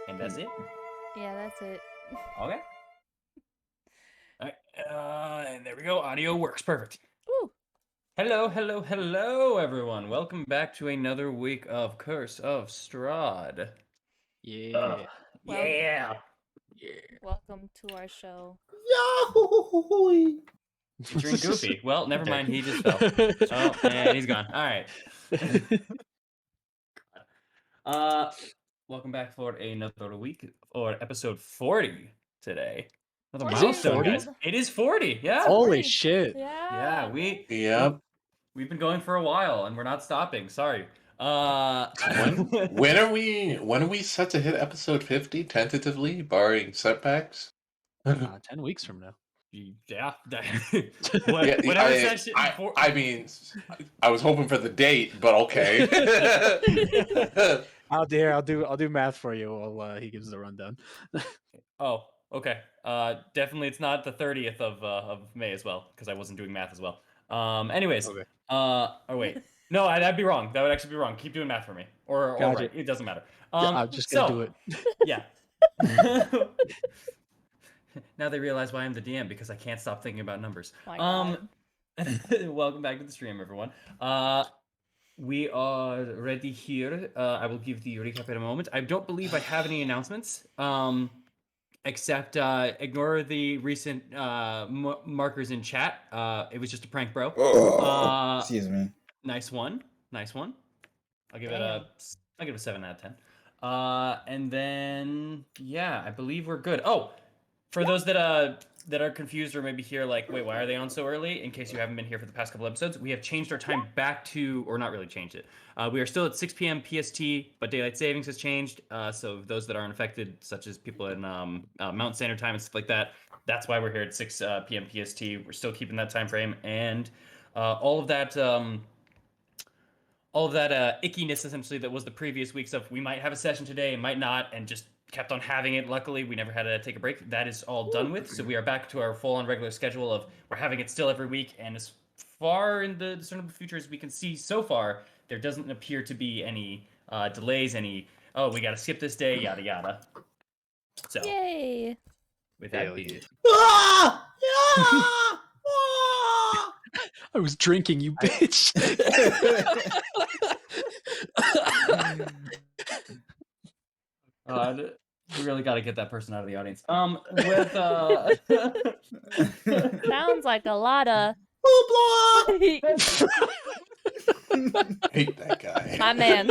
And that's it? Yeah, that's it. Okay. All right. And there we go. Audio works. Perfect. Woo. Hello, everyone. Welcome back to another week of Curse of Strahd. Yeah. Well- Yeah. Welcome to our show. Yahoo! Featuring Goofy. Well, never mind. He just fell. Oh, and he's gone. All right. Welcome back for another week, or episode 40 today. Another 40 milestone, years guys. old. It is 40. Yeah. Holy 40. shit. Yeah. Yeah, we've been going for a while and we're not stopping. Sorry. When are we set to hit episode 50 tentatively, barring setbacks? 10 weeks from now. Yeah. Yeah, Whatever session. I mean, I was hoping for the date, but okay. I'll do math for you while he gives the rundown. Oh, okay. Definitely it's not the 30th of May as well, because I wasn't doing math as well. Anyways. Okay. Oh wait. No, that'd be wrong. That would actually be wrong. Keep doing math for me. Or Gotcha. right. It doesn't matter. I'm just gonna do it. Yeah. Now they realize why I'm the DM, because I can't stop thinking about numbers. My God. Welcome back to the stream, everyone. We are ready here. I will give the recap in a moment. I don't believe I have any announcements. Except ignore the recent markers in chat. It was just a prank, bro. Excuse me. Nice one. I'll give it Damn. a 7 out of 10. And then yeah, I believe we're good. Oh, for those that are confused or maybe here like, wait, why are they on so early? In case you haven't been here for the past couple episodes, we have changed our time back to, or not really changed it. We are still at 6 p.m. PST, but daylight savings has changed. So those that aren't affected, such as people in Mountain Standard Time and stuff like that, that's why we're here at 6 p.m. PST. We're still keeping that time frame, and all of that ickiness essentially that was the previous weeks of we might have a session today, might not, and just kept on having it. Luckily, we never had to take a break. That is all done with. So we are back to our full-on regular schedule of we're having it still every week, and as far in the discernible future as we can see so far, there doesn't appear to be any delays, any we got to skip this day, yada yada. So Yay. with that Hell being yeah. Ah! Ah! Ah! I was drinking, you bitch. we really got to get that person out of the audience. Sounds like a lot of. Hoopla! Hate that guy. My man.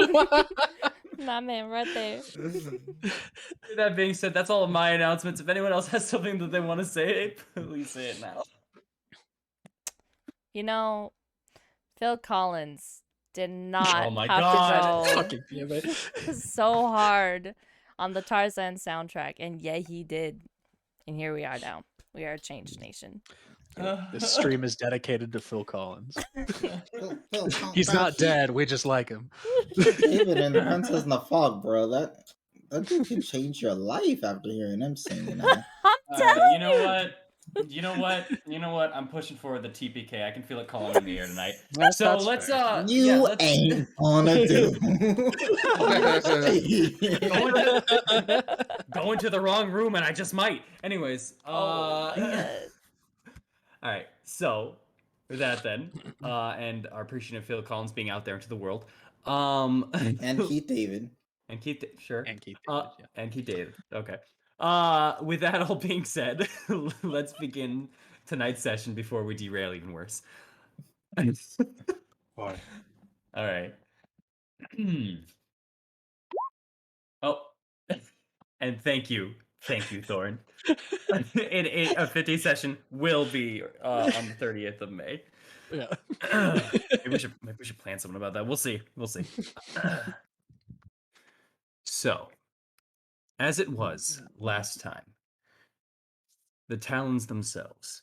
My man right there. With that being said, that's all of my announcements. If anyone else has something that they want to say, please say it now. You know, Phil Collins did not Oh my have God. to go Fucking damn it. so hard on the Tarzan soundtrack, and yeah, he did. And here we are now. We are a changed nation. This stream is dedicated to Phil Collins. Phil, He's not dead, we just like him. David and Princess in the Fog, bro. That dude can change your life after hearing him sing. You know? I'm telling You know what? I'm pushing for the TPK. I can feel it calling in the air tonight. So That's let's fair. Ain't gonna do. go into the wrong room, and I just might. Anyways, Oh my God. all right. So with that then, and our appreciative Phil Collins being out there into the world, And Keith David. and Keith, sure, And Keith David, yeah. and Keith David. Okay. With that all being said, let's begin tonight's session before we derail even worse. Why? All right. Oh, and thank you, Thorn. A 50 session will be on the 30th of May. Yeah. Maybe we should plan something about that. We'll see. So, as it was last time, the Talons themselves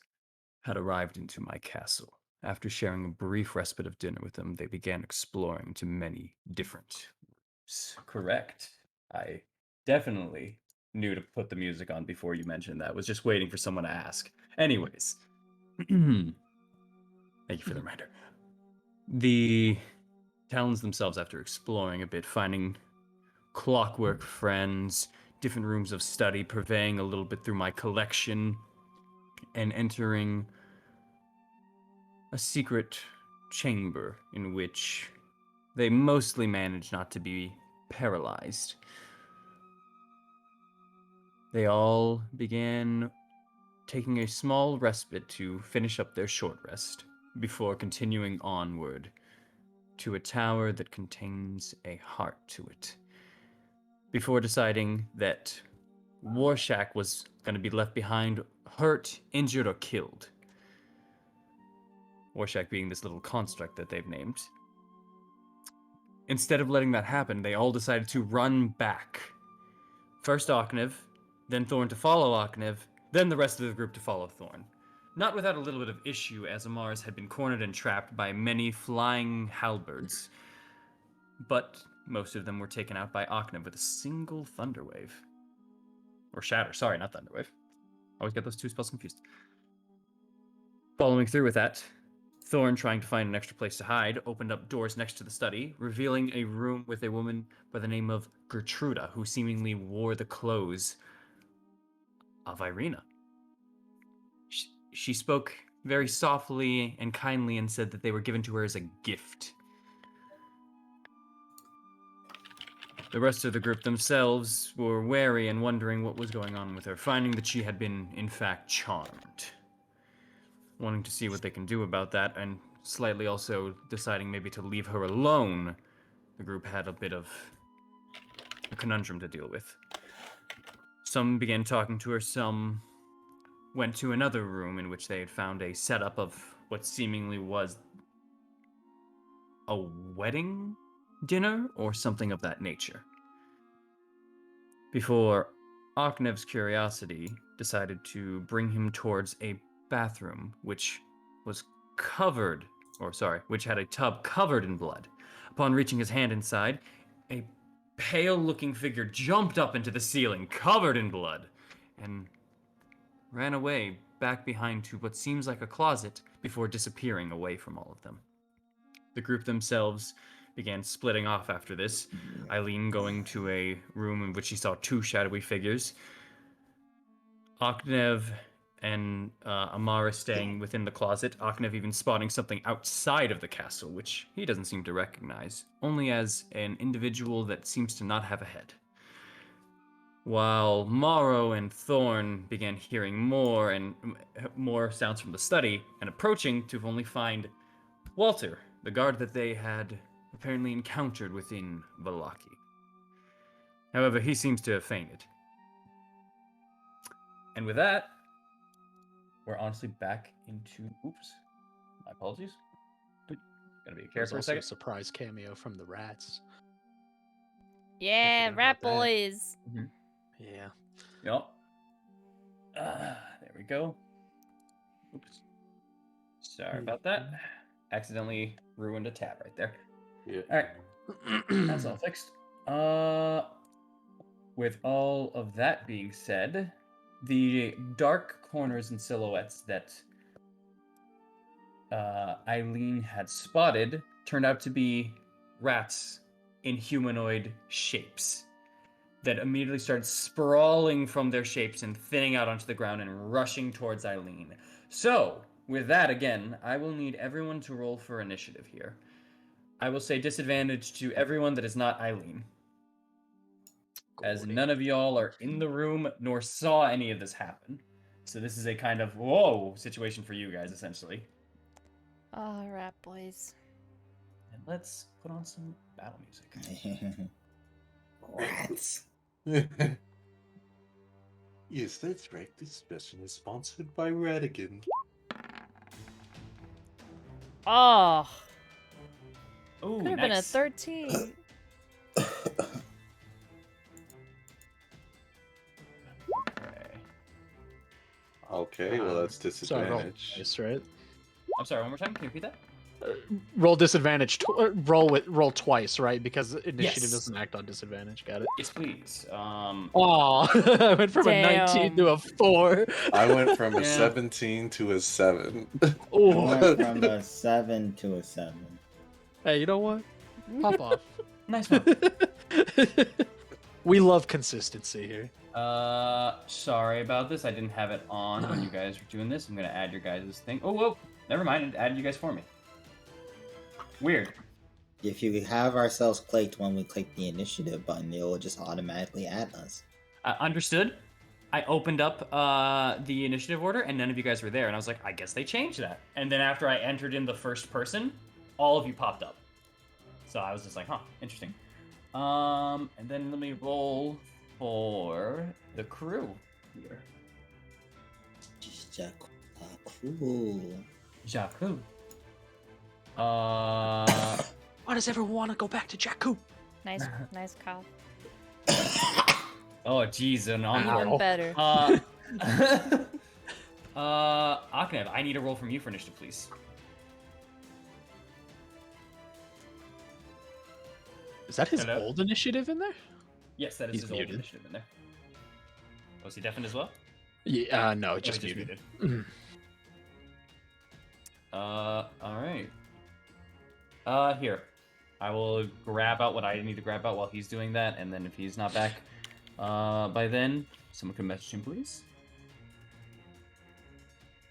had arrived into my castle. After sharing a brief respite of dinner with them, they began exploring to many different rooms. Correct. I definitely knew to put the music on before you mentioned that. Was just waiting for someone to ask. Anyways. Thank you for the reminder. The Talons themselves, after exploring a bit, finding clockwork friends, different rooms of study, purveying a little bit through my collection, and entering a secret chamber in which they mostly manage not to be paralyzed. They all began taking a small respite to finish up their short rest before continuing onward to a tower that contains a heart to it. Before deciding that Warshak was going to be left behind, hurt, injured, or killed. Warshak being this little construct that they've named. Instead of letting that happen, they all decided to run back. First Oknev, then Thorn to follow Oknev, then the rest of the group to follow Thorn. Not without a little bit of issue, as Amars had been cornered and trapped by many flying halberds. But most of them were taken out by Oknev with a single Thunderwave. Or Shatter, sorry, not Thunderwave. Always get those two spells confused. Following through with that, Thorn, trying to find an extra place to hide, opened up doors next to the study, revealing a room with a woman by the name of Gertruda, who seemingly wore the clothes of Irina. She spoke very softly and kindly and said that they were given to her as a gift. The rest of the group themselves were wary and wondering what was going on with her, finding that she had been, in fact, charmed. Wanting to see what they can do about that, and slightly also deciding maybe to leave her alone, the group had a bit of a conundrum to deal with. Some began talking to her, some went to another room in which they had found a setup of what seemingly was a wedding dinner or something of that nature. Before Oknev's curiosity decided to bring him towards a bathroom which was which had a tub covered in blood. Upon reaching his hand inside, a pale-looking figure jumped up into the ceiling, covered in blood, and ran away back behind to what seems like a closet before disappearing away from all of them. The group themselves began splitting off after this, Eileen going to a room in which she saw two shadowy figures, Oknev and Amara staying within the closet, Oknev even spotting something outside of the castle, which he doesn't seem to recognize, only as an individual that seems to not have a head. While Morrow and Thorn began hearing more and more sounds from the study, and approaching to only find Walter, the guard that they had apparently encountered within Valaki. However, he seems to have fainted. And with that, we're honestly back into... Oops. My apologies. Gotta be a There's careful for a also a second. surprise cameo from the rats. Yeah, forgot rat about that. boys. Yeah. Yep. There we go. Oops. Sorry about that. Accidentally ruined a tab right there. Yeah. Alright. That's all fixed. With all of that being said, the dark corners and silhouettes that Eileen had spotted turned out to be rats in humanoid shapes that immediately started sprawling from their shapes and thinning out onto the ground and rushing towards Eileen. So, with that again, I will need everyone to roll for initiative here. I will say disadvantage to everyone that is not Eileen, as Gordy. none of y'all are in the room nor saw any of this happen. So this is a kind of whoa situation for you guys, essentially. Oh, rat boys. And let's put on some battle music. Rats. Yes, that's right. This session is sponsored by Radigan. Oh, Oh, could have been a nice. 13. Okay, well that's So roll disadvantage. twice, right? I'm sorry, one more time. Can you repeat that? Roll disadvantage. Roll twice, right? Because initiative Yes. doesn't act on disadvantage. Got it. Yes, please. Oh, I went from a 19 to Damn. a 4. I went from a Yeah. 17 to a 7. I Oh, went from a 7 to a 7. hey, you know what? Pop off. Nice one. We love consistency here. Sorry about this. I didn't have it on when you guys were doing this. I'm gonna add your guys' thing. Oh, whoa. Never mind. It added you guys for me. Weird. If you have ourselves clicked when we click the initiative button, it will just automatically add us. Understood. I opened up the initiative order, and none of you guys were there. And I was like, I guess they changed that. And then after I entered in the first person, all of you popped up. So I was just like, huh, interesting. And then let me roll for the crew here. Cool. Jakku. Why does everyone want to go back to Jakku? Nice, nice cow. Oh, jeez, an encore. Even better. Aknev, I need a roll from you for initiative, please. Is that his Hello? old initiative in there? Yes, that is He's his old muted. initiative in there. Was he deafened as well? Yeah, no, Oh, just he muted. Alright. Here. I will grab out what I need to grab out while he's doing that, and then if he's not back by then, someone can message him, please.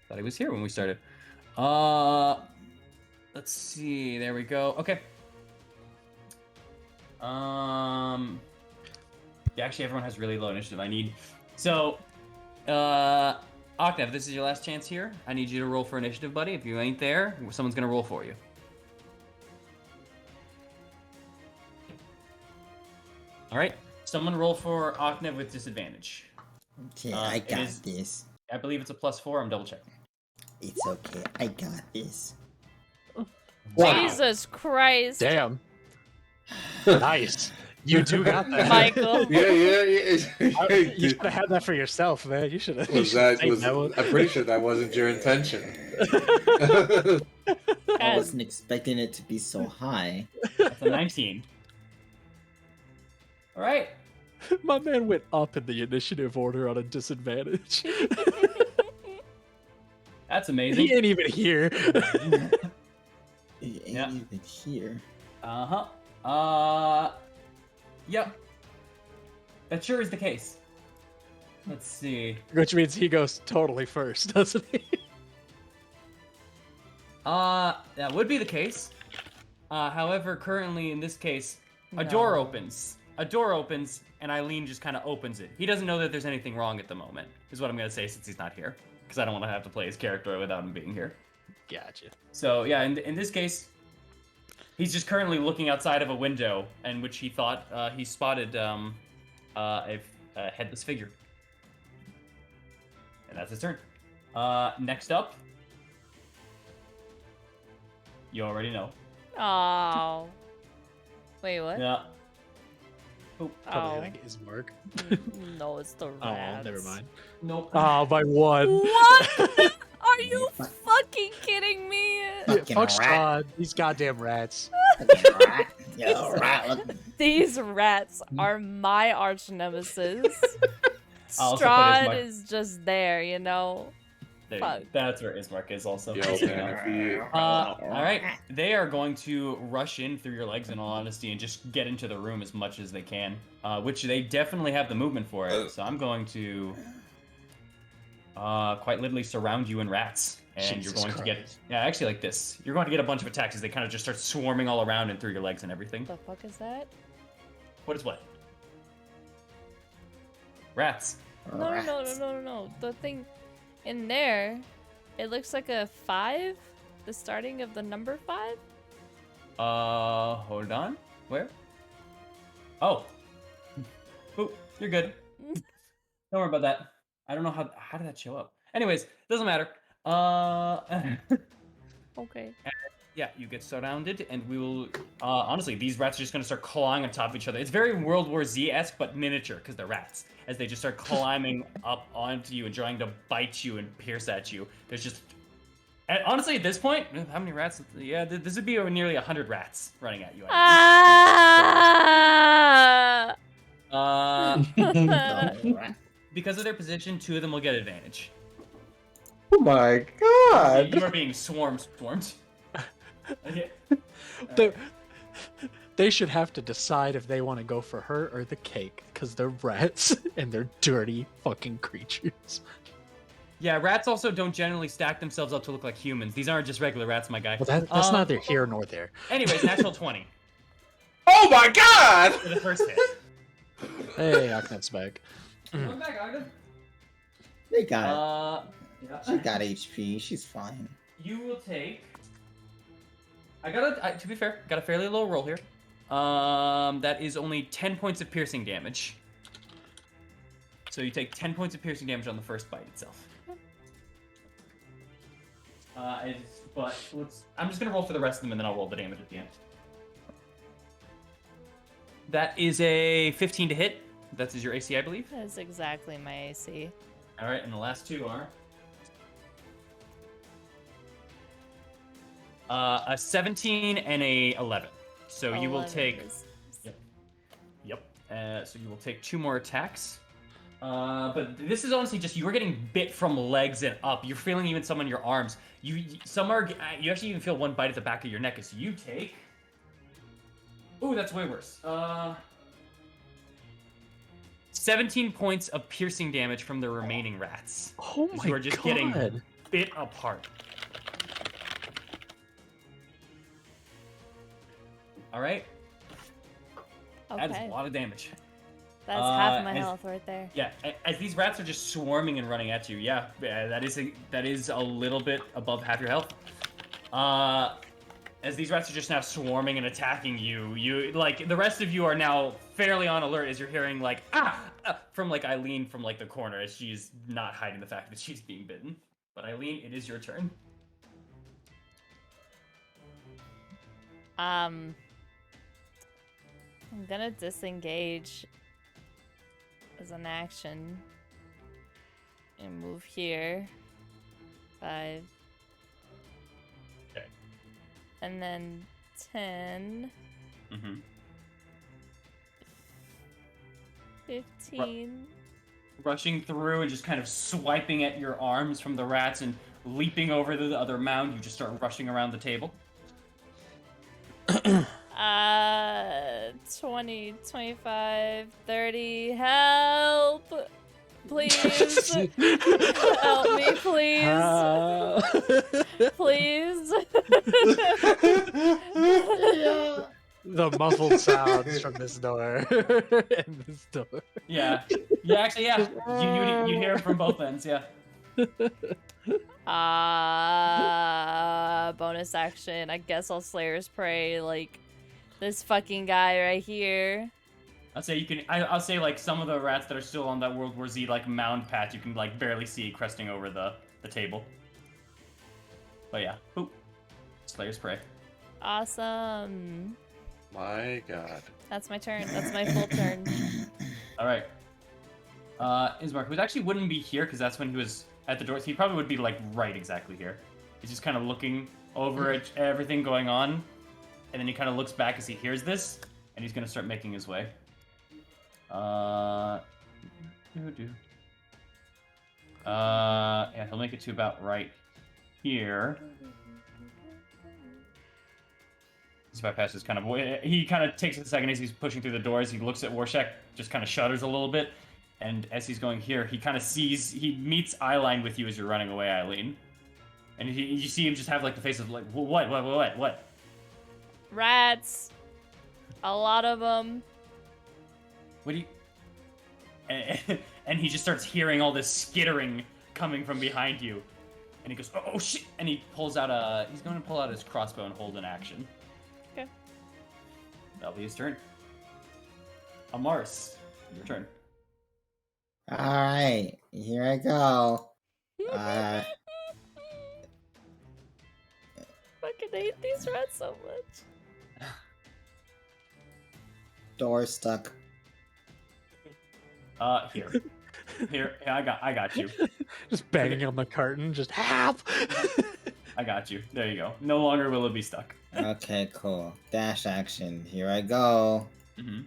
Thought he was here when we started. Let's see. There we go. Okay. Yeah, actually, everyone has really low initiative. I need. So, Octav, this is your last chance here. I need you to roll for initiative, buddy. If you ain't there, someone's gonna roll for you. All right. Someone roll for Octav with disadvantage. Okay, I it got is- this. I believe it's a +4. I'm double checking. It's okay. I got this. Jesus Christ. Damn. Nice. You two got that. Michael. Yeah. You should have had that for yourself, man. You should have. Was that was? I'm pretty sure that wasn't your intention. I God. wasn't expecting it to be so high. That's a 19. All right. My man went up in the initiative order on a disadvantage. That's amazing. He ain't even here. It ain't Yeah. even here. Yep. That sure is the case. Let's see. Which means he goes totally first, doesn't he? That would be the case. However, currently in this case, a door No. opens. A door opens, and Eileen just kind of opens it. He doesn't know that there's anything wrong at the moment, is what I'm gonna say since he's not here, because I don't want to have to play his character without him being here. Gotcha. So yeah, in this case, he's just currently looking outside of a window, in which he thought he spotted a headless figure, and that's his turn. Next up, you already know. Oh. Wait, what? Yeah. Oh, Probably Oh. like Ismark. No, it's the Oh, rats. never mind. nope. Oh, by one. What? Are you fucking kidding me? Yeah, Fucking fuck rat. Strahd. These goddamn rats. Rat. Yo, rat. These rats are my arch nemesis. I also put Strahd Ismark- is just there, you know. There, fuck. that's where Ismark is also. Yo, Just so you man, know. if you- All right, they are going to rush in through your legs, in all honesty, and just get into the room as much as they can, which they definitely have the movement for it. So I'm going to quite literally surround you in rats, and you're Jesus going to get Christ. actually like this. You're going to get a bunch of attacks as they kind of just start swarming all around and through your legs and everything. The fuck is that? What is what? Rats. No. The thing in there, it looks like a 5. The starting of the number 5. Hold on. Where? Oh. Oop, you're good. Don't worry about that. I don't know how did that show up. Anyways, doesn't matter. Okay. Yeah, you get surrounded, and we will. Honestly, these rats are just gonna start clawing on top of each other. It's very World War Z-esque, but miniature, because they're rats. As they just start climbing up onto you and trying to bite you and pierce at you. There's just. And honestly, at this point, how many rats? Yeah, this would be nearly 100 rats running at you. Ah! No, rat. Because of their position, 2 of them will get advantage. Oh my god! You are being swarmed. Okay. The- They should have to decide if they want to go for her or the cake, because they're rats and they're dirty fucking creatures. Yeah, rats also don't generally stack themselves up to look like humans. These aren't just regular rats, my guy. Well, that's neither here nor there. Anyways, natural 20 Oh my god! for the first hit. Hey, Aknet's back. Welcome back, Ogden. They got it. Yeah. She got HP. She's fine. You will take. To be fair, got a fairly low roll here. That is only 10 points of piercing damage. So you take 10 points of piercing damage on the first bite itself. But I'm just gonna roll for the rest of them, and then I'll roll the damage at the end. That is a 15 to hit. That is your AC, I believe. That's exactly my AC. All right, and the last two are a 17 and a 11. So you will 11 take. is- Yep. So you will take 2 more attacks. But this is honestly just you are getting bit from legs and up. You're feeling even some on your arms. You actually even feel one bite at the back of your neck as you take. Ooh, that's way worse. 17 points of piercing damage from the remaining rats. Oh As my you are just getting god. bit apart. All right. That is a Okay. lot of damage. That's half my as- health right there. Yeah, as these rats are just swarming and running at you, yeah, that is a little bit above half your health. As these rats are just now swarming and attacking you, like the rest of you are now fairly on alert as you're hearing like from like Eileen from like the corner as she's not hiding the fact that she's being bitten. But Eileen, it is your turn. I'm gonna disengage as an action and move here. 5. Okay. And then 10, Mm-hmm. 15. Rushing through and just kind of swiping at your arms from the rats and leaping over the other mound, you just start rushing around the table. 20, 25, 30. Help! Please! Help me, please! Please! The muffled sounds from this door and this door. Yeah. Actually, yeah. You'd hear it from both ends, yeah. Bonus action. I guess I'll Slayer's Prey, like, this fucking guy right here. I'll say like some of the rats that are still on that World War Z like mound patch you can like barely see cresting over the table. But yeah. Ooh. Slayer's Prey. Awesome. My god. That's my turn. That's my full turn. Alright. Ismark, who actually wouldn't be here because that's when he was at the door. So he probably would be like right exactly here. He's just kind of looking over at everything going on. And then he kind of looks back as he hears this. And he's going to start making his way. Yeah, he'll make it to about right here. This bypass is kind of... He kind of takes a second as he's pushing through the doors. He looks at Warshak, just kind of shudders a little bit. And as he's going here, he kind of sees... He meets eyeline with you as you're running away, Eileen. And you see him just have, like, the face of, like, what? Rats. A lot of them. What do you... And he just starts hearing all this skittering coming from behind you. And he goes, oh shit! And he pulls out he's going to pull out his crossbow and hold an action. Okay. That'll be his turn. Amars, your turn. Alright, here I go. Fucking hate these rats so much. Door stuck. Here, I got you. Just banging on the curtain, just help! I got you. There you go. No longer will it be stuck. Okay, cool. Dash action. Here I go. Mm-hmm.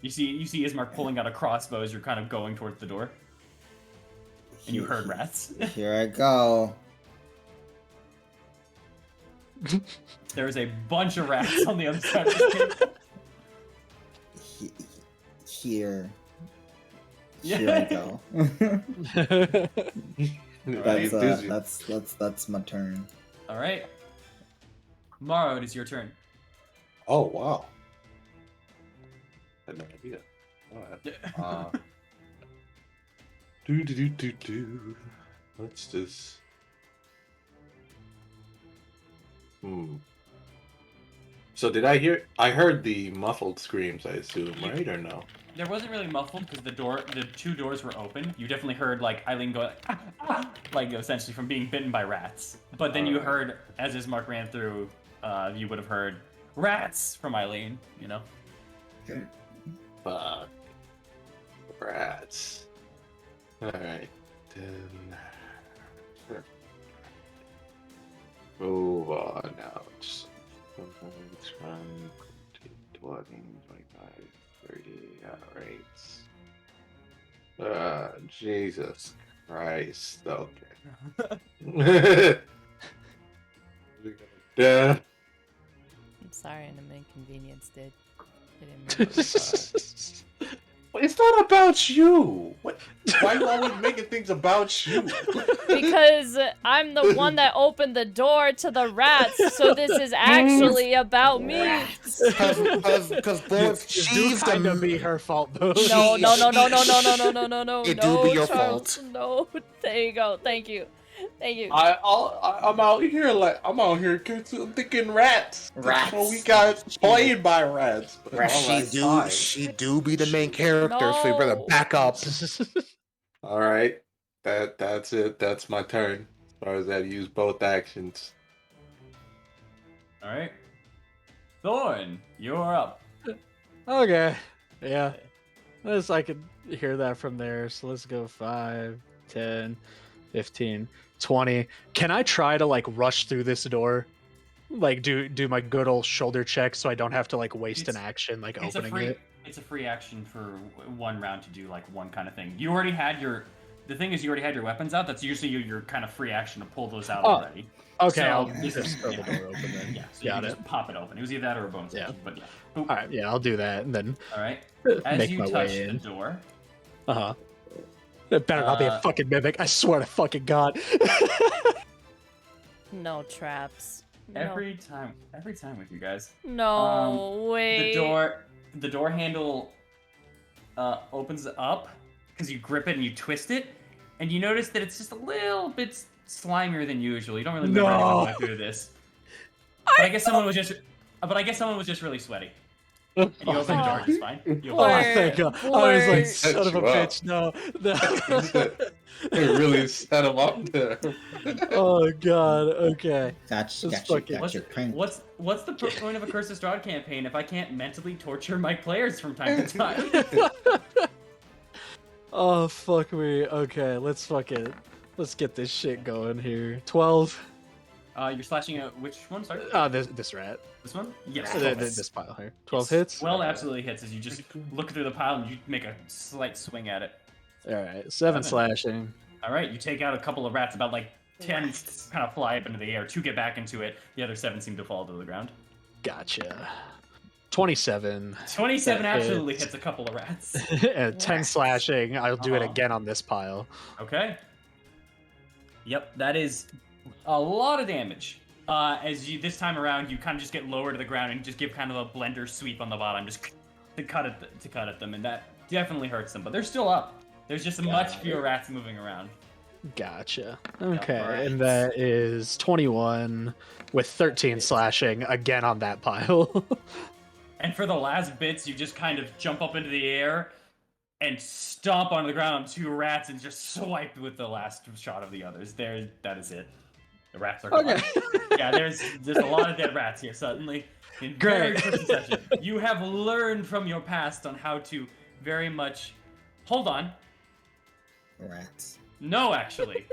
You see Ismark pulling out a crossbow as you're kind of going towards the door. And you heard rats. Here I go. There is a bunch of rats on the other side of the table. Here Yeah. I go. That's my turn. All right. Morrow, it is your turn. Oh wow. I had no idea. Alright. Do. Let's just. So did I hear? I heard the muffled screams. I assume, right or no? There wasn't really muffled because the two doors were open. You definitely heard like Eileen go like essentially from being bitten by rats. But then you heard as Ismark ran through, you would have heard rats from Eileen. You know. Fuck. Rats. Alright. Then. Move on now. Just 20, 25, 30. Alright. Jesus Christ. Okay. Yeah. I'm sorry, an inconvenience did. I didn't mean It's not about you. What? Why are you always making things about you? because I'm the one that opened the door to the rats, so this is actually about me. Because both It do she's kind of the be her fault though. No. It do be your Charles, fault. No, there you go. Thank you. I'm out here thinking rats. Rats. Well, we got played by rats. But She do be the main character, so you better No. back up. All right, that's it. That's my turn. As far as that, use both actions. All right. Thorn, you're up. Okay. Yeah. I could hear that from there. So let's go 5, 10, 15, 20. Can I try to like rush through this door? Like do my good old shoulder check so I don't have to like waste an action like It's opening a free. it. It's a free action for one round to do like one kind of thing. You already had your. The thing is, you already had your weapons out. That's usually your kind of free action to pull those out already. Okay, So, I'll this just is- throw the yeah. door open then. Yeah, so Got you it. just pop it open. It was either that or a bonus Yeah. action, but yeah. Boop. All right, yeah, I'll do that and then All right. As make you my touch way the in. door, Uh-huh. It better not be a fucking mimic. I swear to fucking God. No traps. No. every time with you guys, No, wait. the door handle opens up because you grip it and you twist it, and you notice that it's just a little bit slimier than usual. You don't really remember anyone going through this. But I guess someone was just really sweaty. And you open the door, it's fine. You Oh, open it. thank God. I was like, son of a you up. bitch, no. They really set him up there. Oh, God, okay. Got Let's you fucking- pranked. What's the point of a Curse of Strahd campaign if I can't mentally torture my players from time to time? Oh, fuck me. Okay, let's get this shit going here. 12. You're slashing at which one? Sorry, This rat. this one? Yes. This pile here. 12 hits? 12 absolutely hits as you just look through the pile and you make a slight swing at it. Alright, 7 Seven. slashing. All right, you take out a couple of rats. About like 10 kind of fly up into the air. 2 get back into it. The other 7 seem to fall to the ground. Gotcha. 27. 27 That absolutely hits. hits a couple of rats. And 10 slashing. I'll do it Uh-huh. again on this pile. Okay. Yep, that is a lot of damage. As you this time around, you kind of just get lower to the ground and just give kind of a blender sweep on the bottom, just to cut at them, and that definitely hurts them. But they're still up. There's just much fewer rats moving around. Gotcha. Okay, alright. and that is 21 with 13 slashing again on that pile. And for the last bits, you just kind of jump up into the air and stomp onto the ground on 2 rats and just swipe with the last shot of the others. That is it. The rats are gone. Okay. Yeah, there's a lot of dead rats here suddenly. In very Great. quick succession. You have learned from your past on how to very much. Hold on. Rats. No, actually.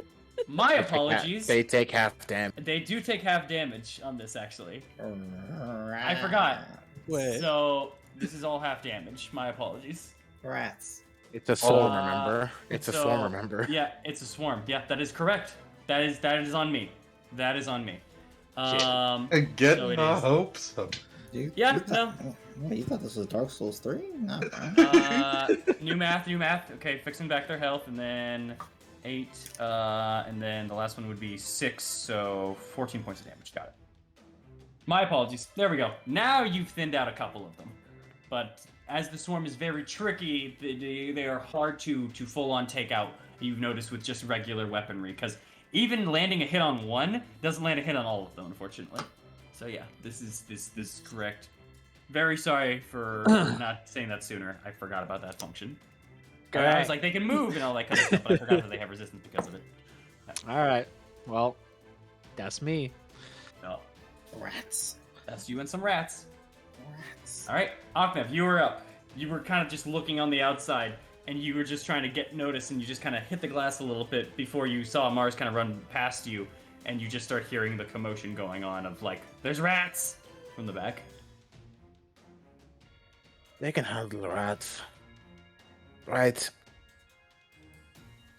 My apologies. They take half damage. They do take half damage on this, actually. I forgot. Wait. So this is all half damage. My apologies. Rats. It's a swarm, Uh, remember? It's a So- swarm, remember? Yeah, it's a swarm. Yeah, that is correct. That is on me. That is on me. Getting so it my is. hopes up. Yeah, you thought, you thought this was Dark Souls 3? Nah, bro. New math. Okay, fixing back their health, and then 8, and then the last one would be 6, so 14 points of damage. Got it. My apologies. There we go. Now you've thinned out a couple of them. But as the swarm is very tricky, they are hard to full-on take out, you've noticed, with just regular weaponry, because even landing a hit on one doesn't land a hit on all of them, unfortunately. So yeah, this is correct. Very sorry for not saying that sooner. I forgot about that function. I was like, they can move and all that kind of stuff, but I forgot that they have resistance because of it. All right. Well, that's me. No, Rats. that's you and some rats. Rats. All right, Aknev, you were up. You were kind of just looking on the outside, and you were just trying to get noticed, and you just kind of hit the glass a little bit before you saw Mars kind of run past you, and you just start hearing the commotion going on of like, there's rats from the back. They can handle the rats. Right.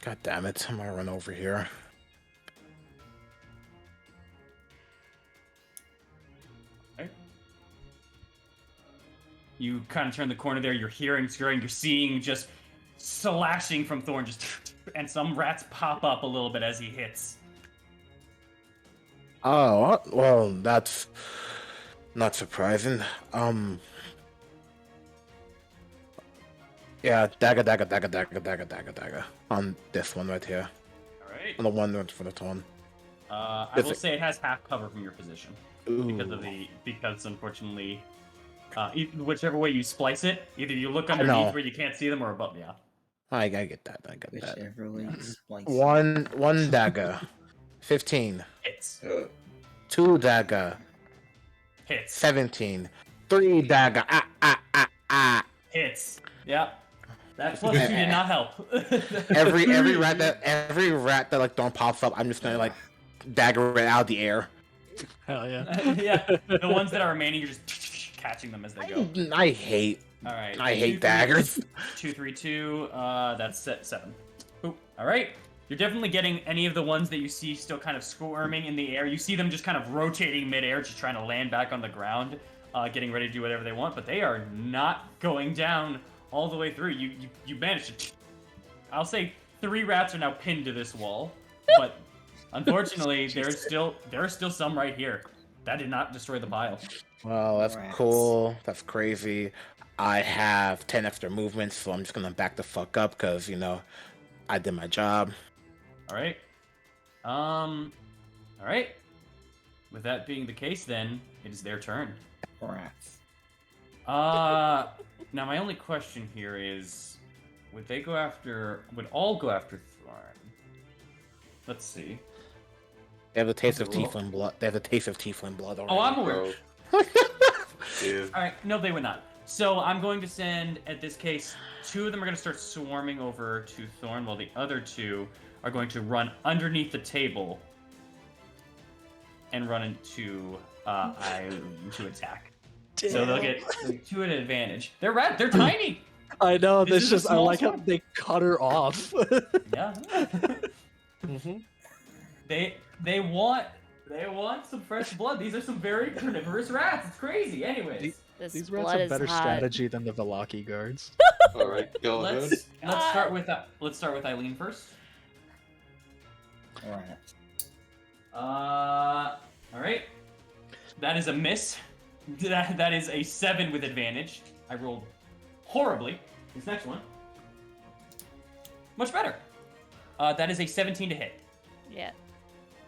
God damn it. I'm gonna run over here. Okay. You kind of turn the corner there, you're hearing scurrying, you're seeing just slashing from Thorn, just and some rats pop up a little bit as he hits. Oh, well, that's not surprising. Yeah, dagger. On this one right here. Alright. On the one that's for the tone. I will say it has half cover from your position. Because unfortunately, whichever way you splice it, either you look underneath where you can't see them or above. Yeah. I get that. I get that. Whichever way you splice it. One dagger. 15. Hits. 2 dagger. Hits. 17. 3 dagger. Hits. Yeah. That plus 2 did not help. Every rat that like don't pops up, I'm just gonna like dagger it out of the air. Hell yeah. Yeah. The ones that are remaining, you're just catching them as they go. I hate All right. I hate daggers. 2, 3, 2. That's 7. Oop. All right. You're definitely getting any of the ones that you see still kind of squirming in the air. You see them just kind of rotating midair, just trying to land back on the ground, getting ready to do whatever they want. But they are not going down all the way through. You managed to. I'll say 3 rats are now pinned to this wall, but unfortunately, there are still some right here. That did not destroy the pile. Well, that's Rats. cool. That's crazy. I have 10 extra movements, so I'm just gonna back the fuck up because I did my job. All right. All right. With that being the case, then it is their turn. Rats. Now my only question here is, would all go after Thorn? Let's see. They have the taste of Roll. tiefling blood. They have the taste of tiefling blood already. Oh, I'm aware. Yeah. All right. No, they would not. So I'm going to send, at this case, 2 of them are going to start swarming over to Thorn, while the other 2 are going to run underneath the table and run into Eileen to attack. So they'll get 2 at advantage. They're tiny. I know. This This is a just I small like how sword. they cut her off. Yeah. They want some fresh blood. These are some very carnivorous rats. It's crazy. Anyways, This These rats blood have is better hot. strategy than the Velaki guards. All right, go ahead. let's start with Eileen first. Rats. All right. That is a miss. That is a 7 with advantage. I rolled horribly. This next one, much better. That is a 17 to hit. Yeah.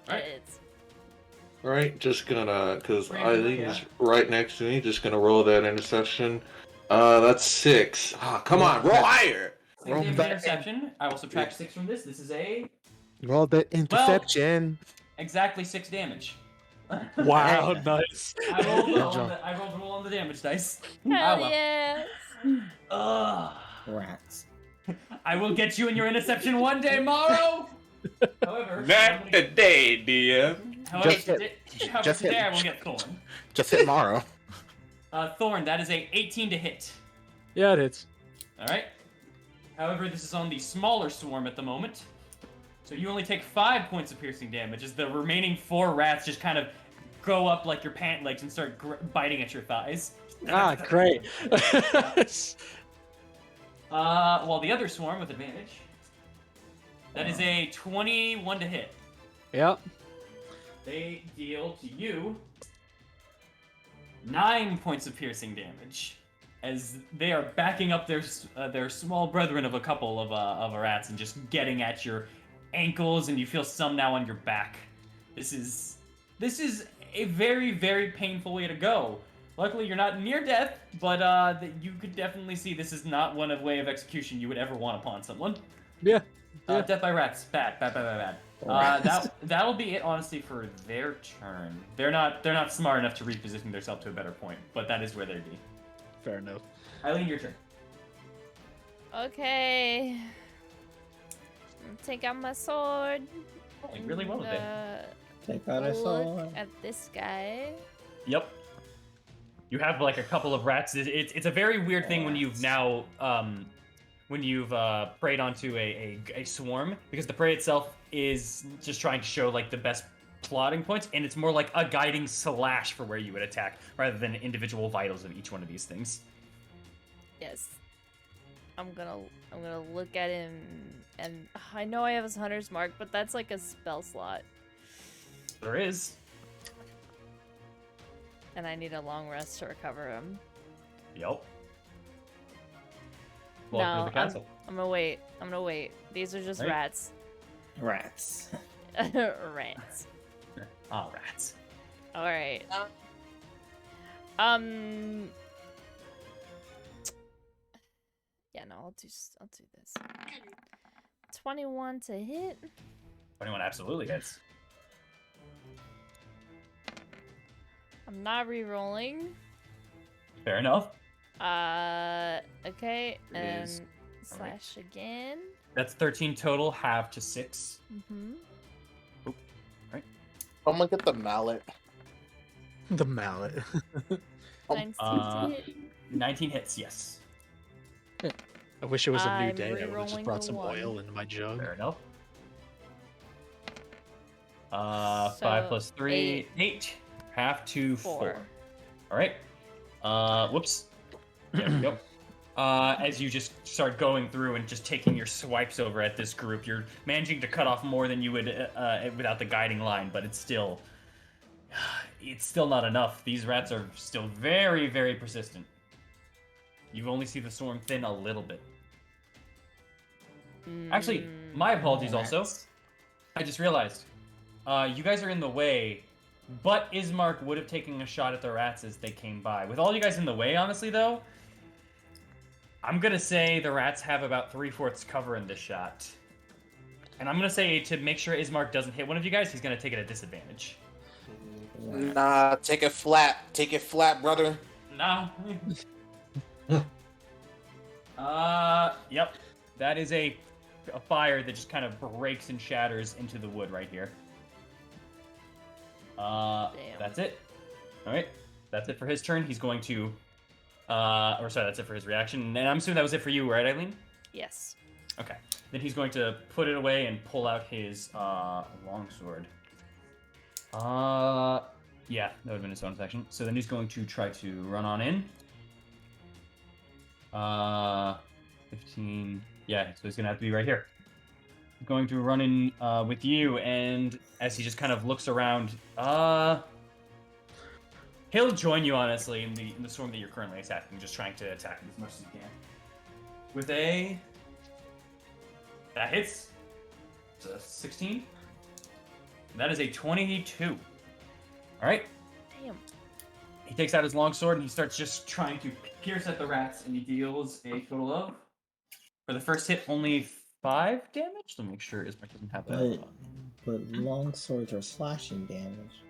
Alright. It's All right, just gonna, because Randomly, Eileen's yeah. right next to me, just gonna roll that interception. That's 6. Ah, come on, roll higher. 6 Roll damage back. interception. I will subtract 6 from this. This is a Roll the interception. exactly 6 damage. Wow, nice. I rolled Good roll job. I rolled roll on the damage dice. hell well. yes. Ugh. Rats. I will get you in your interception one day, Morrow. However, Not today, dear. Just hit- just hit- today I will get Thorn. Just hit Morrow. Thorn, that is a 18 to hit. Yeah, it hits. All right. However, this is on the smaller swarm at the moment, so you only take 5 points of piercing damage as the remaining 4 rats just kind of go up like your pant legs and start biting at your thighs. Ah, great. Well, the other swarm with advantage. That is a 21 to hit. Yep. They deal to you 9 points of piercing damage, as they are backing up their small brethren of a couple of rats and just getting at your ankles, and you feel some now on your back. This is a very, very painful way to go. Luckily, you're not near death, but you could definitely see this is not one way of execution you would ever want upon someone. Yeah. Death by rats, bad. That'll be it, honestly, for their turn. They're not smart enough to reposition themselves to a better point, but that is where they'd be. Fair enough. Eileen, your turn. Okay. Take out my sword. Rolling really well today. Take out a Look sword. at this guy. Yep. You have like a couple of rats. It's a very weird thing when you've now preyed onto a swarm, because the prey itself is just trying to show like the best plotting points, and it's more like a guiding slash for where you would attack rather than individual vitals of each one of these things. Yes. I'm gonna look at him, and I know I have his hunter's mark, but that's like a spell slot, There is. and I need a long rest to recover him. Yep. Welcome to No, the castle. I'm gonna wait. These are just Right. rats. Rats. Rats. Ah, rats. All right. Yeah, no, I'll do this. 21 to hit. 21 absolutely hits. I'm not re-rolling. Fair enough. Okay, It and is- slash again. That's 13 total, half to 6. Mm-hmm. I'm gonna get the mallet. The mallet. 19 Uh, to hit. 19 hits, yes. I wish it was a new I'm day. I would have just re-rolling brought the some one. oil into my jug. Fair enough. So, 5 plus 3, 8. Half to 4. All right. Whoops. There we go. As you just start going through and just taking your swipes over at this group, you're managing to cut off more than you would without the guiding line, but it's still not enough. These rats are still very, very persistent. You only see the storm thin a little bit. Actually, my apologies also. I just realized. You guys are in the way, but Ismark would have taken a shot at the rats as they came by. With all you guys in the way, honestly, though, I'm going to say the rats have about 3/4 cover in this shot. And I'm going to say to make sure Ismark doesn't hit one of you guys, he's going to take it at disadvantage. Nah, take it flat. Take it flat, brother. No. Yep. That is a fire that just kind of breaks and shatters into the wood right here. Damn. That's it. All right. That's it for his turn. He's going to, that's it for his reaction. And I'm assuming that was it for you, right, Eileen? Yes. Okay. Then he's going to put it away and pull out his longsword. Yeah, that would have been his bonus action. So then he's going to try to run on in. 15. Yeah, so he's going to have to be right here. Going to run in with you, and as he just kind of looks around, he'll join you, honestly, in the storm that you're currently attacking, just trying to attack him as much as he can. With a... That hits. It's a 16. That is a 22. Alright. Damn. He takes out his longsword and he starts just trying to pierce at the rats, and he deals a total of, for the first hit, only 5 damage? Let me make sure Ismark doesn't have that. But long swords are slashing damage.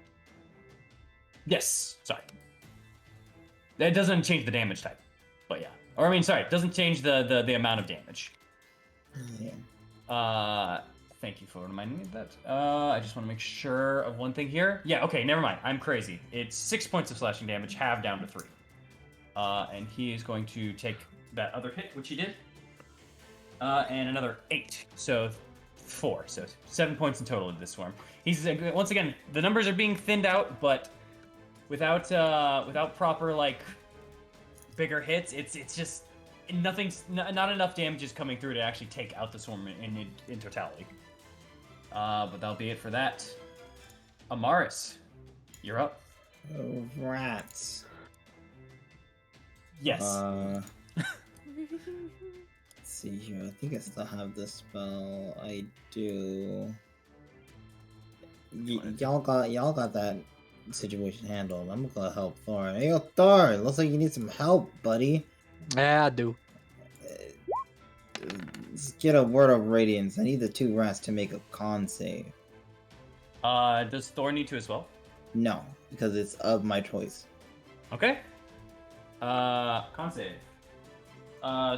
Yes, sorry. That doesn't change the damage type, but yeah. Or I mean, sorry, it doesn't change the amount of damage. Yeah. Thank you for reminding me of that. I just want to make sure of one thing here. Yeah, okay, never mind. I'm crazy. It's 6 points of slashing damage, halved down to 3. And he is going to take that other hit, which he did. And another 8. So 4. So 7 points in total of this swarm. He's once again, the numbers are being thinned out, but without proper like bigger hits, it's just not enough damage is coming through to actually take out the swarm in totality. But that'll be it for that. Amaris, you're up. Oh, rats. Yes. Let's see here. I think I still have this spell. I do. Y'all got that situation handled. I'm gonna help Thor. Hey, yo, Thor. Looks like you need some help, buddy. Yeah, I do. Let's get a word of radiance. I need the 2 rats to make a con save. Does Thor need to as well? No, because it's of my choice. Okay. Con save.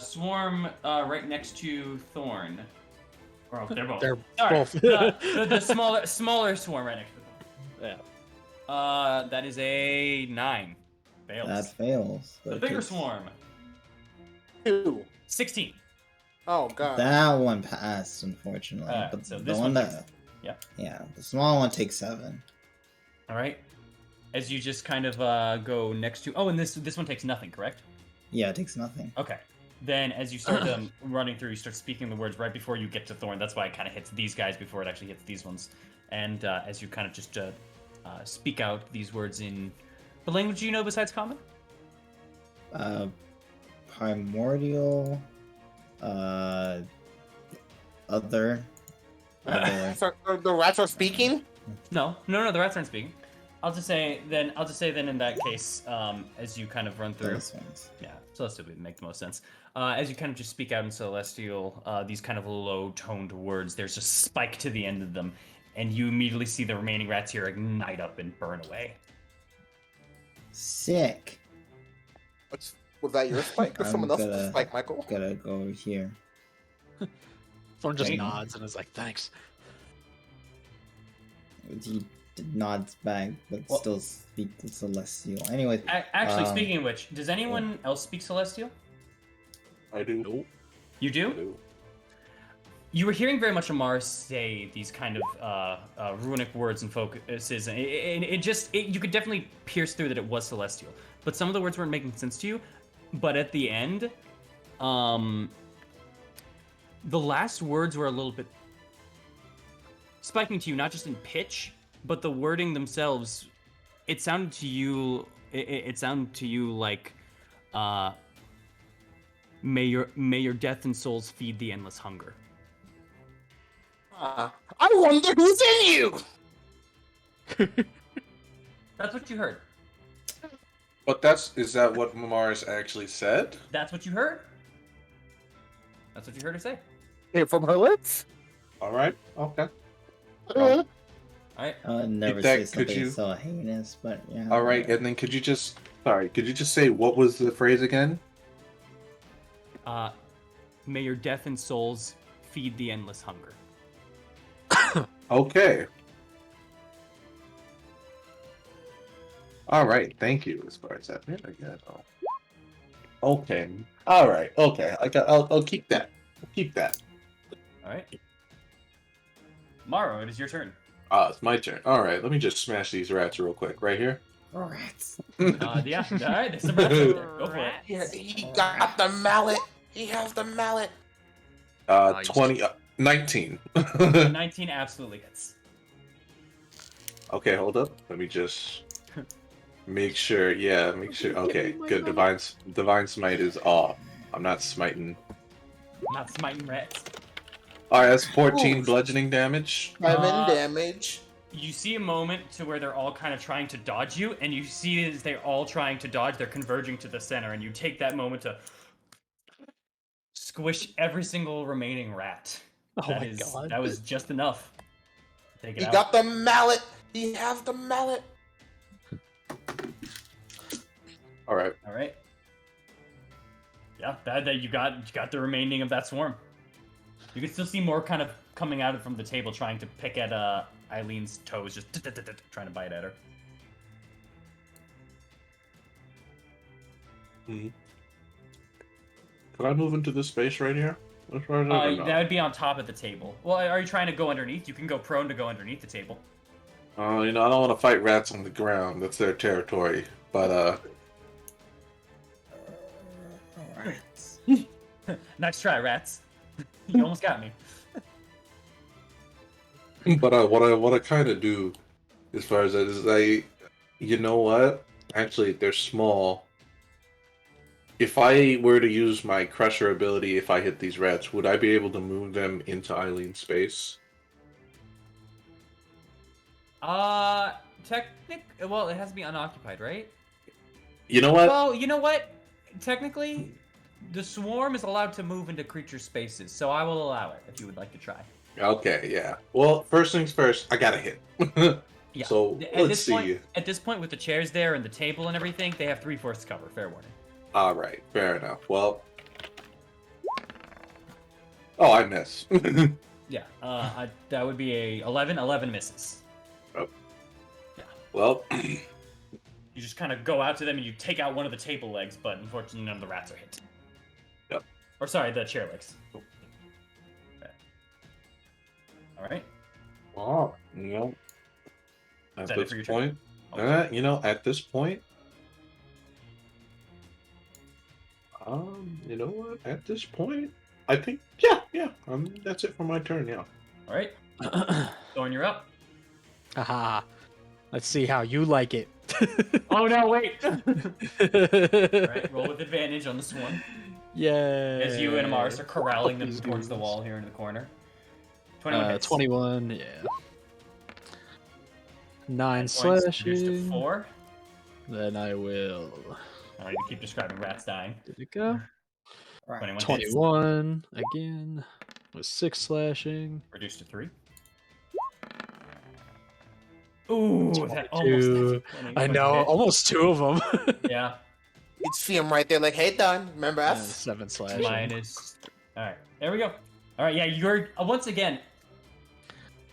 Swarm right next to Thorn. Or they're both. They're Sorry. both. The smaller swarm right next to them. Yeah. That is a 9. Fails. That fails. The but bigger it's- swarm. 2. 16. Oh god. That one passed, unfortunately. But so the this one one that. yeah. Yeah, the small one takes 7. All right. As you just kind of go next to. Oh, and this one takes nothing, correct? Yeah, it takes nothing. Okay. Then as you start running through, you start speaking the words right before you get to Thorn. That's why it kind of hits these guys before it actually hits these ones. And as you kind of just speak out these words in the language you know besides Common? Primordial. Other. So the rats are speaking? No, the rats aren't speaking. I'll just say then in that case, as you kind of run through. Those ones. Yeah, Celestial would make the most sense. As you kind of just speak out in Celestial, these kind of low-toned words, there's a spike to the end of them, and you immediately see the remaining rats here ignite up and burn away. Sick. Was that your spike or I'm someone else's gonna- spike, Michael? Gotta go over here. Thorn just Wait. nods and is like, thanks. He nods back, but Well- still speak to Celestial. Anyway, Actually, speaking of which, does anyone else speak Celestial? I do. Nope. You I do? do. You were hearing very much Amar say these kind of runic words and focuses, and you could definitely pierce through that it was Celestial. But some of the words weren't making sense to you. But at the end, the last words were a little bit spiking to you, not just in pitch, but the wording themselves. It sounded to you. It sounded to you like, "May your death and souls feed the endless hunger." I wonder who's in you! That's what you heard. But is that what Mamaris actually said? That's what you heard. That's what you heard her say. Hey, from her lips? All right. Okay. Uh, All right. I would never that- say something could you- so heinous, but yeah. All right. And then could you just say what was the phrase again? May your death and souls feed the endless hunger. Okay. All right. Thank you. As far as that, I get. Okay. All right. Okay. I'll keep that. I'll keep that. All right. Morrow, it is your turn. It's my turn. All right. Let me just smash these rats real quick, right here. Rats. Yeah. All right. There's some rats over there. Go for it. yeah, he got the mallet. He has the mallet. Nice. 19. 19 absolutely hits. Okay, hold up. Let me just make sure. Yeah, make sure. Okay, good. Divine smite is off. I'm not smiting. Not smiting rats. All right, that's 14 Ooh. bludgeoning damage. 7 Uh, damage. You see a moment to where they're all kind of trying to dodge you, and you see as they're all trying to dodge, they're converging to the center, and you take that moment to squish every single remaining rat. Oh my god. That was just enough. Take it He out. got the mallet. He has the mallet. All right. All right. Yeah, that you got the remaining of that swarm. You can still see more kind of coming out from the table, trying to pick at Eileen's toes, just trying to bite at her. Could I move into this space right here? As far as I know? That would be on top of the table. Well, are you trying to go underneath? You can go prone to go underneath the table. I don't want to fight rats on the ground. That's their territory. But Rats. Nice try, rats. You almost got me. what I kind of do, as far as that is, you know what? Actually, they're small. If I were to use my Crusher ability, if I hit these rats, would I be able to move them into Eileen's space? Well, it has to be unoccupied, right? You know what? Well, you know what? Technically, the swarm is allowed to move into creature spaces, so I will allow it if you would like to try. Okay, yeah. Well, first things first, I gotta hit. Yeah. So let's see. At this point, with the chairs there and the table and everything, they have 3/4 cover. Fair warning. All right, fair enough. Well, oh, I miss. Yeah. That would be a 11. 11 misses. Well, You just kind of go out to them and you take out one of the table legs, but unfortunately, none of the rats are hit. Yep. Or sorry, the chair legs. Okay. All right. well, at that it for your this turn? point, Okay. at this point, you know what? At this point, I think, yeah. That's it for my turn. Yeah. All right. Thorn, you're up. Haha. Let's see how you like it. Oh no! Wait. All right. Roll with advantage on this one. Yeah. As you and Mars are corralling them These towards the dudes. wall here in the corner. 21 hits. 21, yeah. 9 Points reduced to slashing. 4. Then I will. I need to keep describing rats dying. Did it go? Right. 21 hits. 21 again with 6 slashing. Reduced to 3. Ooh, that almost 22. I know, hit. almost 2 of them. Yeah. You'd see him right there, like, hey, done. Remember And us? 7 slashing. Minus. All right, there we go. All right, yeah, you're once again.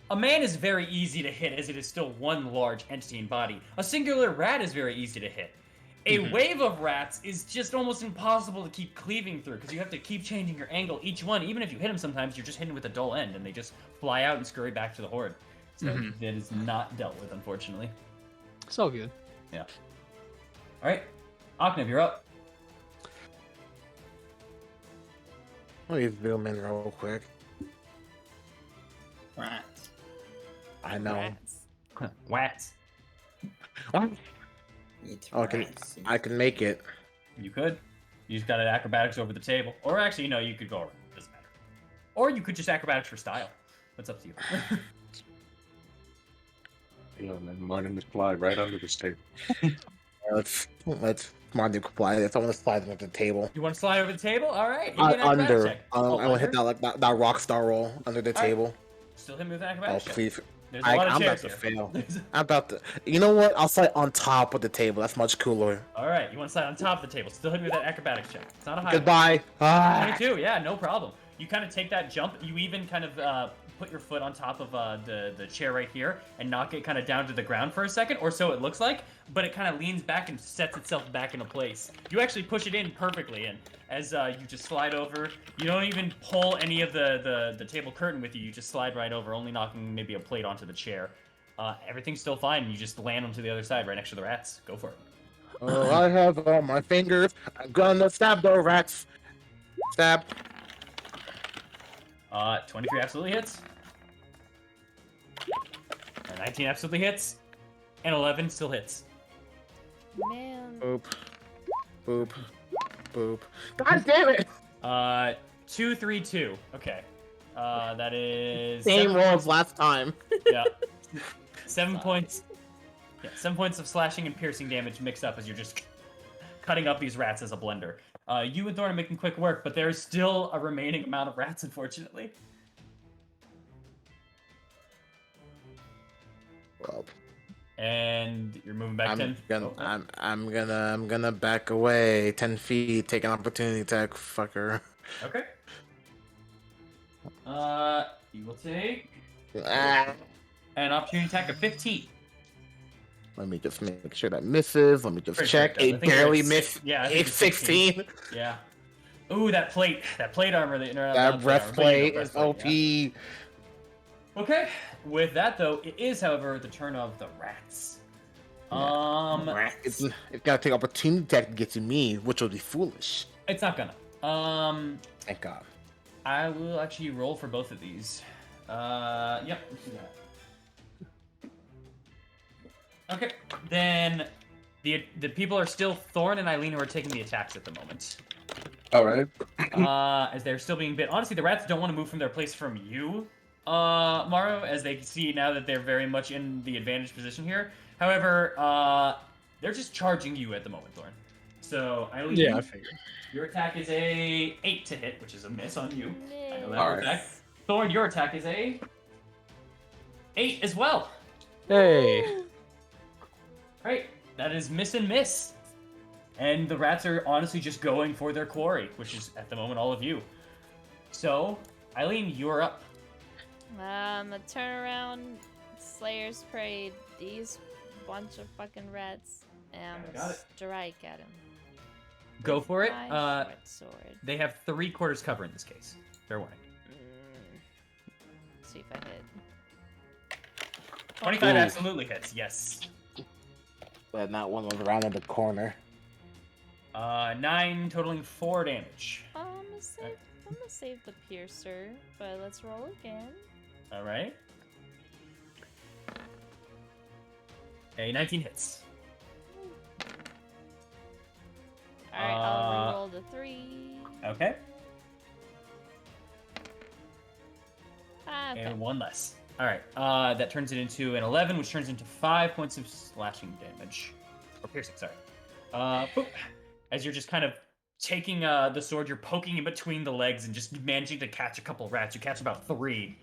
A man is very easy to hit, as it is still one large entity in body. A singular rat is very easy to hit. A wave of rats is just almost impossible to keep cleaving through because you have to keep changing your angle. Each one, even if you hit them, sometimes you're just hitting with a dull end, and they just fly out and scurry back to the horde. So that is not dealt with, unfortunately. It's all good. Yeah. All right, Aknev, you're up. Let me zoom in real quick. Rats. I know. Rats. Wats. It's Okay, rats. I can make it. You could. You just got an acrobatics over the table. Or actually, no, you could go around. Doesn't matter. Or you could just acrobatics for style. That's up to you. And then Martin just fly right under this table. Let's Marty comply. If I want to slide them at the table. You want to slide over the table? All right. Give me an acrobatics Under. check. I want to hit that like that rock star roll under the All right. table. Still hit me with an Oh acrobatics check. please. There's a lot of I'm about chairs to here. fail. I'm about to. You know what? I'll slide on top of the table. That's much cooler. All right. You want to slide on top of the table. Still hit me with that acrobatics check. It's not a high one. Goodbye. Ah. 22. Yeah, no problem. You kind of take that jump. You even kind of put your foot on top of the chair right here and knock it kind of down to the ground for a second, or so it looks like. But it kind of leans back and sets itself back into place. You actually push it in perfectly, and as you just slide over, you don't even pull any of the table curtain with you. You just slide right over, only knocking maybe a plate onto the chair. Everything's still fine. You just land onto the other side, right next to the rats. Go for it. Oh, I have my fingers. I'm gonna stab the rats. Stab. 23 absolutely hits. 19 absolutely hits. And 11 still hits. Man. Boop. Boop. Boop. God damn it! 2, 3, 2. Okay. That is... Same 7 roll points- as last time. Yeah. 7 points. Yeah, 7 points of slashing and piercing damage mixed up as you're just cutting up these rats as a blender. You and Thorn are making quick work, but there's still a remaining amount of rats, unfortunately. Well, And you're moving back 10. I'm gonna back away 10 feet, take an opportunity attack, fucker. Okay. You will take Ah. an opportunity attack of 15. Let me just make sure that misses. Let me just Pretty check. sure it does. I It think you're barely at missed. yeah, I think It's it's 16. Yeah. Ooh, that plate armor. That breastplate is OP. Okay, with that though, it is, however, the turn of the rats. It's gotta take opportunity attack to get to me, which will be foolish. It's not gonna. Thank God. I will actually roll for both of these. Yep, let's do that. Okay, then the people are still Thorn and Eileen who are taking the attacks at the moment. All right. As they're still being bit. Honestly, the rats don't want to move from their place from you, Maru, as they see now that they're very much in the advantage position here. However, they're just charging you at the moment, Thorn. So, Eileen, Yeah, I figured. your attack is a 8 to hit, which is a miss on you. I know that All for a right. fact. Thorn, your attack is a 8 as well. Hey. Great. That is miss and miss. And the rats are honestly just going for their quarry, which is at the moment all of you. So, Eileen, you're up. A turnaround, Slayer's Parade, these bunch of fucking rats, and Yeah, got it. strike at him. Go for it. My short sword. They have 3/4 cover in this case. Fair warning. See if I hit. 25 Ooh. absolutely hits, yes. But not one was around in the corner. 9 totaling 4 damage. I'm gonna save the piercer, but let's roll again. Alright. A 19 hits. Alright, I'll re-roll the 3. Okay. Ah, okay. And 1 less. Alright. That turns it into an 11, which turns into 5 points of slashing damage. Or piercing, sorry. Boop. As you're just kind of taking the sword, you're poking in between the legs and just managing to catch a couple rats. You catch about 3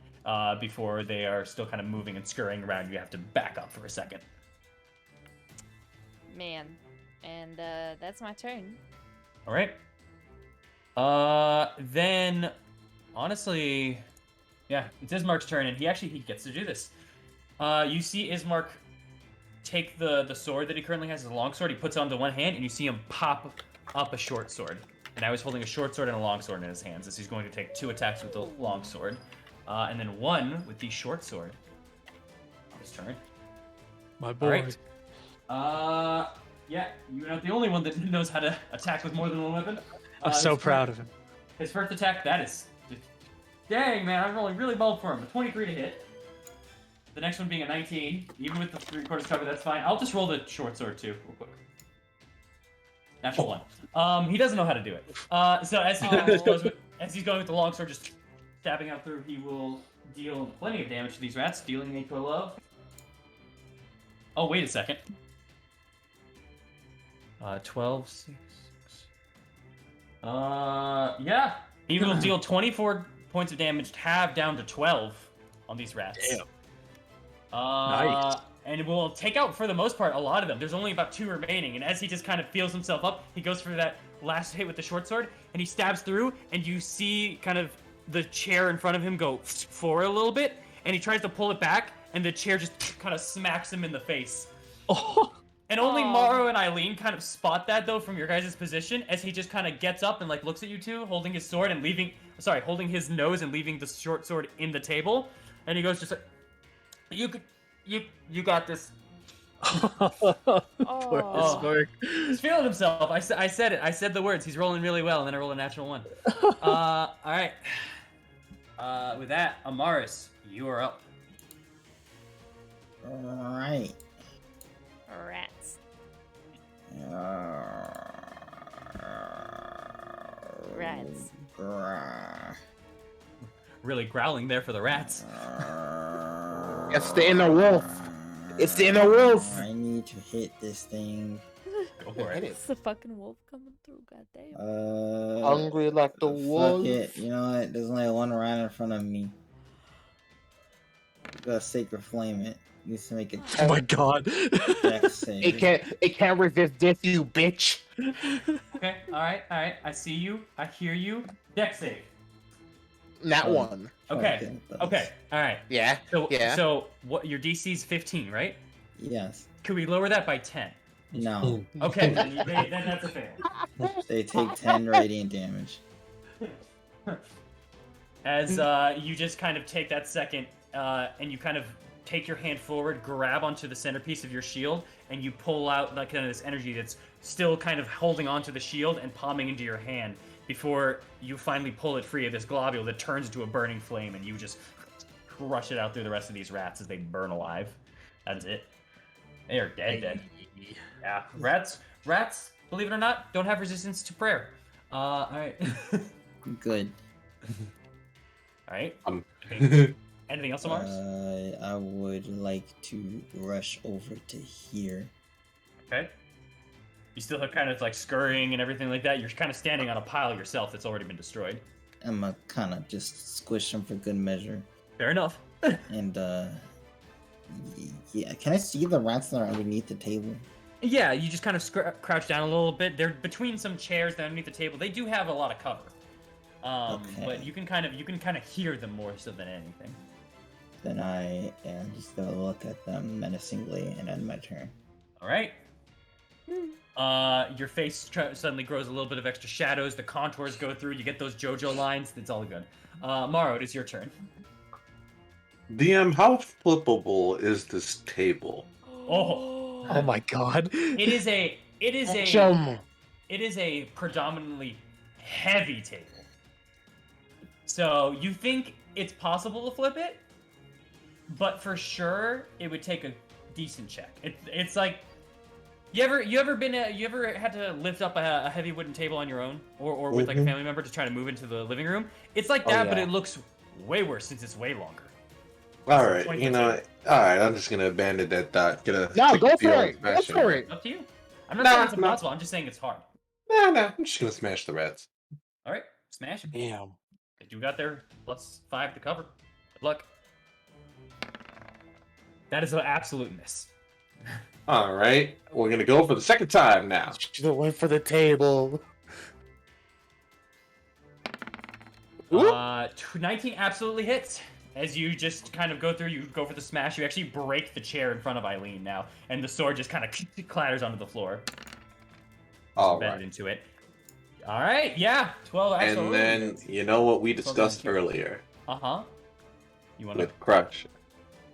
before they are still kind of moving and scurrying around. You have to back up for a second. Man. And that's my turn. All right. Then, honestly, yeah, it's Ismark's turn, and he gets to do this. You see Ismark take the sword that he currently has, his long sword. He puts it onto one hand, and you see him pop up a short sword. And now he's holding a short sword and a long sword in his hands, as he's going to take 2 attacks with the long sword, and then 1 with the short sword. On his turn. My All boy. right. Yeah, you're not the only one that knows how to attack with more than one weapon. I'm so proud of him. His first attack, that is... Dang, man, I'm rolling really well for him. A 23 to hit. The next one being a 19. Even with the 3/4 cover, that's fine. I'll just roll the short sword, too, real quick. Natural 1. He doesn't know how to do it. So as he just as he's going with the long sword, just stabbing out through, he will deal plenty of damage to these rats, dealing a total of... Oh, wait a second. 12, 6. Yeah. He will deal 24 points of damage, halved down to 12 on these rats. Damn. Nice. And will take out, for the most part, a lot of them. There's only about 2 remaining, and as he just kind of feels himself up, he goes for that last hit with the short sword, and he stabs through, and you see kind of the chair in front of him go forward a little bit, and he tries to pull it back, and the chair just kind of smacks him in the face. Oh. And only Aw. Maru and Eileen kind of spot that, though, from your guys' position, as he just kind of gets up and, like, looks at you two, holding his sword and holding his nose and leaving the short sword in the table. And he goes just like, you got this. Poor Oh. Ismark. He's feeling himself. I said it. I said the words. He's rolling really well, and then I roll a natural 1. All right. With that, Amaris, you are up. Alright. Rats. Uh, Rats. Really growling there for the rats. It's the inner wolf. It's the inner wolf. I need to hit this thing. Go for Hit it. it. It's the fucking wolf coming through, goddamn. Hungry like the wolf. Fuck it. You know what? There's only one right in front of me. Got Sacred Flame it. Needs to make it Oh my god. dex save. It can't resist this, you bitch. Okay. All right. I see you. I hear you. Dex save. Not Oh. one. Okay. it does. Okay. All right. Yeah. So Yeah. So what? Your DC's 15, right? Yes. Could we lower that by 10? No. Okay. then that's a fail. They take 10 radiant damage. As you just kind of take that second and you kind of take your hand forward, grab onto the centerpiece of your shield, and you pull out like kind of this energy that's still kind of holding onto the shield and palming into your hand before you finally pull it free of this globule that turns into a burning flame, and you just crush it out through the rest of these rats as they burn alive. That's it. They are dead. Yeah, rats, believe it or not, don't have resistance to prayer. All right. Good. All right. Yeah. Anything else, Mars? I would like to rush over to here. Okay. You still have kind of like scurrying and everything like that. You're kind of standing on a pile yourself that's already been destroyed. I'm gonna kind of just squish them for good measure. Fair enough. And yeah, can I see the rats that are underneath the table? Yeah, you just kind of crouch down a little bit. They're between some chairs that are underneath the table. They do have a lot of cover. Okay. But you can kind of hear them more so than anything. Then I am just gonna look at them menacingly and end my turn. All right. Your face suddenly grows a little bit of extra shadows. The contours go through. You get those JoJo lines. It's all good. Maro, it is your turn. DM, how flippable is this table? Oh my god. It is a Chum. predominantly heavy table. So you think it's possible to flip it, but for sure it would take a decent check. It's like you ever had to lift up a heavy wooden table on your own or with like a family member to try to move into the living room? It's like that, but yeah. it looks way worse since it's way longer. All right, all right. I'm just gonna abandon that thought. No, go for it. Go for it. Up to you. I'm not saying it's impossible. I'm just saying it's hard. Nah. I'm just gonna smash the rats. All right, smash it. Damn. You got their +5 to cover. Good luck. That is an absolute miss. All right, we're gonna go for the second time now. Should have went for the table. 19 absolutely hits. As you just kind of go through, you go for the smash. You actually break the chair in front of Eileen now, and the sword just kind of clatters onto the floor. All Embedded right, into it. All right, yeah, 12 and absolutely. then you know what we discussed earlier You want to? with Crush,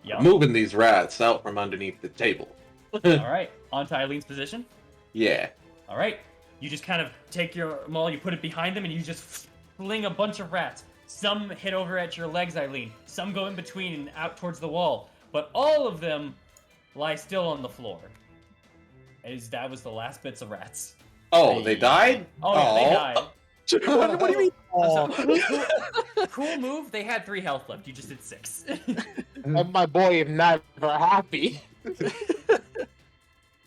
Yeah. moving these rats out from underneath the table. All right, onto Eileen's position. Yeah. All right, you just kind of take your maul, you put it behind them, and you just fling a bunch of rats. Some hit over at your legs, Eileen. Some go in between and out towards the wall. But all of them lie still on the floor. As that was the last bits of rats. Oh, they died? Oh, yeah, they died. What do you mean? Cool move. They had 3 health left. You just did 6. And my boy is not happy.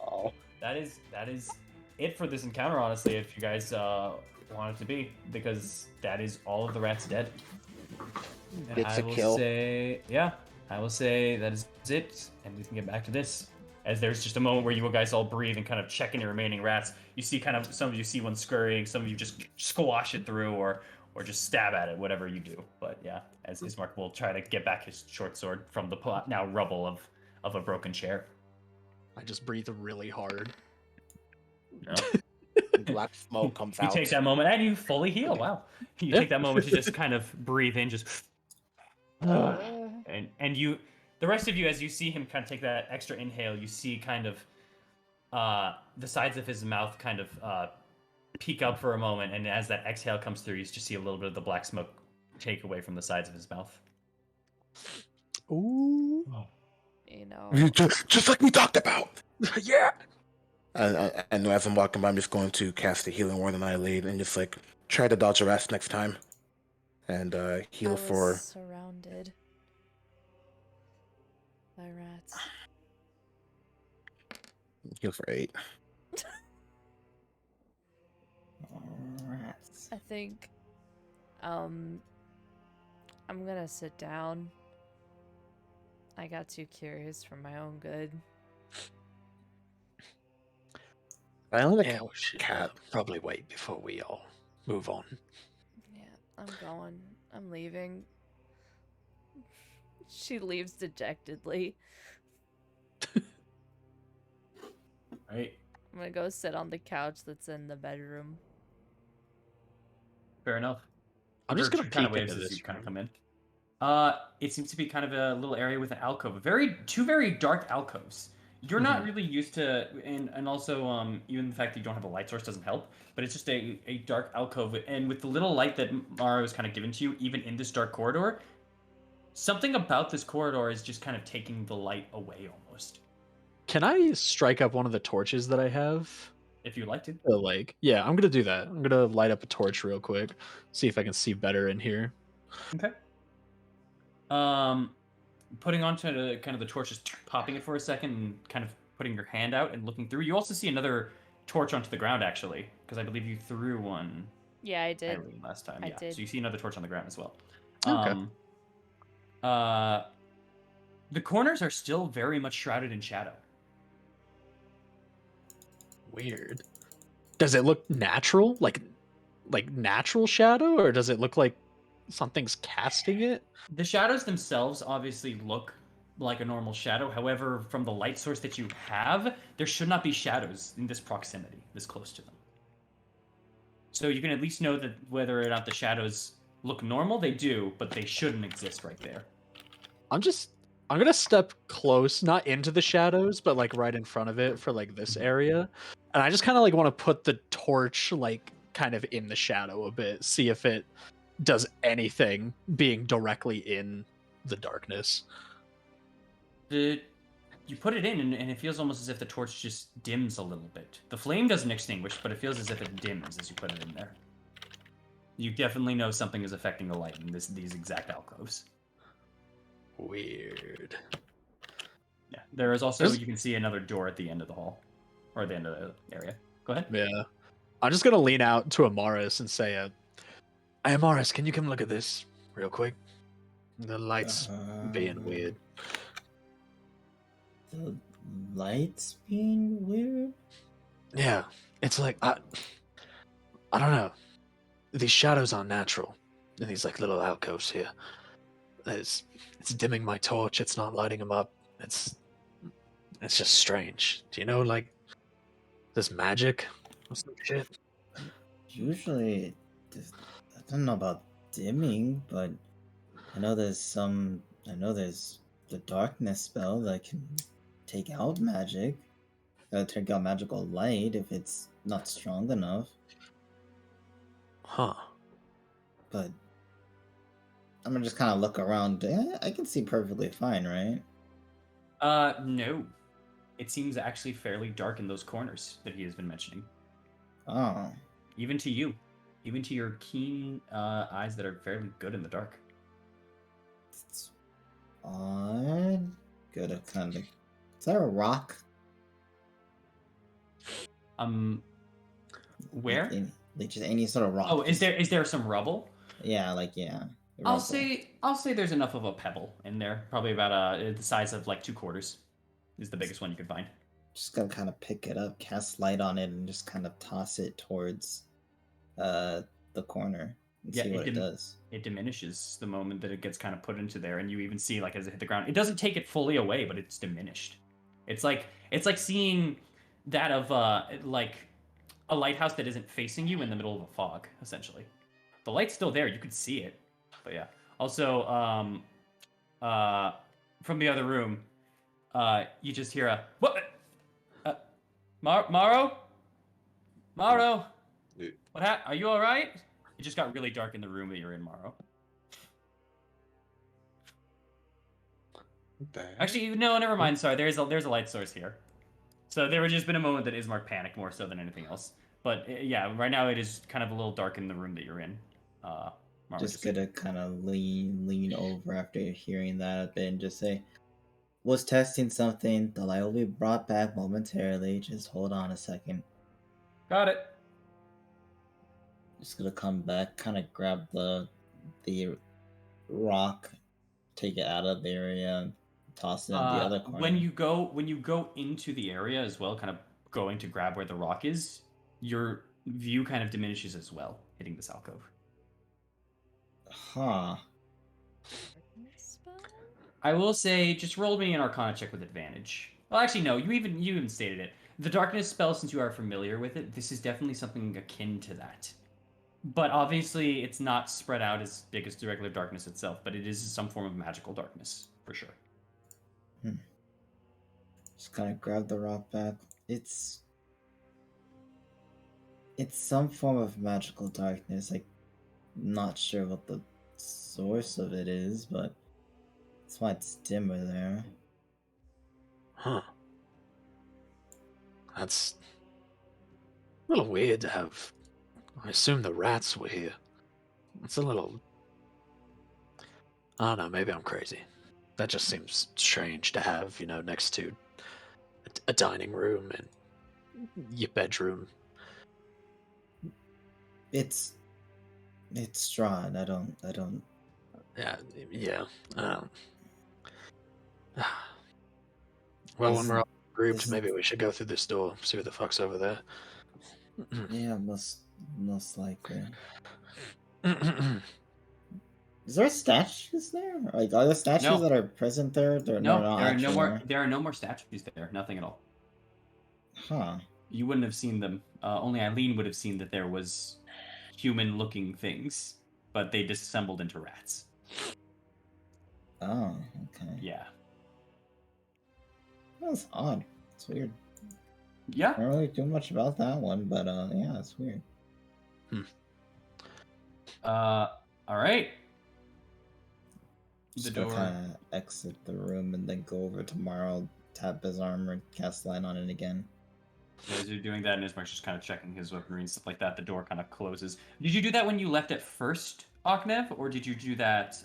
Oh. That is it for this encounter, honestly, if you guys want it to be, because that is all of the rats dead. And It's I a will kill. say, yeah, I will say that is it, and we can get back to this. As there's just a moment where you guys all breathe and kind of check in your remaining rats. You see some of you see one scurrying, some of you just squash it through, or just stab at it, whatever you do. But yeah, as Ismark will try to get back his short sword from the now rubble of a broken chair. I just breathe really hard. No. Black smoke comes You out. take that moment and you fully heal. Wow. You take that moment to just kind of breathe in, just and you, the rest of you, as you see him kind of take that extra inhale, you see kind of the sides of his mouth kind of peek up for a moment, and as that exhale comes through, you just see a little bit of the black smoke take away from the sides of his mouth. Ooh. You know. Just like we talked about. Yeah. And as I'm walking by, I'm just going to cast a healing word on Eileen and just like try to dodge the rats next time, and heal I was for. surrounded by rats. Heal for 8. Rats. I think I'm gonna sit down. I got too curious for my own good. I only Yeah, we should cat. probably wait before we all move on. Yeah, I'm going. I'm leaving. She leaves dejectedly. Right. I'm gonna go sit on the couch that's in the bedroom. Fair enough. I'm just gonna kind of peek waves into as this you kind of room. come in. It seems to be kind of a little area with an alcove. Two very dark alcoves. You're not really used to, and also even the fact that you don't have a light source doesn't help. But it's just a dark alcove, and with the little light that Mara was kind of given to you, even in this dark corridor, something about this corridor is just kind of taking the light away almost. Can I strike up one of the torches that I have? If you like to. Yeah, I'm gonna do that. I'm gonna light up a torch real quick, see if I can see better in here. Okay. Putting onto kind of the torch, just popping it for a second, and kind of putting your hand out and looking through. You also see another torch onto the ground, actually, because I believe you threw one. Yeah, I did. Irene last time. I Yeah. did. So you see another torch on the ground as well. Okay. The corners are still very much shrouded in shadow. Weird. Does it look natural? Like natural shadow, or does it look like something's casting it? The shadows themselves obviously look like a normal shadow. However, from the light source that you have, there should not be shadows in this proximity, this close to them. So you can at least know that whether or not the shadows look normal, they do, but they shouldn't exist right there. I'm gonna step close, not into the shadows, but like right in front of it for like this area. And I just kind of like want to put the torch like kind of in the shadow a bit, see if it does anything being directly in the darkness. You put it in, and it feels almost as if the torch just dims a little bit. The flame doesn't extinguish, but it feels as if it dims as you put it in there. You definitely know something is affecting the light in these exact alcoves. Weird. Yeah, there is also, you can see another door at the end of the hall, or the end of the area. Go ahead. Yeah. I'm just gonna lean out to Amaris and say, "Hey, Amaris, can you come look at this real quick? The light's being weird." The lights being weird? Yeah, it's like I don't know. These shadows aren't natural in these like little alcoves here. It's dimming my torch. It's not lighting them up. It's just strange. Do you know like this magic or some shit? Usually, I don't know about dimming, but I know there's the darkness spell that can take out magic. Take out magical light if it's not strong enough. Huh. But I'm gonna just kind of look around. I can see perfectly fine, right? No. It seems actually fairly dark in those corners that he has been mentioning. Oh. Even to you. Even to your keen eyes that are fairly good in the dark. It's odd. Good, kind of. Is that a rock? Where? Like just any sort of rock. Oh, is there some rubble? Yeah, like yeah. I'll say there's enough of a pebble in there. Probably about the size of like 2 quarters is the biggest one you could find. Just gonna kind of pick it up, cast light on it, and just kind of toss it towards the corner and see what it does. It diminishes the moment that it gets kind of put into there, and you even see like as it hit the ground. It doesn't take it fully away, but it's diminished. It's like seeing that of like a lighthouse that isn't facing you in the middle of a fog, essentially. The light's still there, you could see it. But yeah. Also, from the other room, you just hear a what? Maro? Maro? Yeah. What are you all right? It just got really dark in the room that you're in, Maro. Actually, no, never mind. Sorry, there's a light source here. So there would just been a moment that Ismark panicked more so than anything else. But yeah, right now it is kind of a little dark in the room that you're in. Just gonna kind of lean over after hearing that a bit and just say, "Was testing something. The light will be brought back momentarily. Just hold on a second." Got it. Just gonna come back, kind of grab the rock, take it out of the area, and toss it in the other corner. When you go into the area as well, kind of going to grab where the rock is, your view kind of diminishes as well, hitting this alcove. Huh. I will say, just roll me an Arcana check with advantage. Well, actually, no. You even stated it. The darkness spell, since you are familiar with it, this is definitely something akin to that. But obviously, it's not spread out as big as the regular darkness itself, but it is some form of magical darkness, for sure. Just kind of grab the rock back. It's some form of magical darkness. Like, not sure what the source of it is, but that's why it's dimmer there. Huh. That's a little weird to have. I assume the rats were here. It's a little. I don't know, maybe I'm crazy. That just seems strange to have, next to a dining room and your bedroom. It's Strahd. I don't. Yeah. Um, well, when we're all grouped, Isn't- maybe we should go through this door, see what the fuck's over there. Yeah, most likely. Is there statues there? Like, are there statues No. that are present there? They're No, not there are no actually more. there. There are no more statues there. Nothing at all. Huh. You wouldn't have seen them. Only Eileen would have seen that there was human-looking things, but they disassembled into rats. Oh, okay. Yeah. That's odd. It's weird. Yeah. I don't really do much about that one, but yeah, it's weird. All right. The Just door. gonna kind of exit the room and then go over to Marl, tap his armor, cast light on it again. As you're doing that, and Ismark's just kind of checking his weaponry and stuff like that, the door kind of closes. Did you do that when you left at first, Aknev, or did you do that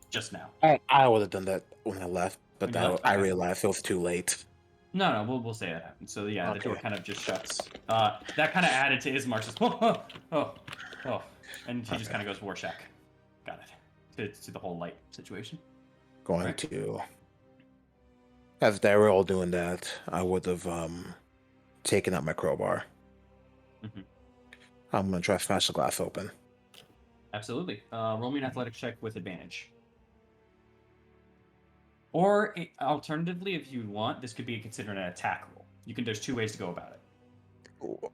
just now? I would have done that when I left, but When you left? I Okay. realized it was too late. No, we'll say that happened. So yeah, the door Okay. kind of just shuts. That kind of added to Ismark's just oh, and he just kind of goes Warshak. Got it. To the whole light situation. Going Right. to, as they were all doing that, I would have taken out my crowbar. Mhm. I'm gonna try to smash the glass open. Absolutely. Roll me an athletics check with advantage. Or alternatively, if you want, this could be considered an attack roll. There's two ways to go about it.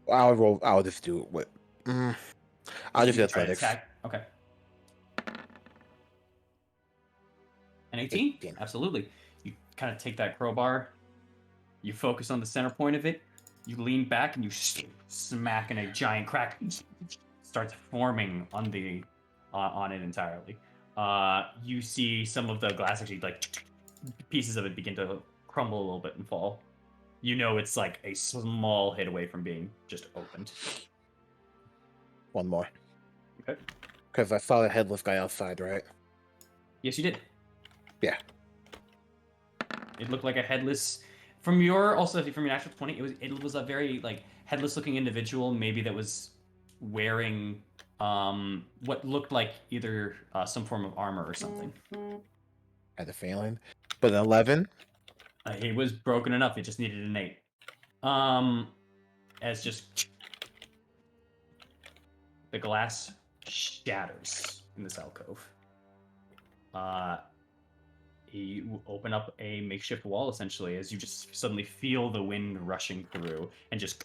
I'll roll. I'll just do it with. I'll just do You can try to athletics. attack. Okay. An 18? 18. Absolutely. You kind of take that crowbar, you focus on the center point of it, you lean back, and you smack, and a giant crack starts forming on the on it entirely. You see some of the glass actually, like, pieces of it begin to crumble a little bit and fall. You know it's like a small hit away from being just opened. One more. Okay. Because I saw the headless guy outside, right? Yes, you did. Yeah. It looked like a headless. From your natural 20, it was a very like headless looking individual, maybe that was wearing what looked like either some form of armor or something. I had a feeling. But an 11. He was broken enough; it just needed an 8. As just the glass shatters in this alcove. You open up a makeshift wall, essentially, as you just suddenly feel the wind rushing through, and just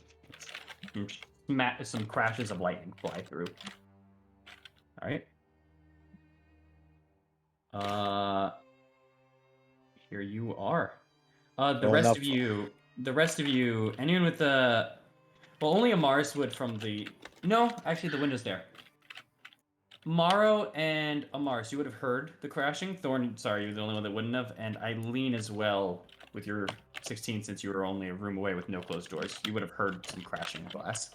some crashes of lightning fly through. All right. Here you are. The Going rest up. of you, anyone with the, well, only Amaris would from the. No, actually, the window's there. Morrow and Amaris, you would have heard the crashing. Thorn, sorry, you're the only one that wouldn't have. And Eileen as well, with your 16, since you were only a room away with no closed doors. You would have heard some crashing of glass.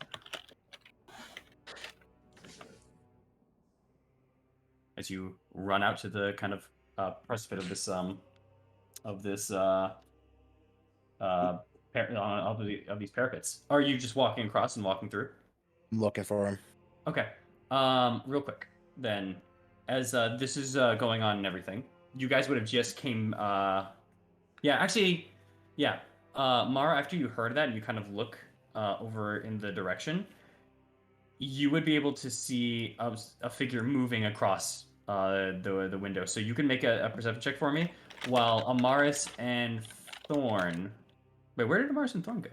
As you run out to the kind of precipice of these parapets. Are you just walking across and walking through? I'm looking for him. Okay. Real quick, then, as this is going on and everything, you guys would have just came. Mara, after you heard that and you kind of look over in the direction, you would be able to see a figure moving across the window. So you can make a perception check for me, while Amaris and Thorn. Wait, where did Amaris and Thorn go?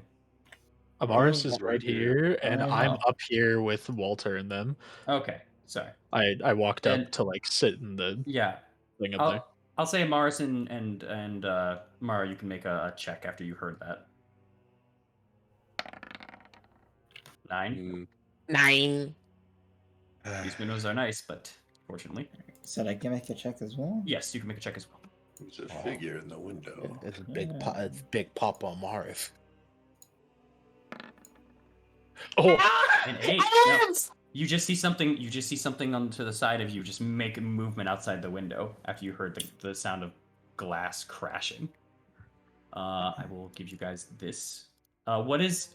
Amaris Oh, is right right here. here, and I I'm know. up here with Walter and them. Okay, sorry. I walked Then up to like sit in the yeah, thing up there. I'll say Mars and Mara, you can make a check after you heard that. 9. 9. These windows are nice, but fortunately, said I can make a check as well. yes, you can make a check as well. There's a figure in the window. It's a Yeah. it's big Papa Morris. Oh, An 8. No. You just see something. You just see something on to the side of you. Just make a movement outside the window after you heard the sound of glass crashing. I will give you guys this. What is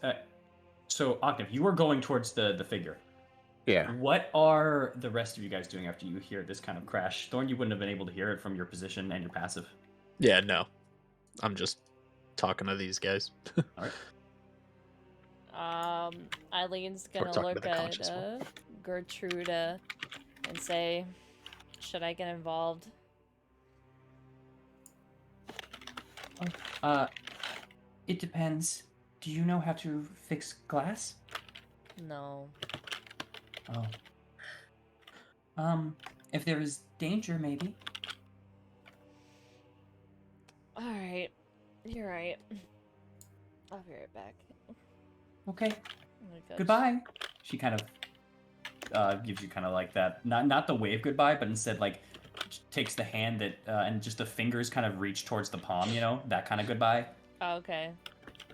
so Octave? You are going towards the figure. Yeah. What are the rest of you guys doing after you hear this kind of crash? Thorn, you wouldn't have been able to hear it from your position and your passive. yeah, no. I'm just talking to these guys. All right. Eileen's We're gonna talking look to the at conscious one. Gertrude and say, "Should I get involved?" It depends. Do you know how to fix glass? No. Oh. If there is danger, maybe. All right, you're right. I'll be right back. Okay. Oh my gosh. Goodbye. She kind of gives you kind of like that, not the wave goodbye, but instead like takes the hand that and just the fingers kind of reach towards the palm, you know, that kind of goodbye. Oh, okay.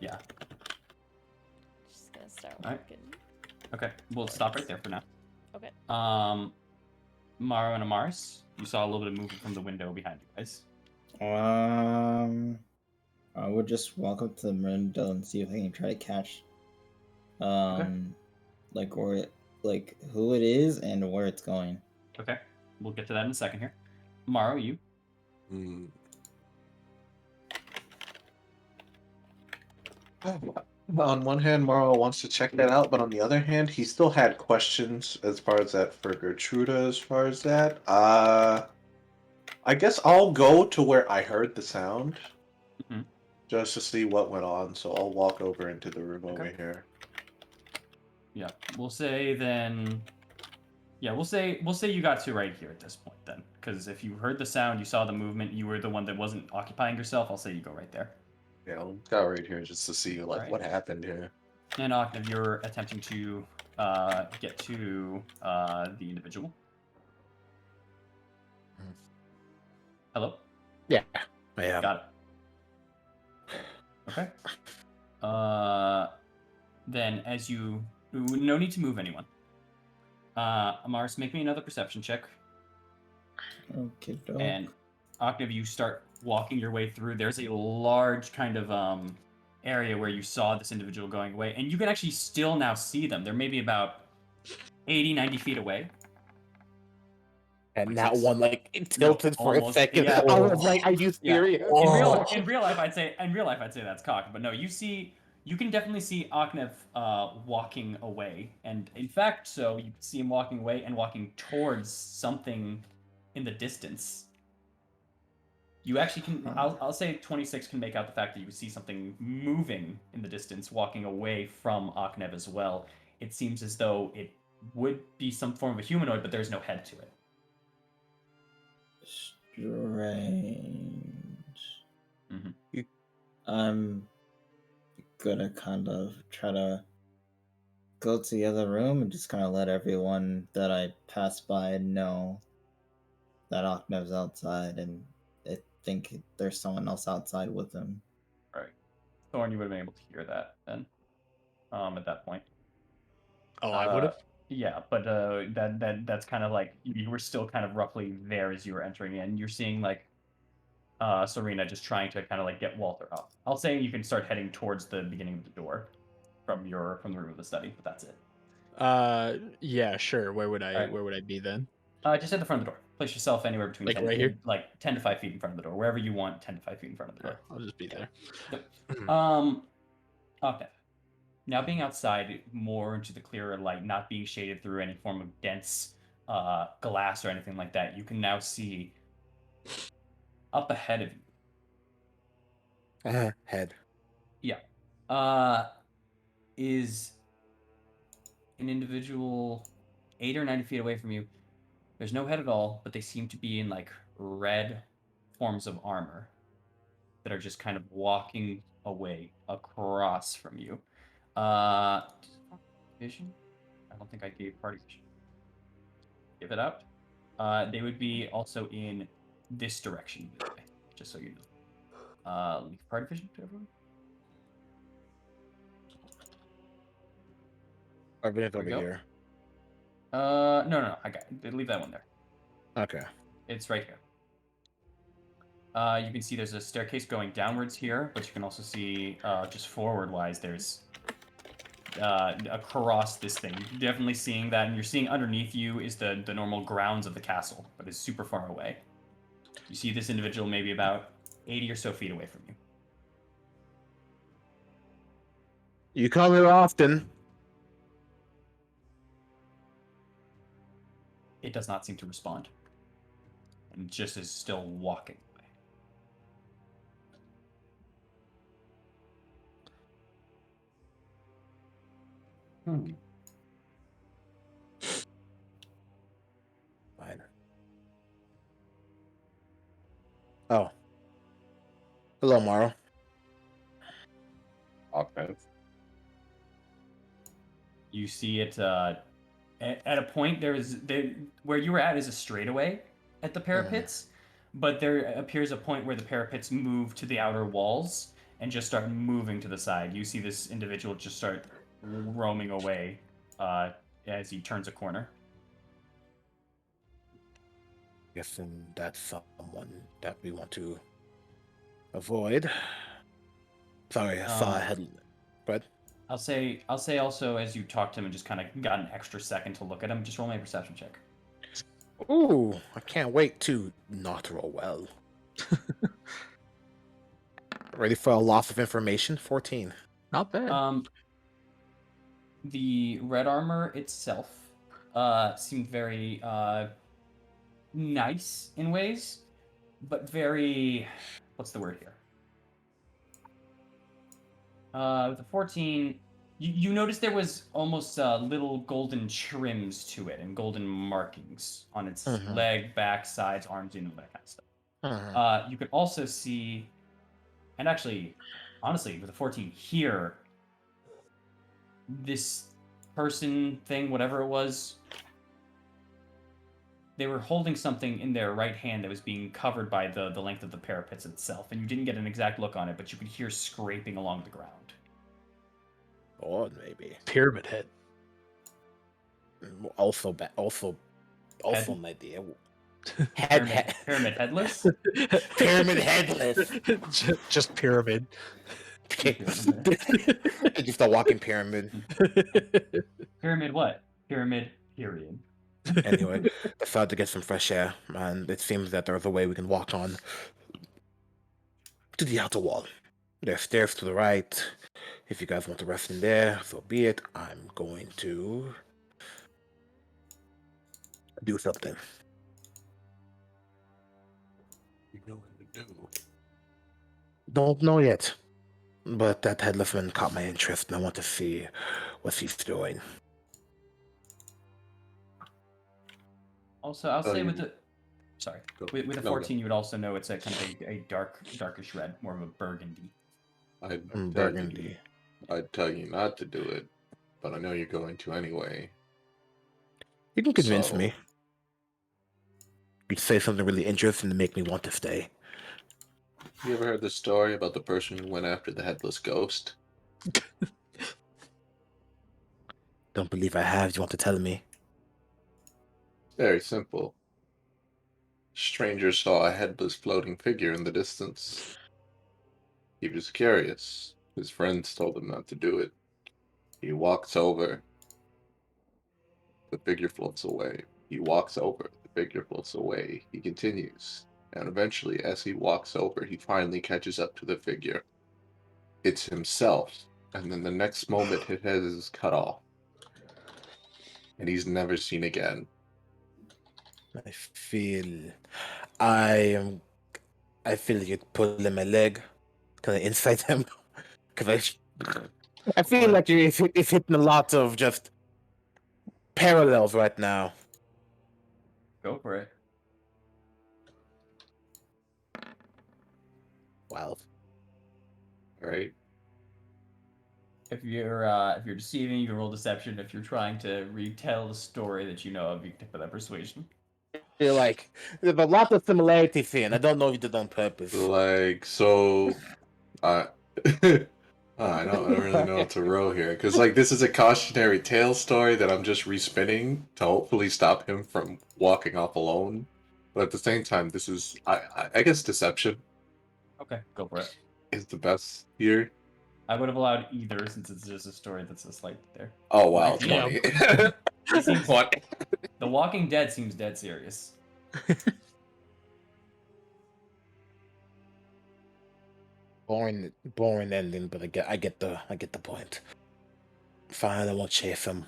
Yeah. Just gonna start Alright. working. Okay, we'll stop right there for now. Okay. Maro and Amaris, you saw a little bit of movement from the window behind you guys. I would just walk up to the window and see if I can try to catch, like where it, like who it is and where it's going. Okay, we'll get to that in a second here. Maro, you. Hmm. On one hand, Morrow wants to check that out, but on the other hand, he still had questions as far as that for Gertruda. As far as that, I guess I'll go to where I heard the sound, Mhm. just to see what went on. So I'll walk over into the room over Okay. here. Yeah, we'll say then. Yeah, we'll say you got to right here at this point then, because if you heard the sound, you saw the movement, you were the one that wasn't occupying yourself. I'll say you go right there. Yeah, I'll go right here just to see like Right. what happened here. And Octave, you're attempting to get to the individual. Hello? Yeah. Yeah. Got it. Okay. Then as you... No need to move anyone. Amaris, make me another perception check. Okay, dope. And Octave, you start walking your way through. There's a large kind of area where you saw this individual going away. And you can actually still now see them. They're maybe about 80, 90 feet away. And Which that is- one like it tilted for a almost, second. yeah. I was like, "Are you Yeah. serious?" In real life, I'd say that's cocked. But no, you can definitely see Aknev walking away, and in fact, so you can see him walking away and walking towards something in the distance. You actually can. I'll say 26 can make out the fact that you see something moving in the distance, walking away from Aknev as well. It seems as though it would be some form of a humanoid, but there's no head to it. Strange. Mm-hmm. I'm gonna kind of try to go to the other room and just kind of let everyone that I pass by know that Aknev's outside, and I think there's someone else outside with him. Right. Thorn, you would have been able to hear that then. At that point. Oh, I would have. Yeah, but that's kind of like you were still kind of roughly there as you were entering in. You're seeing like Serena just trying to kind of like get Walter up. I'll say you can start heading towards the beginning of the door from the room of the study, but that's it. Yeah, sure. Where would Alright. I be then? Just at the front of the door. Place yourself anywhere between Like right here? like 10 to 5 feet in front of the door, wherever you want. 10 to 5 feet in front of the door. I'll just be there. Yep. Okay. Now being outside, more into the clearer light, not being shaded through any form of dense glass or anything like that, you can now see up ahead of you. Head. Yeah. is an individual 8 or 9 feet away from you. There's no head at all, but they seem to be in like red forms of armor that are just kind of walking away across from you. Vision? I don't think I gave party vision. Give it out. They would be also in this direction, just so you know. Leave party vision to everyone. Everything's There over we go. here. No, I got it. Leave that one there. Okay. It's right here. You can see there's a staircase going downwards here, but you can also see just forward-wise, there's across this thing. You're definitely seeing that, and you're seeing underneath you is the normal grounds of the castle, but it's super far away. You see this individual maybe about 80 or so feet away from you. You come here often. It does not seem to respond, and just is still walking away. Fine. Oh. Hello, Morrow. Okay. You see it at a point. Where you were at is a straightaway at the parapets, but there appears a point where the parapets move to the outer walls and just start moving to the side. You see this individual just start roaming away as he turns a corner. Guessing that's someone that we want to avoid. Sorry, I saw I had. But I'll say also as you talk to him and just kind of got an extra second to look at him, just roll me a perception check. ooh, I can't wait to not roll well. Ready for a loss of information? 14. Not bad. The red armor itself seemed very nice in ways, but very, what's the word here? With the 14, you noticed there was almost little golden trims to it and golden markings on its leg, back, sides, arms, that kind of stuff. You could also see, and actually, honestly, with the 14 here, this person thing, whatever it was, they were holding something in their right hand that was being covered by the length of the parapets itself, and you didn't get an exact look on it, but you could hear scraping along the ground. Or maybe. Pyramid head. Also Head- an idea. Pyramid headless? Pyramid headless. Just pyramid. Just a walking pyramid. Pyramid what? Pyramid period. Anyway, decided to get some fresh air, and it seems that there's a way we can walk on to the outer wall. There's stairs to the right. If you guys want to rest in there, so be it. I'm going to do something. You know what to do. Don't know yet, but that headless man caught my interest, and I want to see what he's doing. Also, I'll say with you- the... Sorry. Go. With the No, 14, you would also know it's a kind of a darkish red, more of a burgundy. Burgundy. I'd tell you not to do it, but I know you're going to anyway. You can convince So- me. You'd say something really interesting to make me want to stay. You ever heard the story about the person who went after the headless ghost? Don't believe I have. You want to tell me? Very simple. Stranger saw a headless floating figure in the distance. He was curious. His friends told him not to do it. He walks over. The figure floats away. He walks over. The figure floats away. He continues. And eventually, as he walks over, he finally catches up to the figure. It's himself. And then the next moment, his head is cut off. And he's never seen again. I feel you'd pull in my leg, kind of inside him, because I feel like it's hitting a lot of just parallels right now. Go for it. Wow. All right. If you're deceiving, you can roll deception. If you're trying to retell the story that you know of, you can put that persuasion. Feel like there's a lot of similarities here, and I don't know if you did it on purpose. Like so, I I don't really know what to roll here because like this is a cautionary tale story that I'm just respinning to hopefully stop him from walking off alone. But at the same time, this is I guess deception Okay, go for it. is the best here. I would have allowed either since it's just a story that's just like there. Oh wow, Yeah. 20. He seems, What? The Walking Dead seems dead serious. Boring ending, but I get the point. Fine, I won't chase him.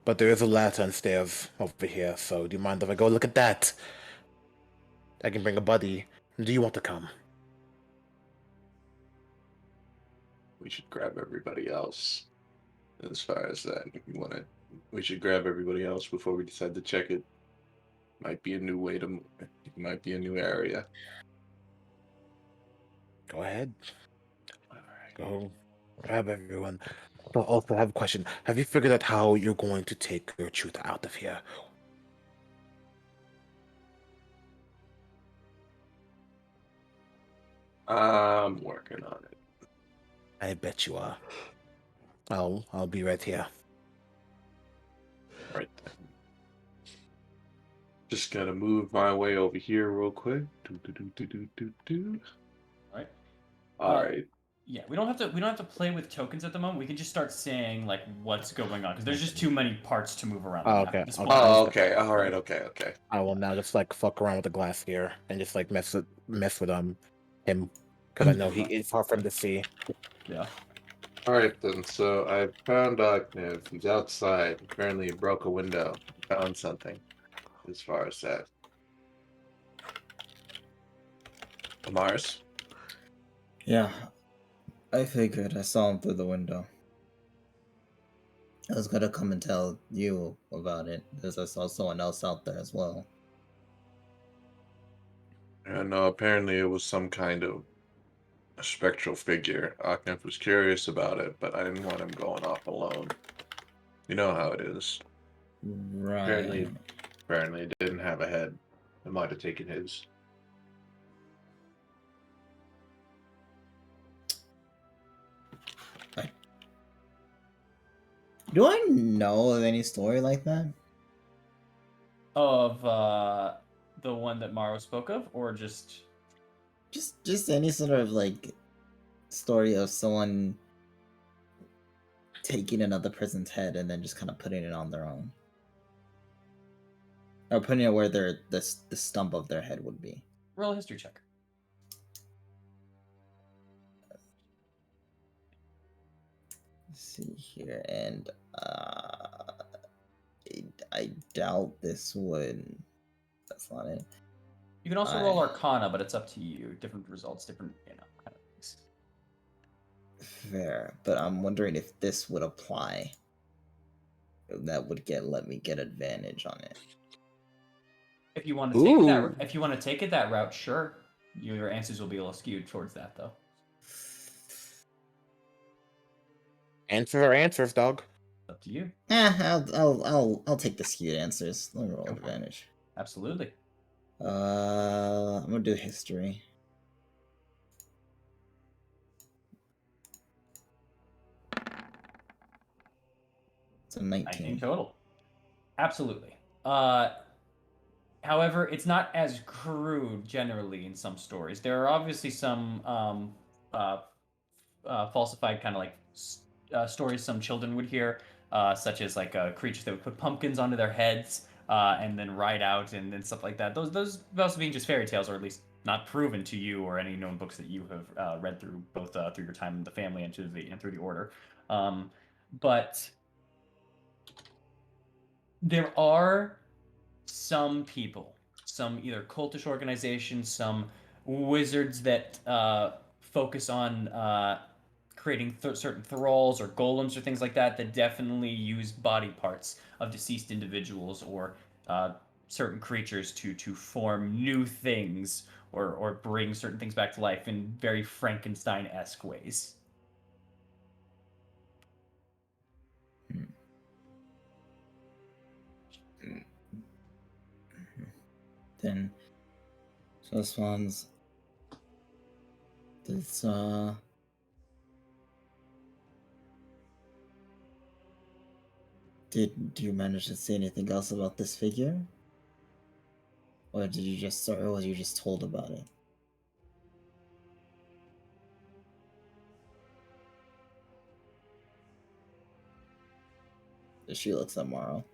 But there is a ladder and stairs over here, so do you mind if I go look at that? I can bring a buddy. Do you want to come? We should grab everybody else. As far as that, if you want to, we should grab everybody else before we decide to check it. Might be a new way to. It might be a new area. Go ahead. All right. Go grab everyone. But also, I have a question. Have you figured out how you're going to take your truth out of here? I'm working on it. I bet you are. I'll be right here. Right then. Just gotta move my way over here real quick. Do. Right? All right. Yeah, we don't have to play with tokens at the moment. We can just start saying like what's going on because there's just too many parts to move around. Oh, the map okay, at this okay. point. Oh, okay. All right. Okay. I will now just like fuck around with the glass here and just like mess with him, because I know it's hard for him to see. Yeah. All right then. So I found Ognev. He's outside. Apparently, he broke a window. Found something. As far as that. Mars. Yeah, I figured I saw him through the window. I was gonna come and tell you about it, because I saw someone else out there as well. And apparently, it was some kind of a spectral figure. Ognev was curious about it, but I didn't want him going off alone. You know how it is. Right. Apparently, it didn't have a head. It might have taken his. Do I know of any story like that? Of the one that Maro spoke of, or just Just any sort of like story of someone taking another person's head and then just kind of putting it on their own, or putting it where the stump of their head would be. roll a history check. Let's see here, and I doubt this would. That's not it. You can also roll Arcana, but it's up to you. Different results, different kind of things. Fair, but I'm wondering if this would apply. That would let me get advantage on it. If you want to take that, Ooh. if you want to take it that route, sure. Your answers will be a little skewed towards that, though. Answers are answers, dog. Up to you. I'll take the skewed answers. Let me roll advantage. Absolutely. I'm gonna do history. It's a 19 19. total. Absolutely. However, it's not as crude generally in some stories. There are obviously some falsified kind of like stories some children would hear, such as like creatures that would put pumpkins onto their heads and then ride out and stuff like that. Those also being just fairy tales, or at least not proven to you or any known books that you have read through, both through your time in the family and through the order. But there are some people, some either cultish organizations, some wizards that focus on creating certain thralls or golems or things like that that definitely use body parts of deceased individuals or certain creatures to form new things or bring certain things back to life in very Frankenstein-esque ways. Then, so this one's this do you manage to say anything else about this figure? Or was you just told about it? She looks at Morrow.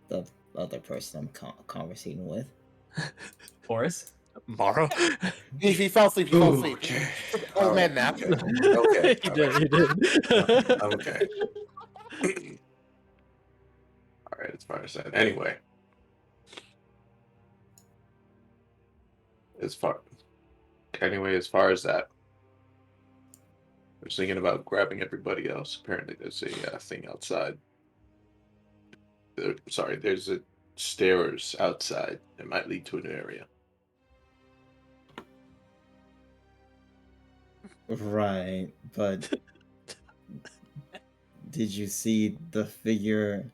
The other person I'm conversating with. Boris? Morrow. He fell asleep. He fell Ooh, asleep. okay. Old man nap. Okay. He did. He did. Okay. All right, as far as that. Anyway, as far as that, I was thinking about grabbing everybody else. Apparently, there's a thing outside. Sorry, there's a stairs outside that might lead to an area. Right, but did you see the figure,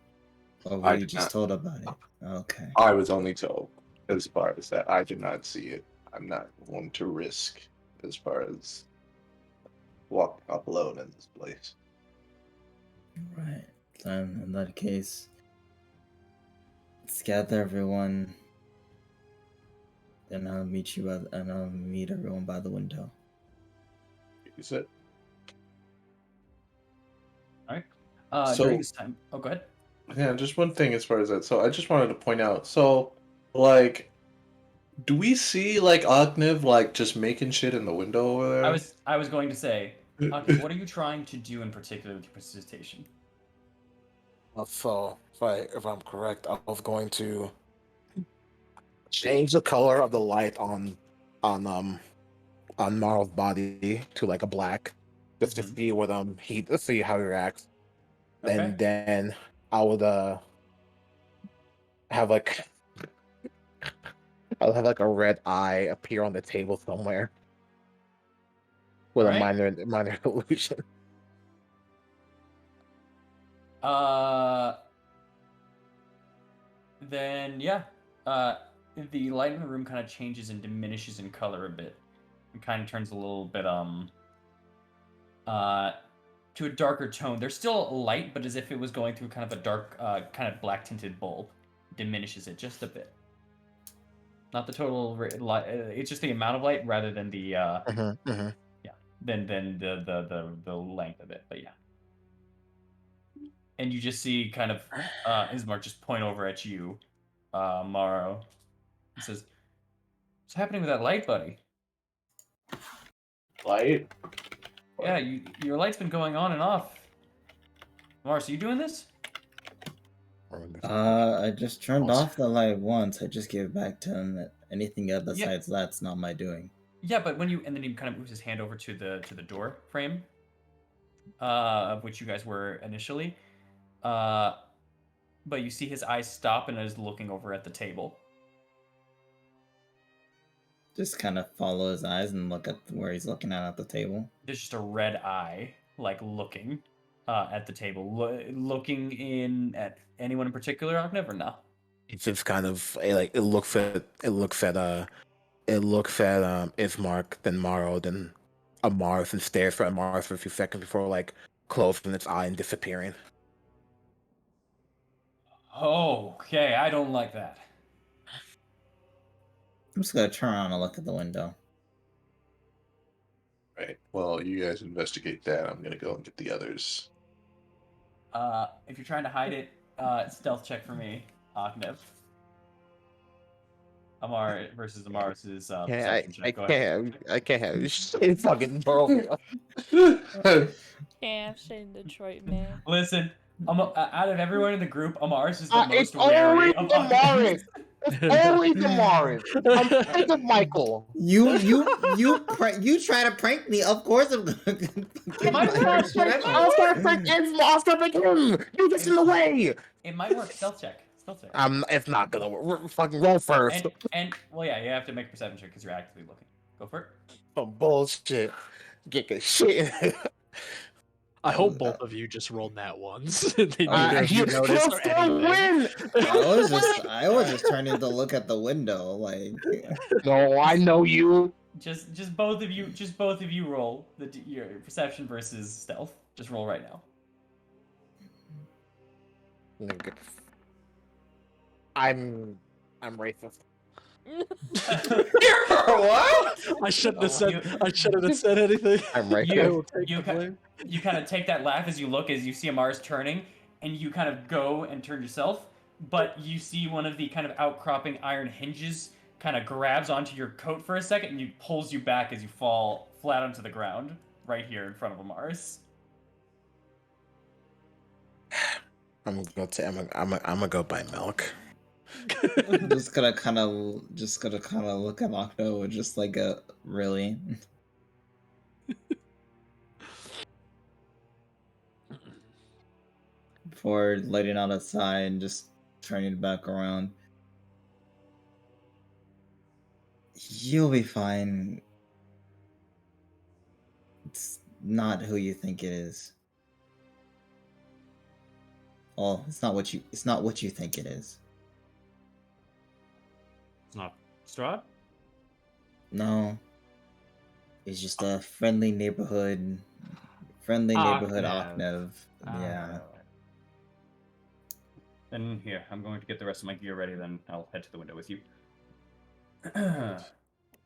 or were I you did just not. told about it? Okay. I was only told. As far as that, I did not see it. I'm not one to risk as far as walking up alone in this place. Right. Then in that case, let's gather everyone, and I'll meet everyone by the window. You said All right. So- During this time, oh, go ahead. yeah, just one thing as far as that. So I just wanted to point out. So, like, do we see like Ogniv like just making shit in the window over there? I was going to say, Octave, what are you trying to do in particular with your presentation? So, if I'm correct, I was going to change the color of the light on Marl's body to like a black, just to Mhm. see what let's see how he reacts, Okay. and then I would have like I'll have like a red eye appear on the table somewhere with a Alright. minor illusion. Then yeah, the light in the room kind of changes and diminishes in color a bit. It kind of turns a little bit to a darker tone. There's still light, but as if it was going through kind of a dark, kind of black tinted bulb. Diminishes it just a bit. Not the total light. It's just the amount of light rather than the than the length of it. But yeah. And you just see kind of Ismark just point over at you, Morrow. He says, "What's happening with that light, buddy? Light? Yeah, your light's been going on and off. Mars, are you doing this?" I just turned Awesome. off the light once. I just gave it back to him. Anything else Yeah. besides that's not my doing. Yeah, but and then he kind of moves his hand over to the door frame, of which you guys were initially. But you see his eyes stop and is looking over at the table. Just kind of follow his eyes and look at where he's looking at the table. There's just a red eye, like looking at the table, looking in at anyone in particular. I've never know. It's just kind of like it looks at Ismark, then Morrow, then Amaris, and stares for Amaris for a few seconds before like closing its eye and disappearing. Oh, okay, I don't like that. I'm just gonna turn around and look at the window. Right. Well, you guys investigate that. I'm gonna go and get the others. If you're trying to hide it, stealth check for me, Aknev. Amar versus Amaris is perception check. Go ahead. I can't have shit fucking bro. Yeah, shit in Detroit, man. Listen, Out of everyone in the group, Amaris is the It's most wary always of Damaris. Octavius. It's always Damaris. I'm sick of Michael. You try to prank me. Of course I'm gonna get might my work. shit It might out. I'll start him. You get in the way. It might work. Stealth check. Stealth check. It's not gonna work. Fucking roll first. And well, yeah, you have to make a perception check because you're actively looking. Go for it. Some bullshit. Get the shit. I hope both of you just rolled that once. Neither of you He'll noticed or still anything. win. I was just turning to look at the window, like. No, I know you. Just both of you roll your perception versus stealth. Just roll right now. I'm racist. What? I shouldn't have said anything. I'm right. I will take You the blame. kind of take that laugh as you look, as you see Amars turning, and you kind of go and turn yourself, but you see one of the kind of outcropping iron hinges kind of grabs onto your coat for a second, and you pulls you back as you fall flat onto the ground right here in front of Amars. I'm gonna go buy milk. just gonna kind of look at Octo with just like a really. Before letting out a sigh and just turning back around. You'll be fine. It's not who you think it is. Well, it's not what you think it is. It's not Strahd? No. It's just a friendly neighborhood Ocnev. Yeah. Then here, I'm going to get the rest of my gear ready, then I'll head to the window with you.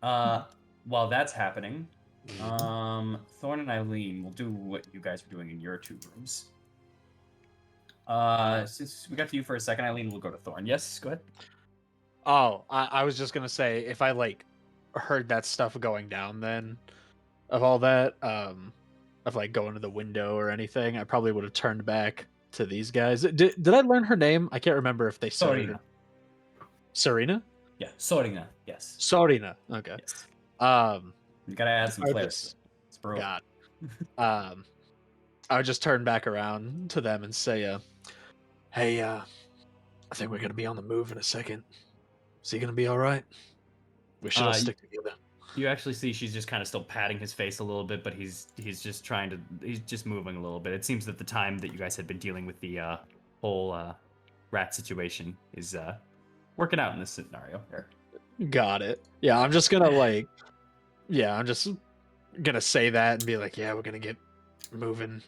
While that's happening, Thorn and Eileen will do what you guys are doing in your two rooms. Since we got to you for a second, Eileen will go to Thorn. Yes, go ahead. Oh, I was just gonna say, if I like heard that stuff going down, then of all that, of like going to the window or anything, I probably would have turned back to these guys. Did I learn her name? I can't remember if they said Sorina. her. Serena? Yeah, Sorina. Yes. Sorina. Okay. Yes. You gotta add some I flair. just- It's bro. God. I would just turn back around to them and say, "Hey, I think we're gonna be on the move in a second. Is he gonna be all right? We should all stick together." You actually see she's just kind of still patting his face a little bit, but he's just he's just moving a little bit. It seems that the time that you guys had been dealing with the whole rat situation is working out in this scenario here. Got it. Yeah, I'm just gonna I'm just gonna say that and be like, "Yeah, we're gonna get moving.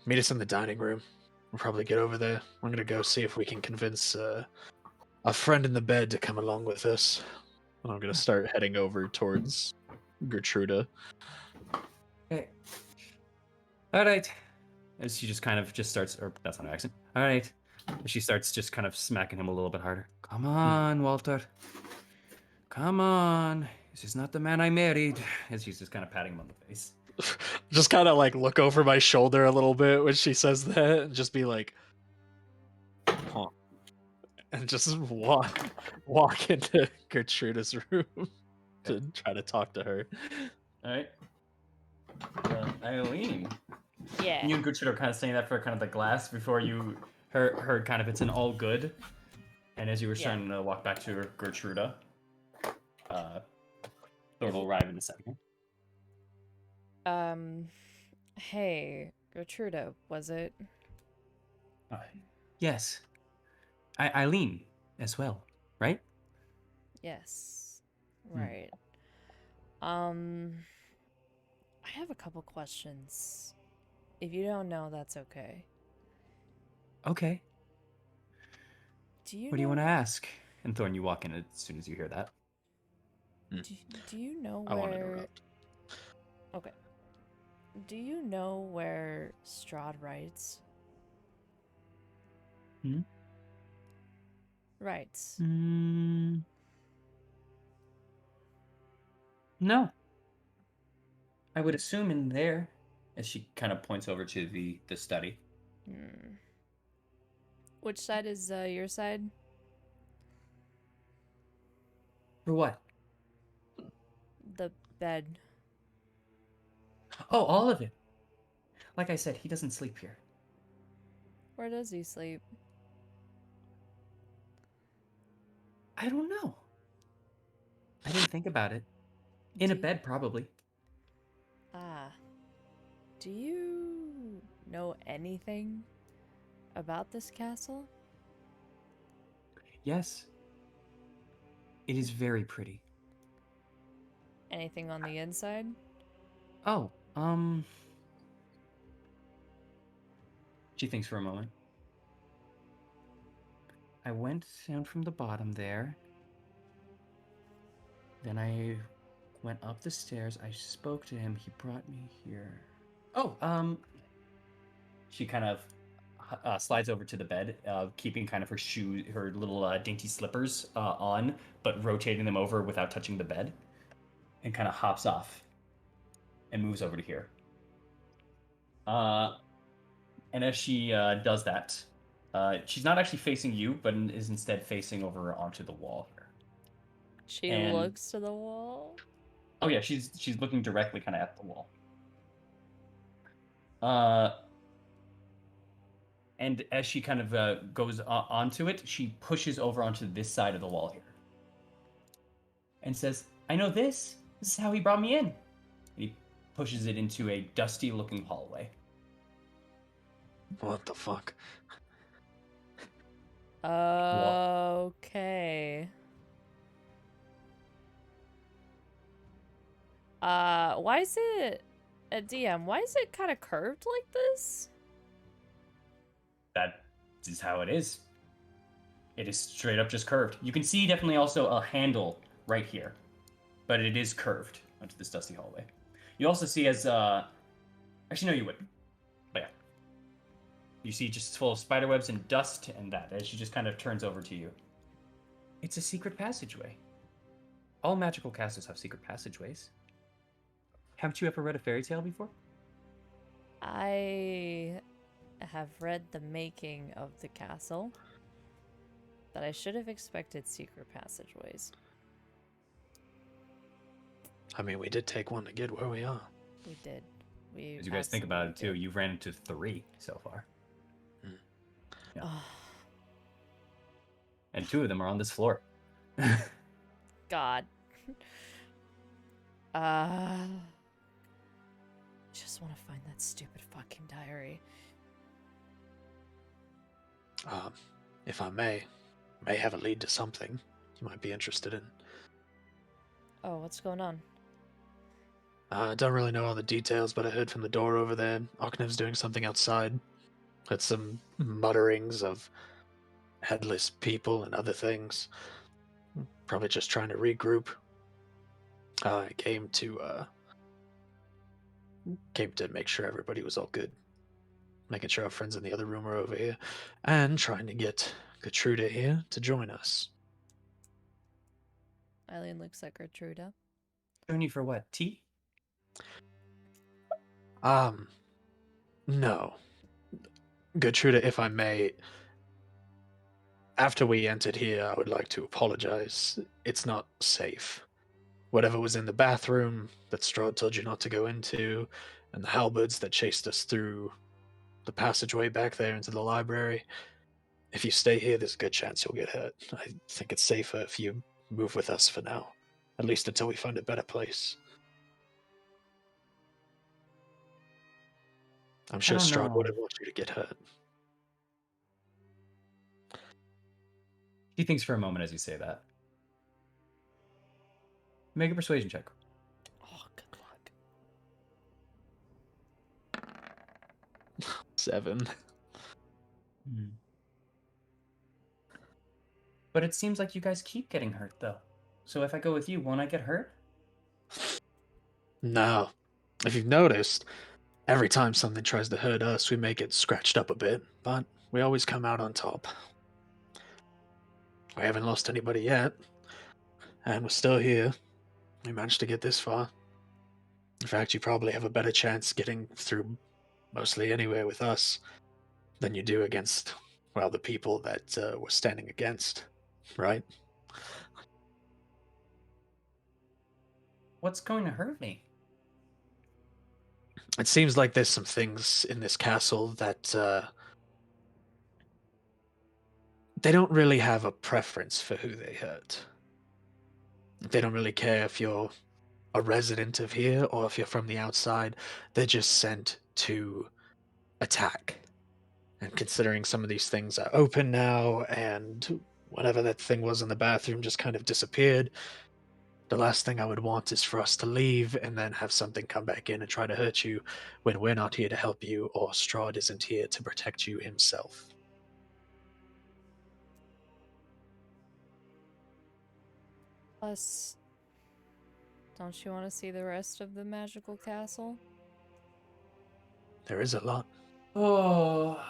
Meet us in the dining room. We'll probably get over there. I'm gonna go see if we can convince a friend in the bed to come along with us." And I'm gonna start heading over towards Gertruda. Okay. All right. As she just kind of starts, or that's not an accent. All right. She starts just kind of smacking him a little bit harder. Come on, Walter. Come on. This is not the man I married. As she's just kind of patting him on the face. Just kind of like look over my shoulder a little bit when she says that, and just be like, "Huh," and just walk into Gertruda's room to try to talk to her. All right. Eileen. Yeah. You and Gertrude are kind of saying that for kind of the glass before you heard kind of it's an all good. And as you were starting to walk back to Gertruda, Thor will arrive in a second. Hey, Gertruda, was it? Yes. Eileen as well, right? Yes. Hmm. Right. I have a couple questions. If you don't know, that's okay. Okay. Do What do you want to ask? And Thorn, you walk in as soon as you hear that. Do you know I won't where? interrupt. Okay. Do you know where Strahd writes? Writes. No. I would assume in there, as she kind of points over to the study. Hmm. Which side is your side? For what? The bed. Oh, all of it. Like I said, he doesn't sleep here. Where does he sleep? I don't know. I didn't think about it. In a Do- bed, probably. Ah. Do you know anything about this castle? Yes. It is very pretty. Anything on the inside? Oh, she thinks for a moment. I went down from the bottom there. Then I went up the stairs. I spoke to him. He brought me here. Oh, she kind of slides over to the bed, keeping kind of her little dainty slippers on, but rotating them over without touching the bed, and kind of hops off and moves over to here. And as she does that, she's not actually facing you, but is instead facing over onto the wall here. She And looks to the wall. oh yeah, she's looking directly kind of at the wall. Uh, and as she kind of goes onto it, she pushes over onto this side of the wall here, and says, "I know this. This is how he brought me in." And he pushes it into a dusty-looking hallway. What the fuck? Okay. Why is it a DM? Why is it kind of curved like this? That is how it is. It is straight up just curved. You can see definitely also a handle right here, but it is curved onto this dusty hallway. You also see as actually no, you wouldn't. But yeah, you see just full of spider webs and dust and that as she just kind of turns over to you. It's a secret passageway. All magical castles have secret passageways. Haven't you ever read a fairy tale before? I have read the making of the castle, but I should have expected secret passageways. I mean, we did take one to get where we are. We did. We As you guys think about it too, absolutely you've ran into 3 so far. did. Yeah. Oh, And 2 of them are on this floor. God. Just want to find that stupid fucking diary. If I may have a lead to something you might be interested in. Oh, what's going on? I don't really know all the details, but I heard from the door over there, Oknev's doing something outside. Heard some mutterings of headless people and other things. Probably just trying to regroup. I came to make sure everybody was all good. Making sure our friends in the other room are over here. And trying to get Gertruda here to join us. Eileen looks at Gertruda. Join you for what? Tea? No. Gertruda, if I may, after we entered here, I would like to apologize. It's not safe. Whatever was in the bathroom that Strahd told you not to go into, and the halberds that chased us through the passageway back there into the library. If you stay here, there's a good chance you'll get hurt. I think it's safer if you move with us for now, at least until we find a better place. I'm sure don't Strahd know. wouldn't want you to get hurt. He thinks for a moment as you say that. Make a persuasion check. Oh, good luck. 7. But it seems like you guys keep getting hurt, though. So if I go with you, won't I get hurt? No. If you've noticed, every time something tries to hurt us, we may get scratched up a bit, but we always come out on top. We haven't lost anybody yet, and we're still here. We managed to get this far. In fact, you probably have a better chance getting through mostly anywhere with us. than you do against, well, the people that we're standing against, right? What's going to hurt me? It seems like there's some things in this castle that they don't really have a preference for who they hurt. They don't really care if you're a resident of here or if you're from the outside. They're just sent to attack. And considering some of these things are open now and whatever that thing was in the bathroom just kind of disappeared, the last thing I would want is for us to leave and then have something come back in and try to hurt you when we're not here to help you or Strahd isn't here to protect you himself. Plus, don't you want to see the rest of the magical castle? There is a lot. Oh,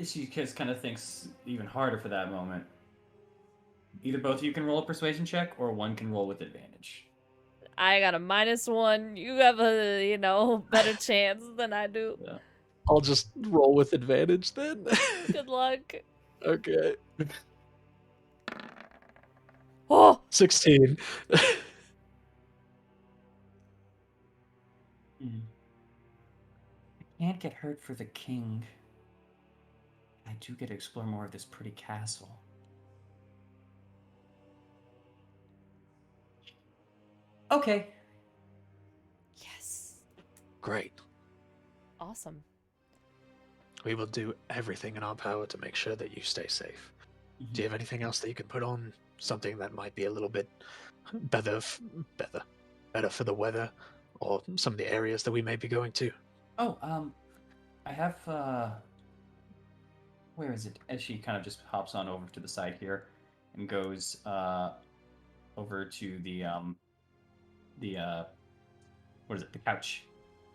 she just kind of thinks even harder for that moment. Either both of you can roll a persuasion check, or one can roll with advantage. I got a -1. You have a, better chance than I do. Yeah. I'll just roll with advantage then. Good luck. Okay. Oh! 16. I can't get hurt for the king. I do get to explore more of this pretty castle. Okay. Yes. Great. Awesome. We will do everything in our power to make sure that you stay safe. Do you have anything else that you can put on? Something that might be a little bit better for the weather, or some of the areas that we may be going to? Oh, I have, where is it? As she kind of just hops on over to the side here and goes, over to the, what is it? The couch.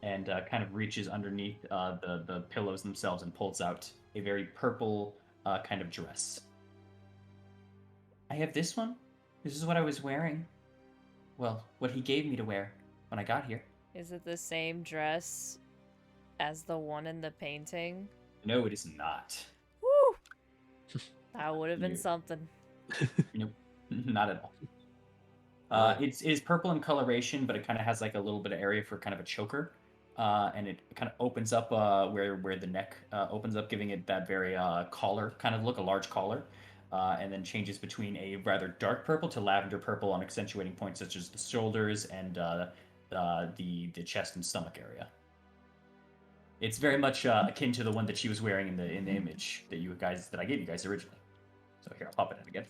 And kind of reaches underneath the pillows themselves and pulls out a very purple kind of dress. I have this one. This is what I was wearing. Well, what he gave me to wear when I got here. Is it the same dress as the one in the painting? No, it is not. Woo! That would have been You- something. Nope, not at all. It is purple in coloration, but it kind of has like a little bit of area for kind of a choker, and it kind of opens up where the neck opens up, giving it that very collar kind of look, a large collar, and then changes between a rather dark purple to lavender purple on accentuating points such as the shoulders and the chest and stomach area. It's very much akin to the one that she was wearing in the image that I gave you guys originally. So here, I'll pop it in again.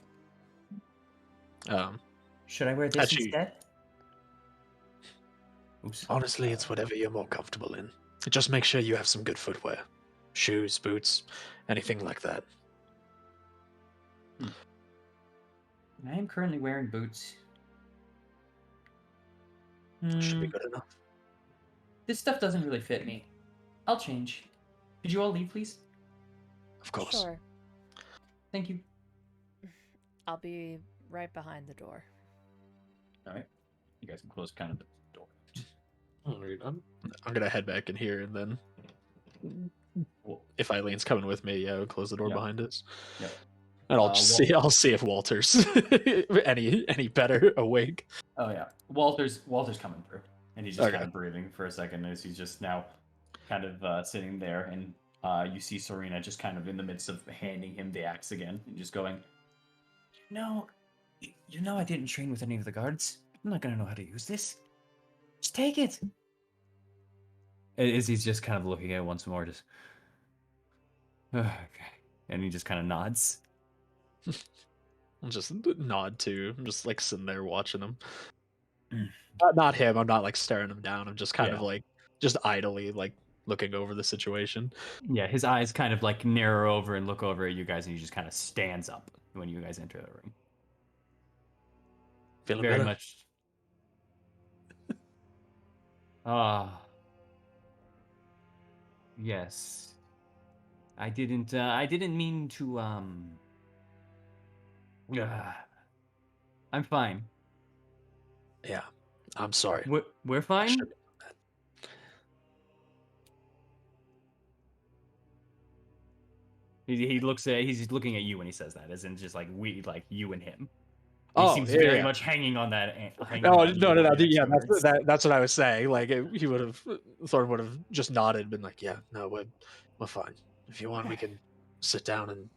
Should I wear this Actually- instead? Oops. Honestly, it's whatever you're more comfortable in. Just make sure you have some good footwear. Shoes, boots, anything like that. I am currently wearing boots. Should be good enough. This stuff doesn't really fit me. I'll change. Could you all leave, please? Of course. Sure. Thank you. I'll be right behind the door. All right. You guys can close kind of the door. Alright, I'm gonna head back in here, and then Cool. if Eileen's coming with me, yeah, we'll close the door Yep. behind us. Yep. And I'll just see. I'll see if Walter's any better awake. Oh yeah, Walter's coming through, and he's just Okay. kind of breathing for a second as he's just now kind of sitting there, and you see Serena just kind of in the midst of handing him the axe again, and just going, "No, you know I didn't train with any of the guards. I'm not gonna know how to use this. Just take it." As he's just kind of looking at it once more, just okay, and he just kind of nods. I'll just nod too. I'm just like sitting there watching him. Mm. Not him. I'm not like staring him down. I'm just kind of Yeah. like just idly like looking over the situation. Yeah, his eyes kind of like narrow over and look over at you guys, and he just kind of stands up when you guys enter the ring. Feeling Very better? much. Ah. Yes. I didn't mean to, I'm fine. Yeah. I'm sorry. We're fine? Should- He looks at he's looking at you when he says that, as in just like we like you and him. He Oh, seems yeah, very yeah. much hanging on that. Hanging Oh, on no, you no, no. on your Yeah, next words. that's what I was saying. Like, he would have, Thorn would have just nodded, been like, "Yeah, no, we're fine. If you want, we can sit down and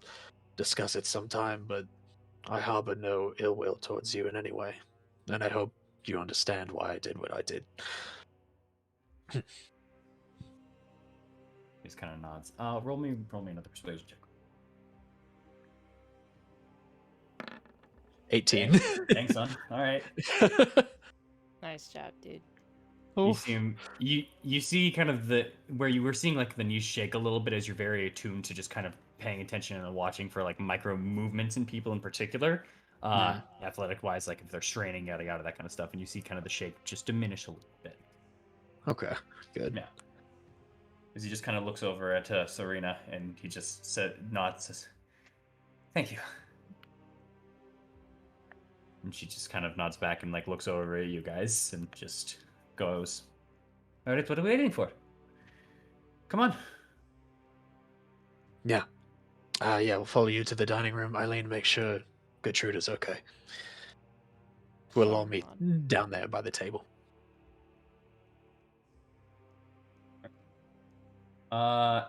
discuss it sometime. But I harbor no ill will towards you in any way, and I hope you understand why I did what I did." He just kind of nods. Roll me another persuasion check. 18. Dang, son. All right. Nice job, dude. You see him. You see kind of the where you were seeing like the knees shake a little bit as you're very attuned to just kind of paying attention and watching for like micro movements in people in particular, athletic wise, like if they're straining, yada yada, that kind of stuff. And you see kind of the shake just diminish a little bit. Okay, good. Yeah. As he just kind of looks over at Serena and he just nods, says, "Thank you." And she just kind of nods back and like looks over at you guys and just goes, "All right, what are we waiting for? Come on." Yeah. Yeah, we'll follow you to the dining room. Eileen, make sure Gertrude is okay. We'll all meet down there by the table.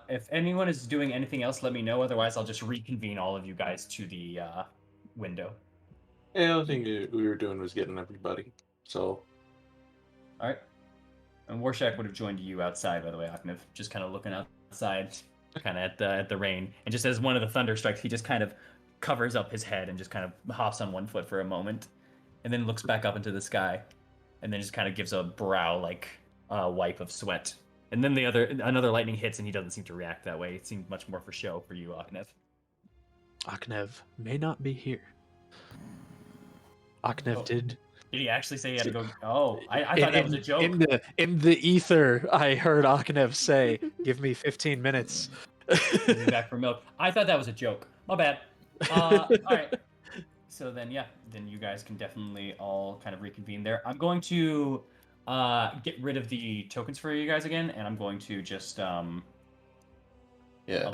If anyone is doing anything else, let me know. Otherwise, I'll just reconvene all of you guys to the window. Yeah, the only thing we were doing was getting everybody. So, all right. And Warshak would have joined you outside, by the way, Aknev, just kind of looking outside, kind of at the rain. And just as one of the thunder strikes, he just kind of covers up his head and just kind of hops on one foot for a moment, and then looks back up into the sky, and then just kind of gives a brow like wipe of sweat. And then another lightning hits, and he doesn't seem to react that way. It seemed much more for show for you, Aknev. Aknev may not be here. Aknev did. Did he actually say he had to go? Oh, I thought that was a joke. In the ether, I heard Aknev say, "Give me 15 minutes." He'll be back for milk. I thought that was a joke. My bad. All right. So then, yeah, then you guys can definitely all kind of reconvene there. I'm going to get rid of the tokens for you guys again, and I'm going to just I'll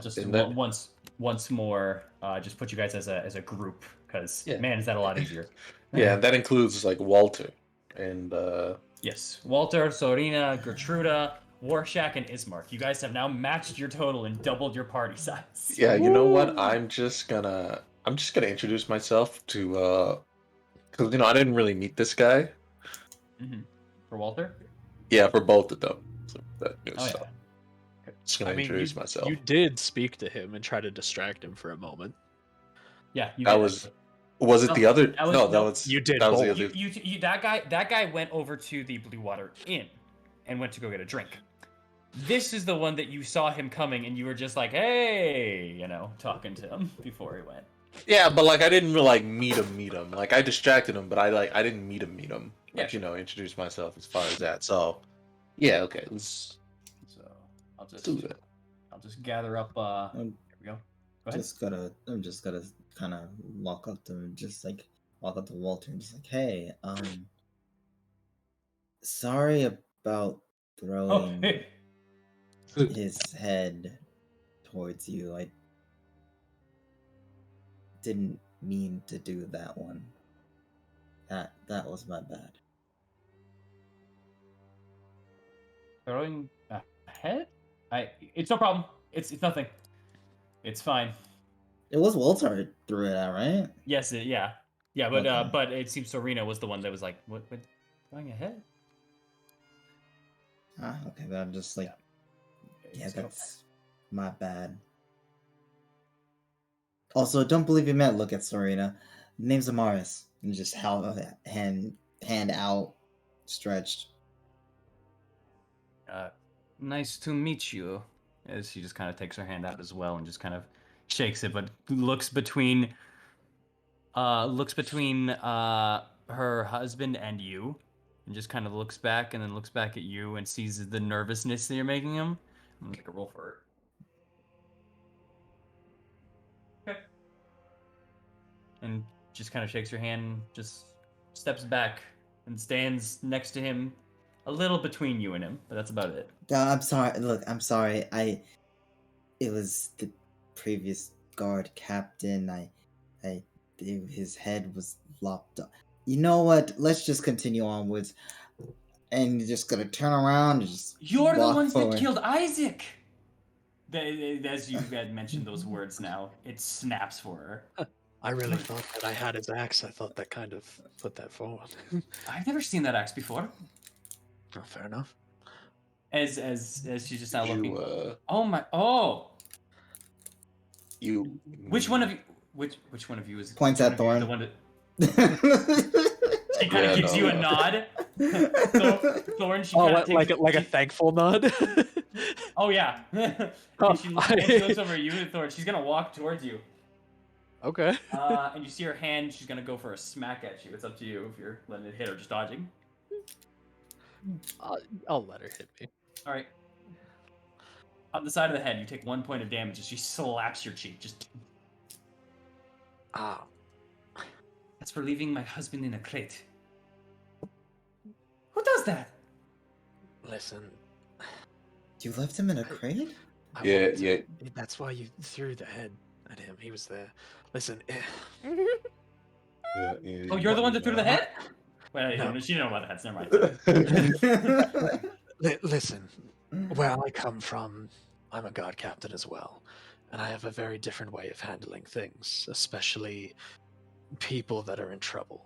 just once more just put you guys as a group, because man, is that a lot easier. Yeah, that includes like Walter and yes, Walter, Sorina, Gertruda, Warshak, and Ismark. You guys have now matched your total and doubled your party size. Yeah, you know what? I'm just gonna introduce myself to because I didn't really meet this guy. Mm-hmm. For Walter? Yeah, for both of them. So that new Oh, stuff. Yeah. Just gonna introduce myself. You did speak to him and try to distract him for a moment. Yeah, you that did, was. actually. Was it the other? That was, no, no, that was. You did That was the both. other. You that guy went over to the Blue Water Inn and went to go get a drink. This is the one that you saw him coming and you were just like, hey, talking to him before he went. Yeah, but like I didn't really like meet him. Like I distracted him, but I didn't meet him. Like, Yeah. Introduce myself as far as that. So, yeah, okay. So I'll just do that. I'll just gather up. Here we go. Go ahead. I'm just gonna kind of walk up to him, just like walk up to Walter and just like, hey, sorry about throwing hey. his head towards you. I didn't mean to do that one. That was my bad. Throwing a head? It's no problem. It's nothing. It's fine. It was Walter who threw it at, right? Yes, yeah, but Okay. but it seems Serena was the one that was like, what throwing a head? Okay, but I'm just like, yeah, that's my bad. Also, don't believe you met. Look at Serena. Name's Amaris, and just hand out, stretched. Nice to meet you. As she just kind of takes her hand out as well and just kind of shakes it, but looks between her husband and you, and just kind of looks back and then looks back at you and sees the nervousness that you're making him. I'm gonna make a roll for it. Okay. And just kind of shakes your hand, just steps back and stands next to him, a little between you and him, but that's about it. I'm sorry. Look, I'm sorry. It was the previous guard captain. His head was lopped off. You know what? Let's just continue onwards. And you're just gonna turn around and just You're the walk ones forward. that killed Isaac! As you had mentioned those words now, it snaps for her. I really thought that I had his axe. I thought that kind of put that forward. I've never seen that axe before. Oh, fair enough. As she's just now looking. You, Oh my! Oh, you. which one of you? Which one of you is? Points which at one of you Thorn. is the one that she kind of Yeah, gives no, you a no. nod. Thorn, she Oh, kind of takes like a thankful nod. Oh yeah. Oh, and she looks over at you, Thorn. She's gonna walk towards you. Okay. And you see her hand. She's gonna go for a smack at you. It's up to you if you're letting it hit or just dodging. I'll let her hit me. All right. On the side of the head, you take 1 point of damage as she slaps your cheek. Just. Ah, That's for leaving my husband in a crate. Who does that? listen. You left him in a crate? I Yeah, wanted to- yeah. That's why you threw the head at him. He was there. Listen. Yeah, yeah, Oh, you're the one that threw the head? Well, No. she didn't know about the heads. Never mind. Listen. Where I come from, I'm a guard captain as well, and I have a very different way of handling things, especially people that are in trouble.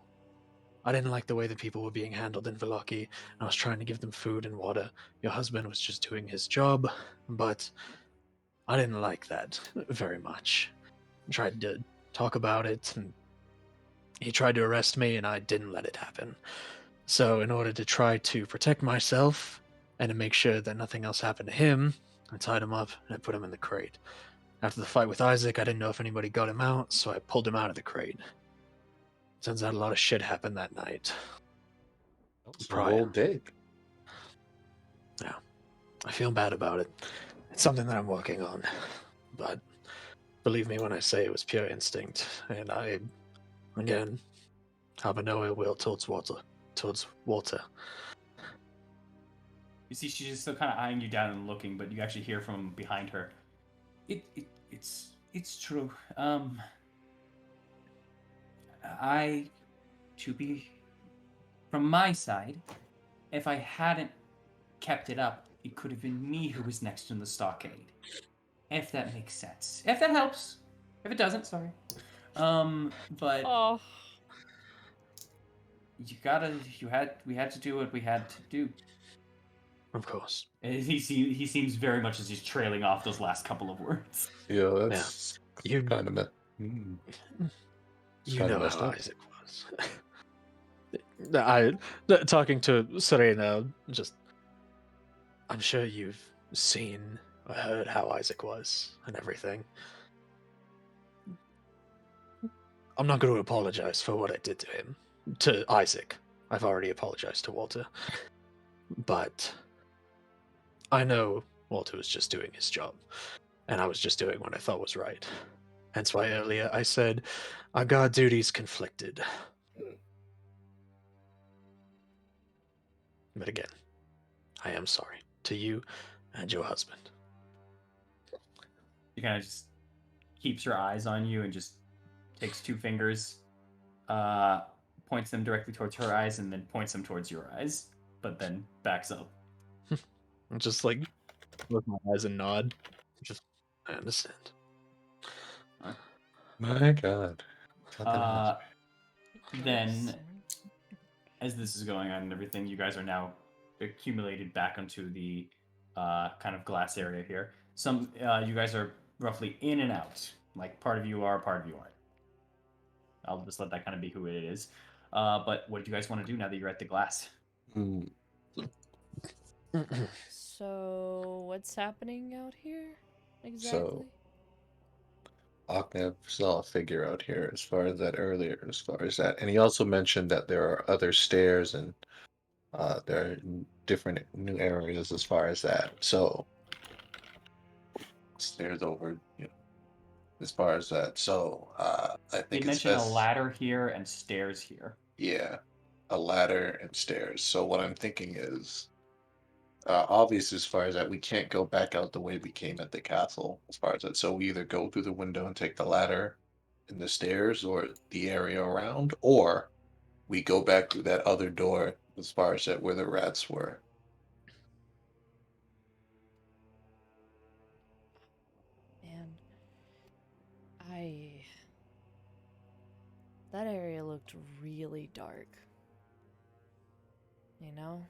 I didn't like the way that people were being handled in Velaki. I was trying to give them food and water. Your husband was just doing his job, but I didn't like that very much. I tried to talk about it, and he tried to arrest me, and I didn't let it happen. So, in order to try to protect myself and to make sure that nothing else happened to him, I tied him up and I put him in the crate. After the fight with Isaac, I didn't know if anybody got him out, so I pulled him out of the crate. Turns out a lot of shit happened that night. Prior. Old dick. Yeah. I feel bad about it. It's something that I'm working on. But believe me when I say it was pure instinct, and I, again, have no ill will towards Walter. You see, she's still kind of eyeing you down and looking, but you actually hear from behind her. It's true. From my side, if I hadn't kept it up, it could have been me who was next in the stockade. If that makes sense. If that helps. If it doesn't, sorry. But Oh. we had to do what we had to do. Of course. He seems very much as he's trailing off those last couple of words. Yeah, that's You- kind of You kinda know messed how up. Isaac was. Talking to Serena, I'm sure you've seen or heard how Isaac was and everything. I'm not going to apologize for what I did to him, to Isaac. I've already apologized to Walter. But I know Walter was just doing his job, and I was just doing what I thought was right. Hence why earlier I said our guard duties conflicted. But again, I am sorry to you and your husband. She kind of just keeps her eyes on you and just takes 2 fingers, points them directly towards her eyes, and then points them towards your eyes, but then backs up. I'm just like, look my eyes and nod. I understand. My God. Then, as this is going on and everything, you guys are now accumulated back onto the kind of glass area here. Some you guys are roughly in and out. Like, part of you are, part of you aren't. I'll just let that kind of be who it is. But what do you guys want to do now that you're at the glass? Mm, So, what's happening out here exactly? Octav saw a figure out here as far as that earlier, as far as that. And he also mentioned that there are other stairs and there are different new areas as far as that. So, stairs over, as far as that. So, I They think it's mentioned a best. ladder here and stairs here. Yeah, a ladder and stairs. So what I'm thinking is, obvious as far as that we can't go back out the way we came at the castle. As far as that, so we either go through the window and take the ladder and the stairs, or the area around, or we go back through that other door as far as that where the rats were. And that area looked really dark. You know?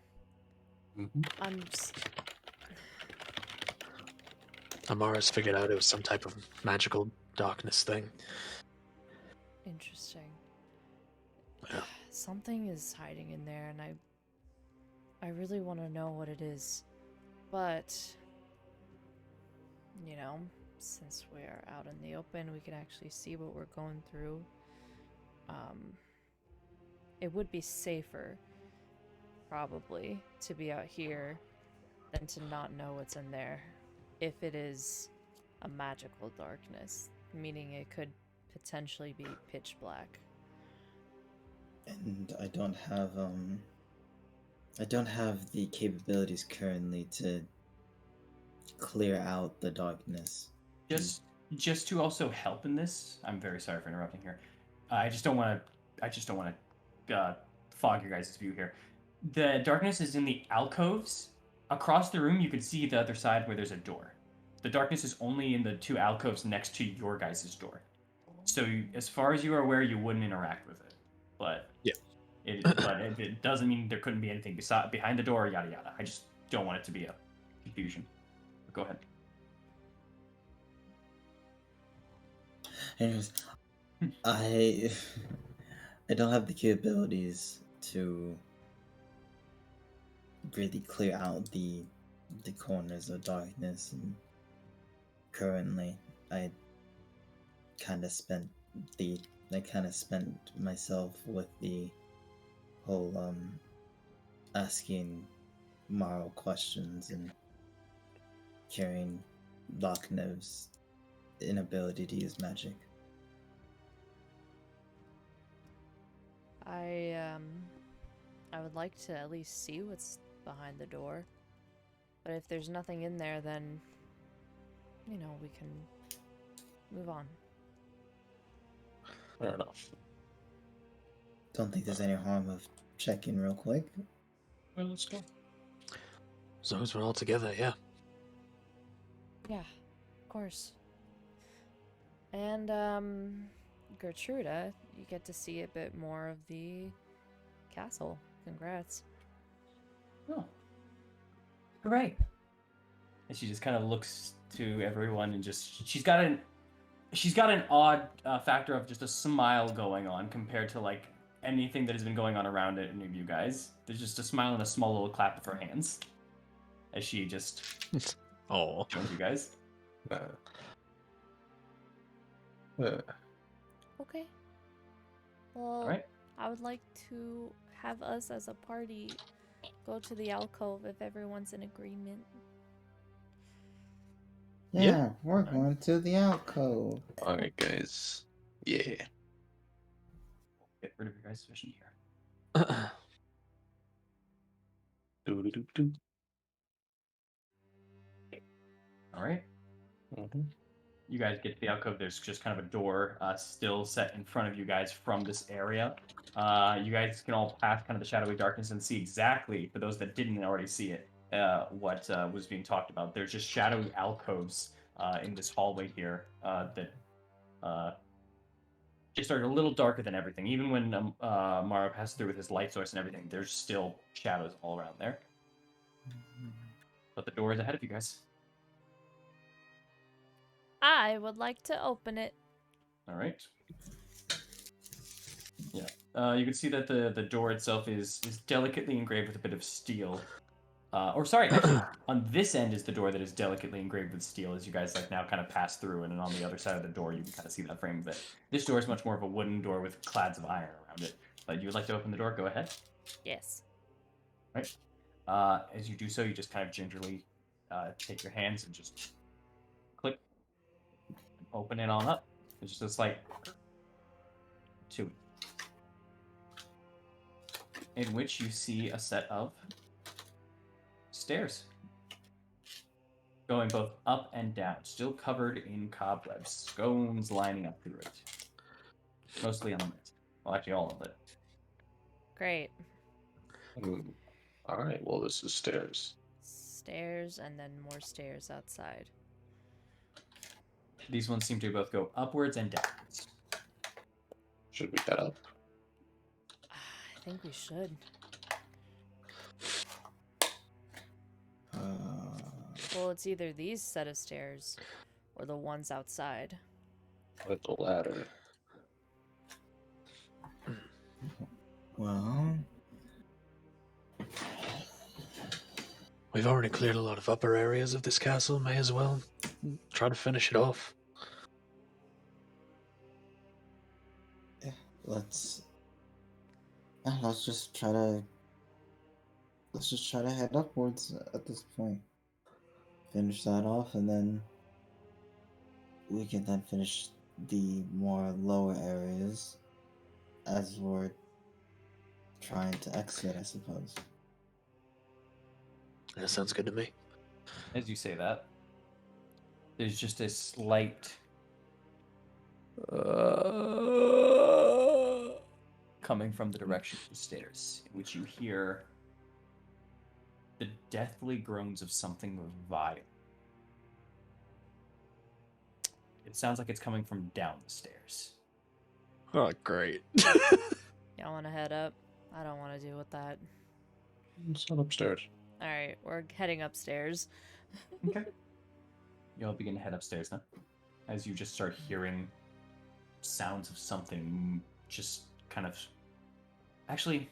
I'm just... Amara's figured out it was some type of magical darkness thing. Interesting. Yeah. Something is hiding in there, and I really want to know what it is. But, you know, since we are out in the open, we can actually see what we're going through. It would be safer, probably, to be out here than to not know what's in there. If it is a magical darkness, meaning it could potentially be pitch black. And I don't have the capabilities currently to clear out the darkness. Just to also help in this, I'm very sorry for interrupting here. I just don't want to fog your guys' view here. The darkness is in the alcoves. Across the room, you can see the other side where there's a door. The darkness is only in the two alcoves next to your guys' door. So, as far as you are aware, you wouldn't interact with it. But Yeah. it doesn't mean there couldn't be anything behind the door, yada yada. I just don't want it to be a confusion. But go ahead. Anyways, I don't have the capabilities to really clear out the corners of darkness, and currently I kind of spent myself with the whole asking moral questions and curing Lochnov's inability to use magic. I would like to at least see what's behind the door. But if there's nothing in there, then, you know, we can move on. Fair enough. Don't think there's any harm of checking real quick. Well, let's go. As long as we're all together, yeah. Yeah, of course. And, Gertruda, you get to see a bit more of the castle. Congrats. Oh, great. And she just kind of looks to everyone and just she's got an odd factor of just a smile going on compared to like anything that has been going on around it. Any of you guys, there's just a smile and a small little clap of her hands as she just Oh. joins you guys. Okay. Well, All right. I would like to have us as a party go to the alcove if everyone's in agreement. Yeah, we're going to the alcove. All right, guys. Yeah. Get rid of your guys' vision here. Do-do-do-do. All right. You guys get to the alcove. There's just kind of a door still set in front of you guys from this area. You guys can all pass kind of the shadowy darkness and see exactly, for those that didn't already see it, what was being talked about. There's just shadowy alcoves in this hallway here that just are a little darker than everything. Even when Mara passes through with his light source and everything, there's still shadows all around there. But the door is ahead of you guys. I would like to open it. All right. Yeah. You can see that the door itself is delicately engraved with a bit of steel. Or sorry, actually, on this end is the door that is delicately engraved with steel as you guys like now kind of pass through, and then on the other side of the door you can kind of see that frame of it. This door is much more of a wooden door with clads of iron around it. But you would like to open the door, go ahead. Yes. Right. As you do so, you just kind of gingerly take your hands and just click, open it on up. It's just a slight to in which you see a set of stairs. Going both up and down, still covered in cobwebs, scones lining up through it. Mostly on the mid. Well, actually, all of it. Great. All right. Well, this is stairs. Stairs and then more stairs outside. These ones seem to both go upwards and downwards. Should we head up? I think we should. Well, it's either these set of stairs or the ones outside. With the ladder. Well, We've already cleared a lot of upper areas of this castle. May as well try to finish it off. let's just try to head upwards at this point. Finish that off, and then we can then finish the more lower areas as we're trying to exit, I suppose. That sounds good to me. As you say that, there's just a slight coming from the direction of the stairs, in which you hear the deathly groans of something vile. It sounds like it's coming from down the stairs. Oh, great. Y'all want to head up? I don't want to deal with that. Let's head upstairs. All right, we're heading upstairs. Okay. You all begin to head upstairs then, as you just start hearing sounds of something just kind of. Actually,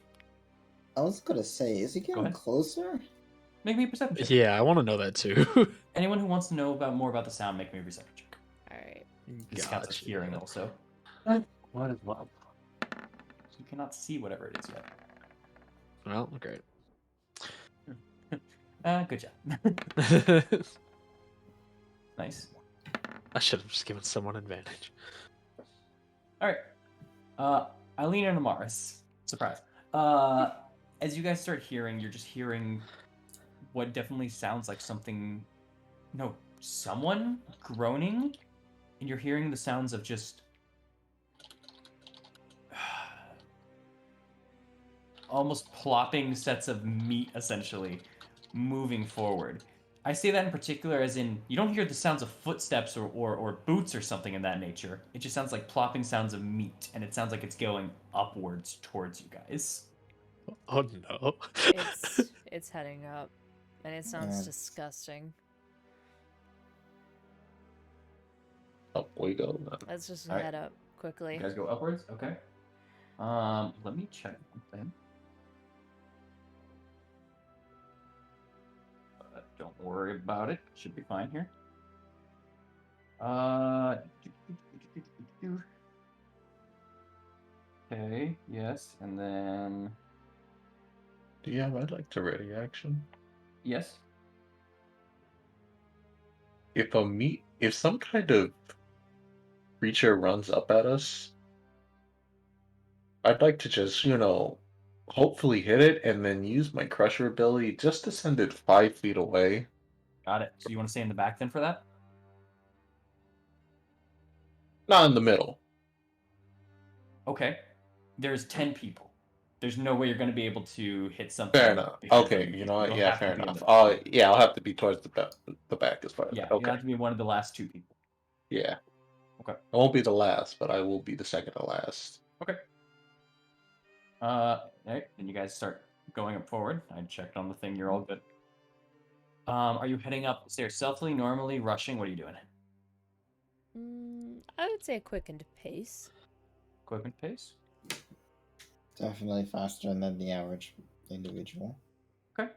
I was gonna say, is he getting ahead. closer? make me a perception check. Yeah, I want to know that too. Anyone who wants to know more about the sound, make me a perception check. All right. This counts as hearing also. What is what? So you cannot see whatever it is yet. Well, great. Good job. Nice. I should have just given someone advantage. All right. Eileen and Amaris. Surprise. As you guys start hearing, you're just hearing what definitely sounds like something. No, someone groaning, and you're hearing the sounds of just almost plopping sets of meat, essentially, moving forward. I say that in particular as in, you don't hear the sounds of footsteps or boots or something in that nature. It just sounds like plopping sounds of meat, and it sounds like it's going upwards towards you guys. Oh no. It's heading up, and it sounds Yeah. disgusting. Up we go. Then. Let's just All right. head up quickly. You guys go upwards? Okay. Let me check something. Don't worry about it. Should be fine here. Okay, yes, and then Yeah, I'd like to ready action. yes. If some kind of creature runs up at us, I'd like to just, hopefully hit it and then use my crusher ability just to send it 5 feet away. Got it. So you want to stay in the back then for that? Not in the middle. Okay. There's 10 people. There's no way you're going to be able to hit something. Fair enough. because Okay, you know what? you'll Yeah, have to fair be in enough. the- Yeah, I'll have to be towards the back as far as Yeah, that. you'll Okay. have to be one of the last 2 people. Yeah. Okay. I won't be the last, but I will be the second to last. Okay. Alright, then you guys start going up forward. I checked on the thing, you're all good. Are you heading up the stairs stealthily, normally, rushing? What are you doing? I would say a quickened pace. Equipment pace? Definitely faster than the average individual. Okay,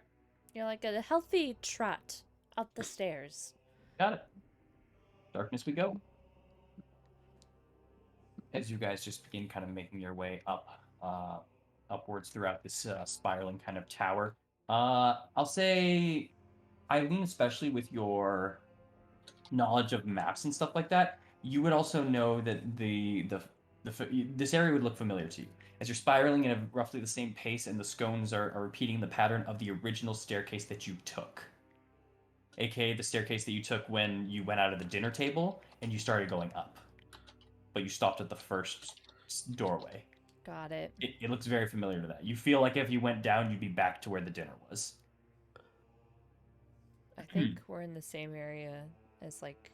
You're like a healthy trot up the stairs. got it. Darkness we go. As you guys just begin kind of making your way up, upwards throughout this spiraling kind of tower. I'll say, Eileen, especially with your knowledge of maps and stuff like that, you would also know that the this area would look familiar to you. As you're spiraling at roughly the same pace, and the scones are repeating the pattern of the original staircase that you took. AKA the staircase that you took when you went out of the dinner table and you started going up. But you stopped at the first doorway. Got it. It looks very familiar to that. You feel like if you went down, you'd be back to where the dinner was. I think we're in the same area as like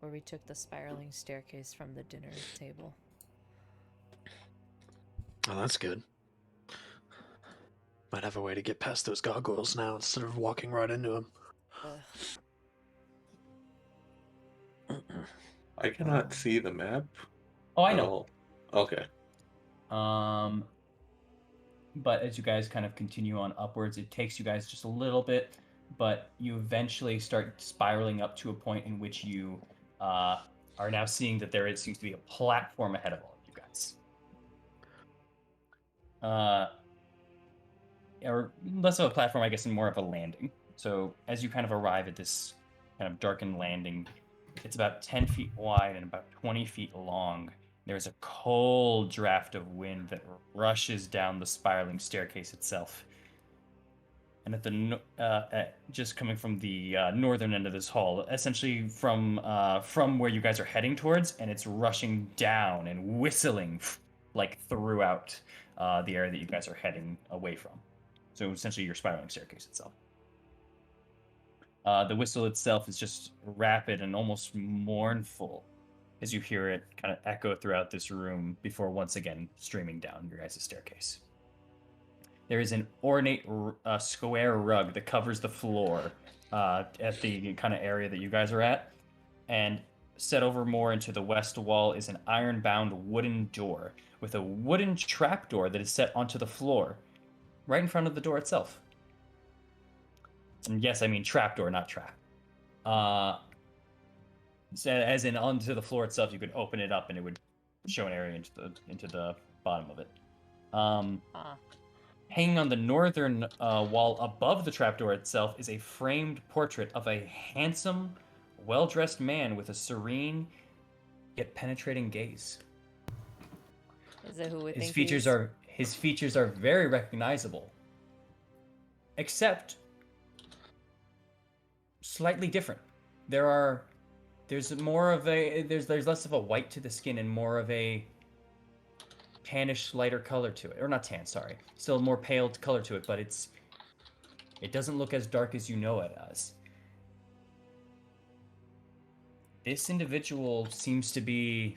where we took the spiraling staircase from the dinner table. Oh, that's good. Might have a way to get past those gargoyles now instead of walking right into them. I cannot see the map. Oh, I at know. all. Okay. But as you guys kind of continue on upwards, it takes you guys just a little bit, but you eventually start spiraling up to a point in which you are now seeing that there seems to be a platform ahead of all of you guys. Or less of a platform, I guess, and more of a landing. So as you kind of arrive at this kind of darkened landing, it's about 10 feet wide and about 20 feet long. There's a cold draft of wind that rushes down the spiraling staircase itself. And at the just coming from the northern end of this hall, essentially from where you guys are heading towards, and it's rushing down and whistling like throughout the area that you guys are heading away from. So essentially your spiraling staircase itself. The whistle itself is just rapid and almost mournful as you hear it kind of echo throughout this room before once again streaming down your guys' staircase. There is an ornate square rug that covers the floor at the kind of area that you guys are at. And set over more into the west wall is an iron-bound wooden door with a wooden trapdoor that is set onto the floor right in front of the door itself. And yes, I mean trapdoor, not trap. So as in onto the floor itself, you could open it up and it would show an area into the bottom of it. Hanging on the northern wall above the trapdoor itself is a framed portrait of a handsome, well-dressed man with a serene yet penetrating gaze. Is it who we His think features are very recognizable, except slightly different. There's more of a there's less of a white to the skin and more of a tannish, lighter color to it. Or not tan, sorry. Still more pale color to it, but it doesn't look as dark as you know it as. This individual seems to be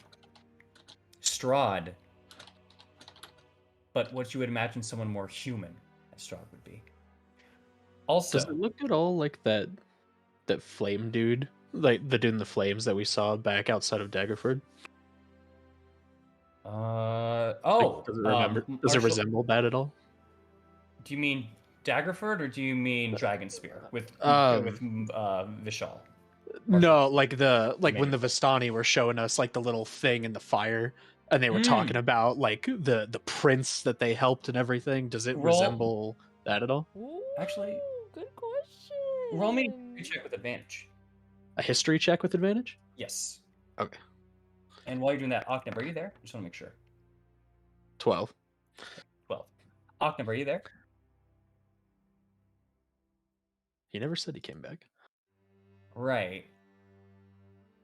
Strahd, but what you would imagine someone more human as Strahd would be. Also, does it look at all like that flame dude, like the dude in the flames that we saw back outside of Daggerford? Does it resemble that at all? Do you mean Daggerford or do you mean Dragonspear with Vishal? No, like when the Vistani were showing us like the little thing in the fire, and they were talking about like the prince that they helped and everything. Does it resemble that at all? Ooh, actually, good question. Roll me a check with advantage. A history check with advantage? Yes. Okay. And while you're doing that, Ocneb, are you there? I just want to make sure. 12. 12. Ocneb, are you there? He never said he came back. Right.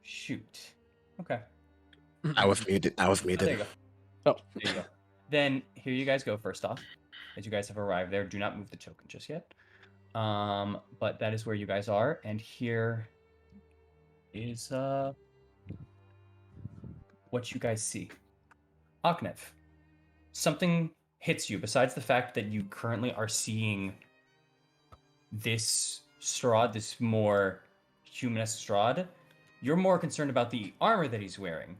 Shoot. Okay. I was muted. There you go. Oh. There you go. Then here you guys go first off. As you guys have arrived there, do not move the token just yet. But that is where you guys are, and here is what you guys see. Ocneb, something hits you besides the fact that you currently are seeing this Strahd, this more humanist Strahd. You're more concerned about the armor that he's wearing.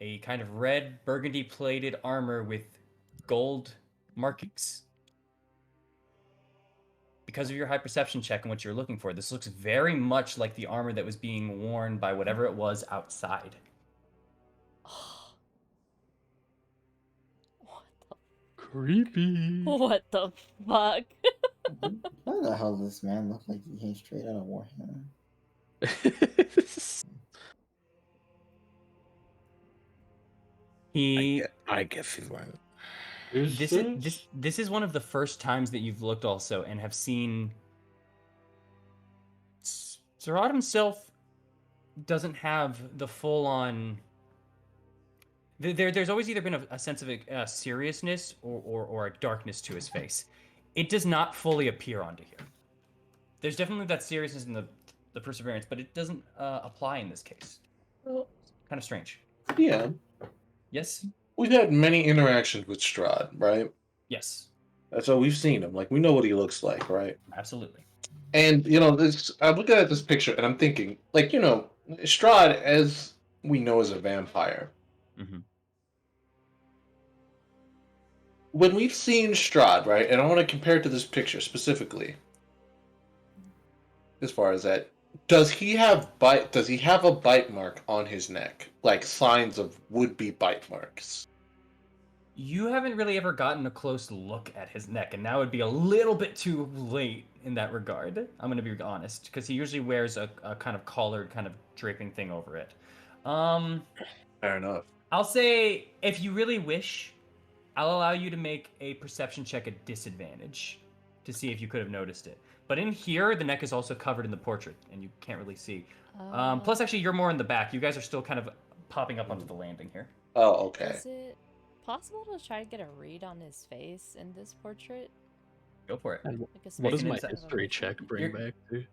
A kind of red burgundy plated armor with gold markings. Because of your high perception check and what you're looking for, this looks very much like the armor that was being worn by whatever it was outside. Creepy. What the fuck? Why the hell does this man look like he came straight out of Warhammer? I guess he's right. This is one of the first times that you've looked also and have seen Strahd himself doesn't have the full on. There's always either been a sense of seriousness or a darkness to his face. It does not fully appear onto here. There's definitely that seriousness in the perseverance, but it doesn't apply in this case. Well, Kind of strange. yeah, Yes. we've had many interactions with Strahd, right? Yes. That's why we've seen him. Like we know what he looks like, right? Absolutely. And this, I'm looking at this picture and I'm thinking, like, Strahd, as we know, is a vampire. Mm-hmm. When we've seen Strahd, right, and I want to compare it to this picture specifically, as far as that, does he have a bite mark on his neck, like signs of would-be bite marks? You haven't really ever gotten a close look at his neck, and now would be a little bit too late in that regard. I'm going to be honest, because he usually wears a kind of collared, kind of draping thing over it. Fair enough. I'll say, if you really wish, I'll allow you to make a perception check at disadvantage to see if you could have noticed it. But in here, the neck is also covered in the portrait, and you can't really see. Plus, actually, you're more in the back. You guys are still kind of popping up onto the landing here. Oh, okay. Is it possible to try to get a read on his face in this portrait? Go for it. And Like a what does an my insight. history check bring You're- back to?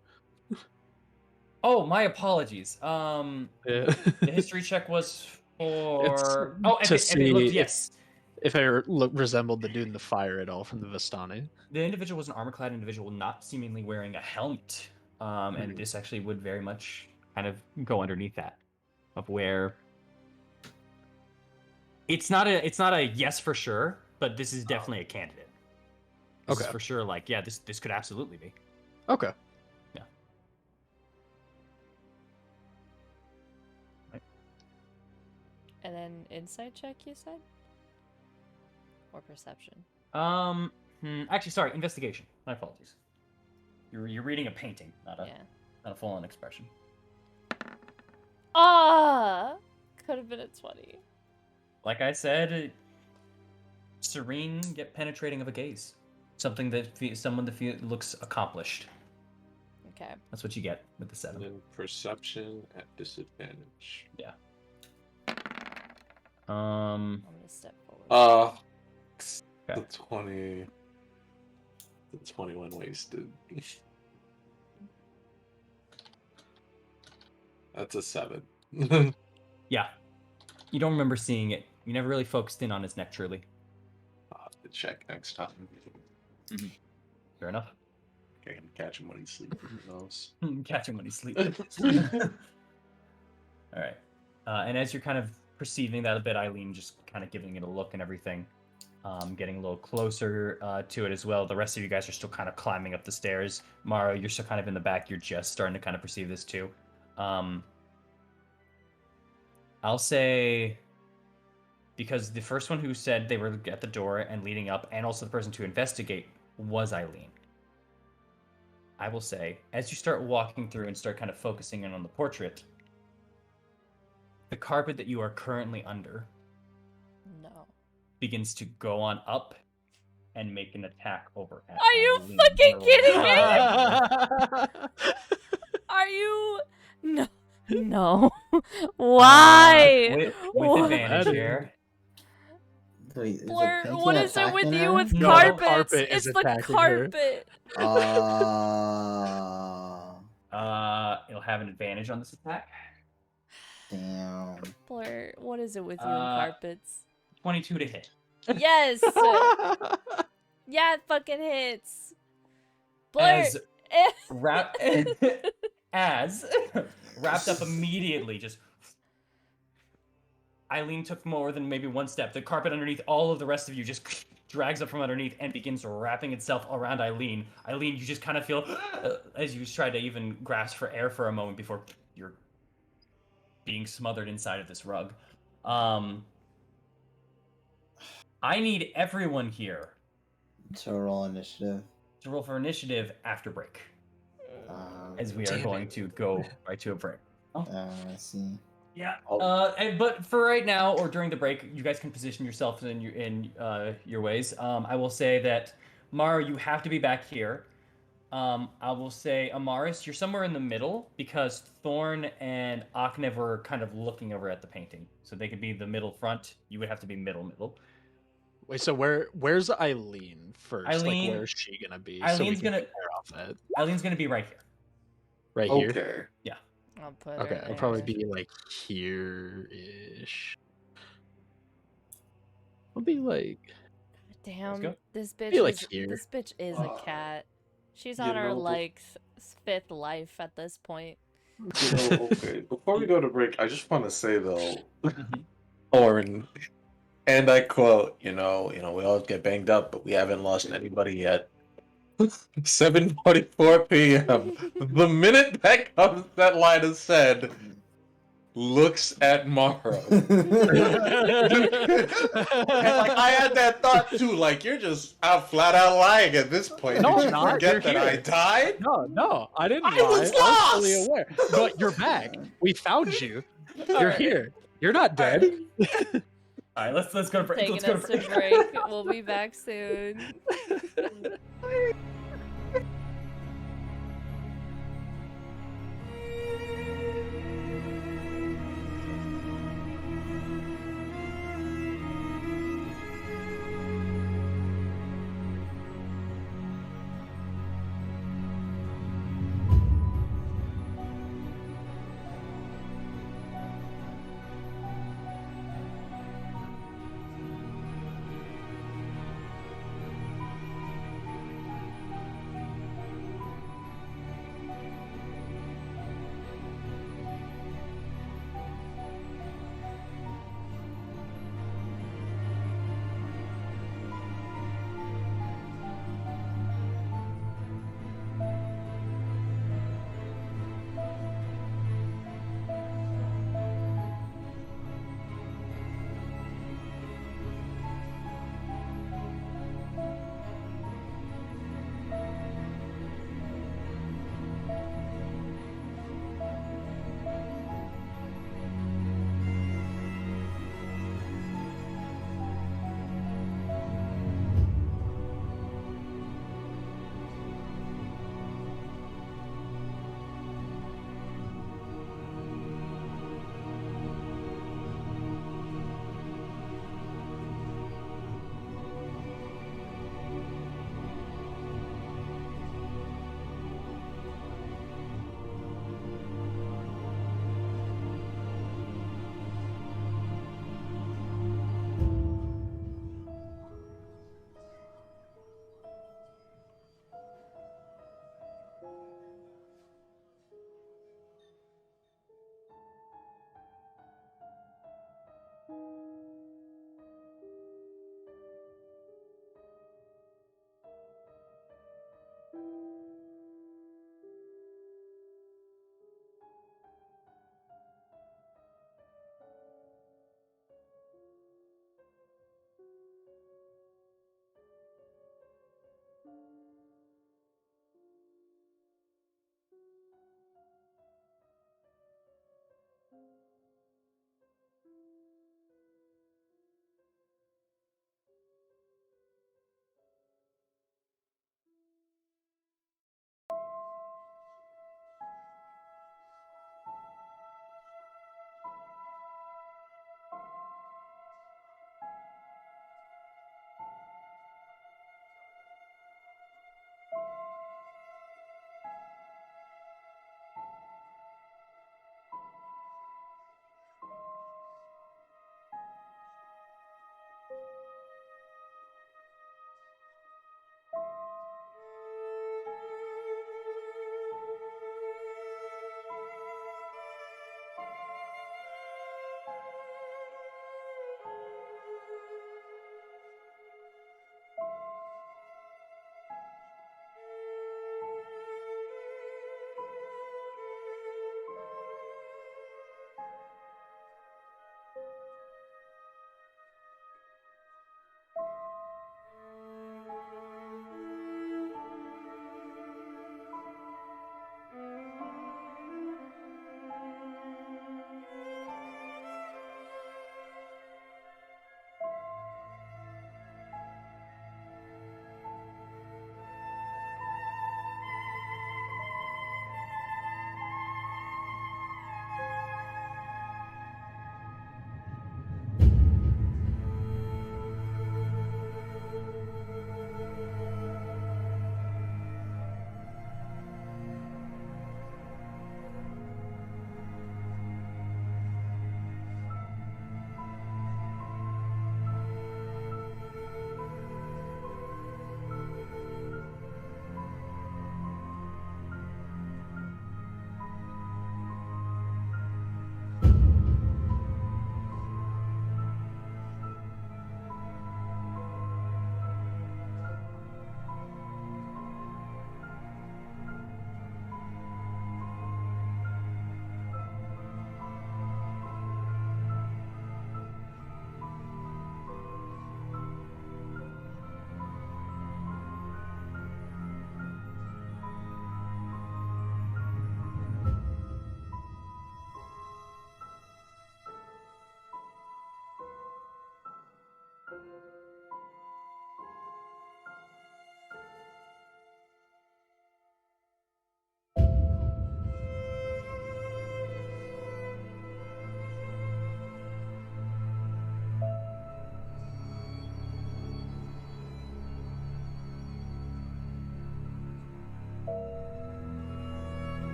Oh, my apologies. Yeah. The history check was for... It's if to it looked, see yes. if I resembled the dude in the fire at all from the Vistani. The individual was an armor-clad individual, not seemingly wearing a helmet. And this actually would very much kind of go underneath that, of where it's not a yes for sure, but this is definitely a candidate. This is Okay. for sure. Like, yeah, this could absolutely be. Okay. Yeah. Right. And then insight check, you said? Or perception? Actually, sorry, investigation. My apologies. You're reading a painting, not a full-on expression. Ah! Could have been a 20. Like I said, serene yet penetrating of a gaze. Someone that looks accomplished. Okay. That's what you get with the And 7. then perception at disadvantage. Yeah. I'm gonna step forward. The Okay. 20. The 21 wasted. That's a 7. Yeah. You don't remember seeing it. You never really focused in on his neck, truly. I'll have to check next time. Fair enough. I can catch him when he's sleeping. Who knows? Catch him when he's sleeping. All right. And as you're kind of perceiving that a bit, Eileen just kind of giving it a look and everything, getting a little closer to it as well. The rest of you guys are still kind of climbing up the stairs. Mara, you're still kind of in the back. You're just starting to kind of perceive this too. I'll say, because the first one who said they were at the door and leading up, and also the person to investigate, was Eileen. I will say, as you start walking through and start kind of focusing in on the portrait, the carpet that you are currently under No. begins to go on up and make an attack over at Are you Eileen. fucking kidding me? Ah! Are you? No. No. Why? With Why? advantage here. Wait, is Blur, the painting what is it with attacking you her? with No, the carpets? carpet is It's the attacking her. carpet. It'll have an advantage on this attack. Damn. Blur, what is it with you and carpets? 22 to hit. Yes. Yeah, it fucking hits. Blur. As as wrapped up immediately, just Eileen took more than maybe one step. The carpet underneath all of the rest of you just drags up from underneath and begins wrapping itself around Eileen. Eileen, you just kind of feel as you try to even grasp for air for a moment before you're being smothered inside of this rug. I need everyone here To roll initiative. to roll for initiative after break, as we are Damn going it. to go right to a break. I see. Yeah. I'll- But for right now, or during the break, you guys can position yourselves in your ways. I will say that Mara, you have to be back here. I will say Amaris, you're somewhere in the middle because Thorn and Aknev were kind of looking over at the painting, so they could be the middle front. You would have to be middle. Wait, so where's Eileen first? Like, Eileen- where's she gonna be? So we Eileen's can gonna compare off that. Eileen's gonna be right here. Right here. Okay. I'll put Okay, her I'll probably there. be like here-ish. I'll be like, Damn, go. this Be bitch like is here. this bitch is a cat. She's You on her know, like fifth life at this point. okay. Before we go to break, I just want to say though, Mhm. Orin, and I quote, we all get banged up, but we haven't lost anybody yet. 7:44 p.m. The minute that line is said, looks at Mara. And like I had that thought too, like you're just out flat out lying at this point. No, Did you I'm not. forget You're that I here. died? No, I didn't I lie. was I'm fully lost! aware. But you're back. We found you. You're Alright. here. You're not dead. All right, let's go to break. Taking Let's go us to to break. We'll be back soon.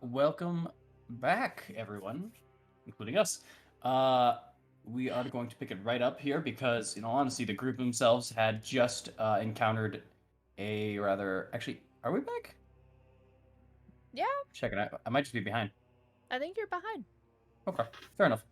Welcome back, everyone, including us. We are going to pick it right up here because, in all honesty, the group themselves had just encountered a rather. Actually, are we back? Yeah, Checking out. I might just be behind. I think you're behind. Okay, fair enough.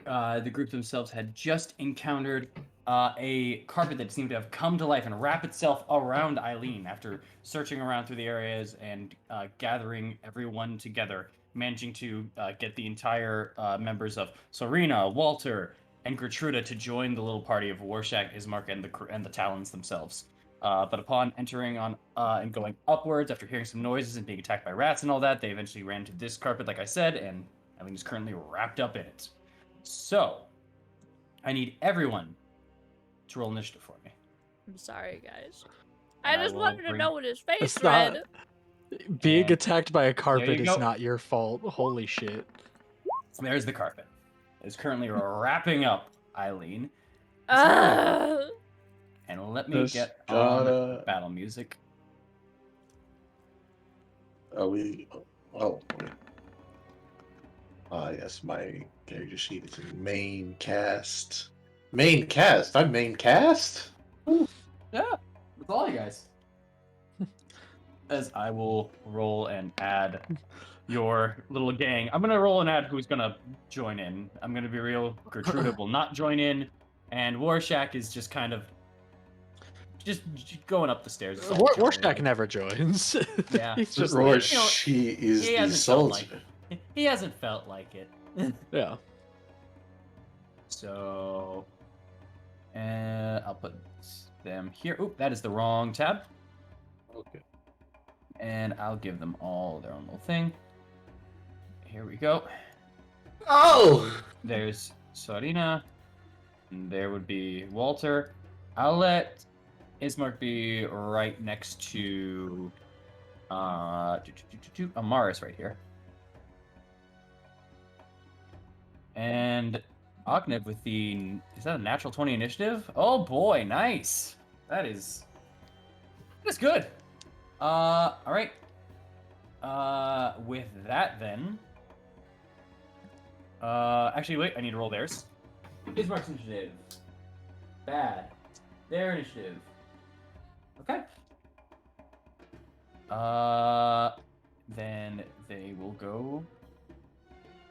The group themselves had just encountered a carpet that seemed to have come to life and wrap itself around Eileen after searching around through the areas and gathering everyone together, managing to get the entire members of Serena, Walter, and Gertruda to join the little party of Warshak, Ismark, and the Talons themselves. But upon entering on and going upwards after hearing some noises and being attacked by rats and all that, they eventually ran to this carpet, like I said, and Eileen is currently wrapped up in it. So, I need everyone to roll initiative for me. I'm sorry, guys. And I I just will wanted to bring- know what his face It's not read. being And attacked by a carpet you is go. not your fault. Holy shit. So there's the carpet. It's currently wrapping up Eileen. Ugh. And let me Just get gotta- on battle music. Are we? Oh. Yes, my character sheet is in main cast. Main cast? I'm main cast? Yeah, that's all you guys. As I will roll and add your little gang. I'm gonna roll and add who's gonna join in. I'm gonna be real. Gertruda will not join in, and Warshak is just kind of just going up the stairs. Warshak never joins. Yeah. He's just Or there. she is he the hasn't felt soldier. like he hasn't felt like it. Yeah. So, I'll put them here. Oop, that is the wrong tab. Okay. And I'll give them all their own little thing. Here we go. Oh! There's Sarina. And there would be Walter. I'll let Ismark be right next to Amaris right here. And Ognev with the, is that a natural 20 initiative? Oh boy, nice. That's good. All right. With that then. Actually, wait, I need to roll theirs. Ismark's initiative. Bad. Their initiative. Okay. Then they will go.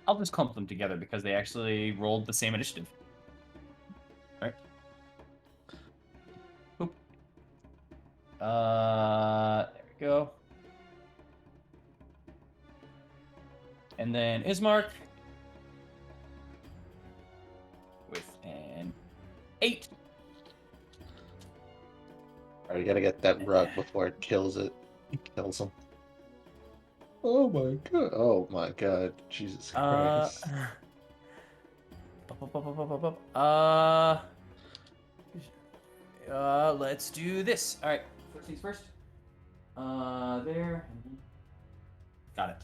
I'll just clump them together because they actually rolled the same initiative. All right. Boop. There we go. And then Ismark with an 8. Alright, gotta get that rug before it kills it. Kills him. Oh my god. Oh my god. Jesus Christ. Let's do this. All right, first things first. There. Got it.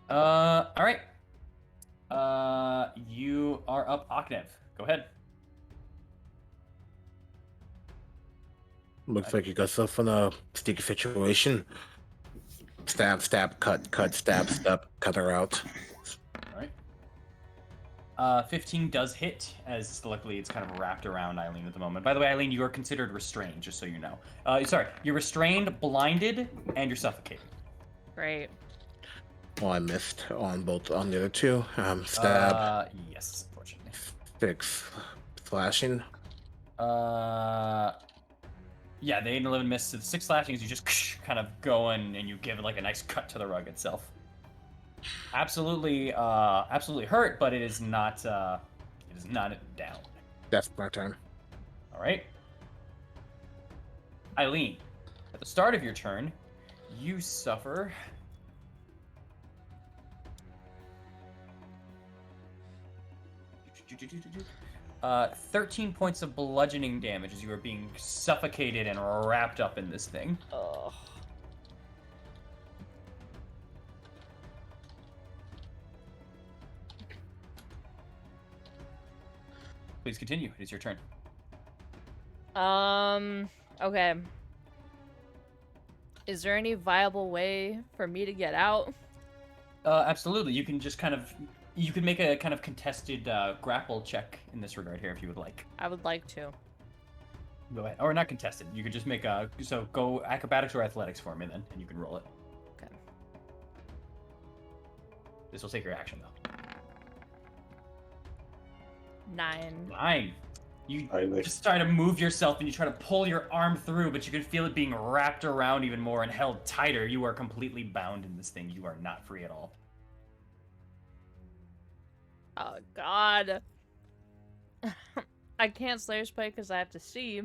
All right. You are up, Ognev. Go ahead. Looks like you got yourself in a sticky situation. Stab, stab, cut, stab, stab, cut her out. All right. 15 does hit, as luckily it's kind of wrapped around Eileen at the moment. By the way, Eileen, you are considered restrained, just so you know. Sorry, you're restrained, blinded, and you're suffocated. Great. Oh, I missed on the other two. Stab, Yes, unfortunately. 6, slashing. Yeah, the 8 and 11 miss. So the 6 slashings, you just kind of go in and you give it like a nice cut to the rug itself. Absolutely hurt, but it is not down. That's my turn. All right. Eileen, at the start of your turn, you suffer 13 points of bludgeoning damage as you are being suffocated and wrapped up in this thing. Ugh. Please continue. It is your turn. Okay. Is there any viable way for me to get out? Absolutely. You can just you can make a kind of contested grapple check in this regard here if you would like. I would like to. Go ahead. Or not contested. You could just make so go acrobatics or athletics for me then, and you can roll it. Okay. This will take your action though. 9. 9. You I like- just try to move yourself and you try to pull your arm through, but you can feel it being wrapped around even more and held tighter. You are completely bound in this thing. You are not free at all. Oh God. I can't Slayer's Play because I have to see.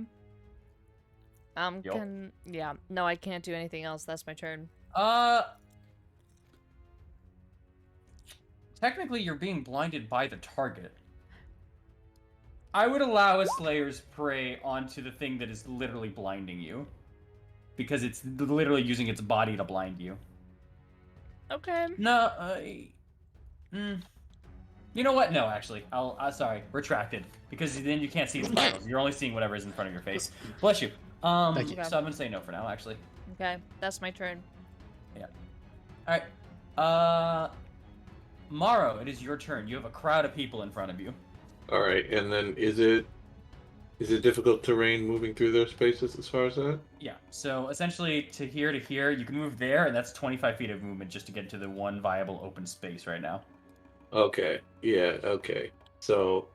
Yup. Yeah. No, I can't do anything else. That's my turn. Technically, you're being blinded by the target. I would allow a Slayer's Prey onto the thing that is literally blinding you. Because it's literally using its body to blind you. Okay. No, You know what? No, actually. Sorry. Retracted. Because then you can't see its vitals. You're only seeing whatever is in front of your face. Bless you. Thank you. So I'm gonna say no for now, actually. Okay. That's my turn. Alright. Morrow, it is your turn. You have a crowd of people in front of you. All right, and then is it difficult terrain moving through those spaces as far as that? Yeah, so essentially to here, you can move there, and that's 25 feet of movement just to get to the one viable open space right now. Okay. Yeah. Okay. So.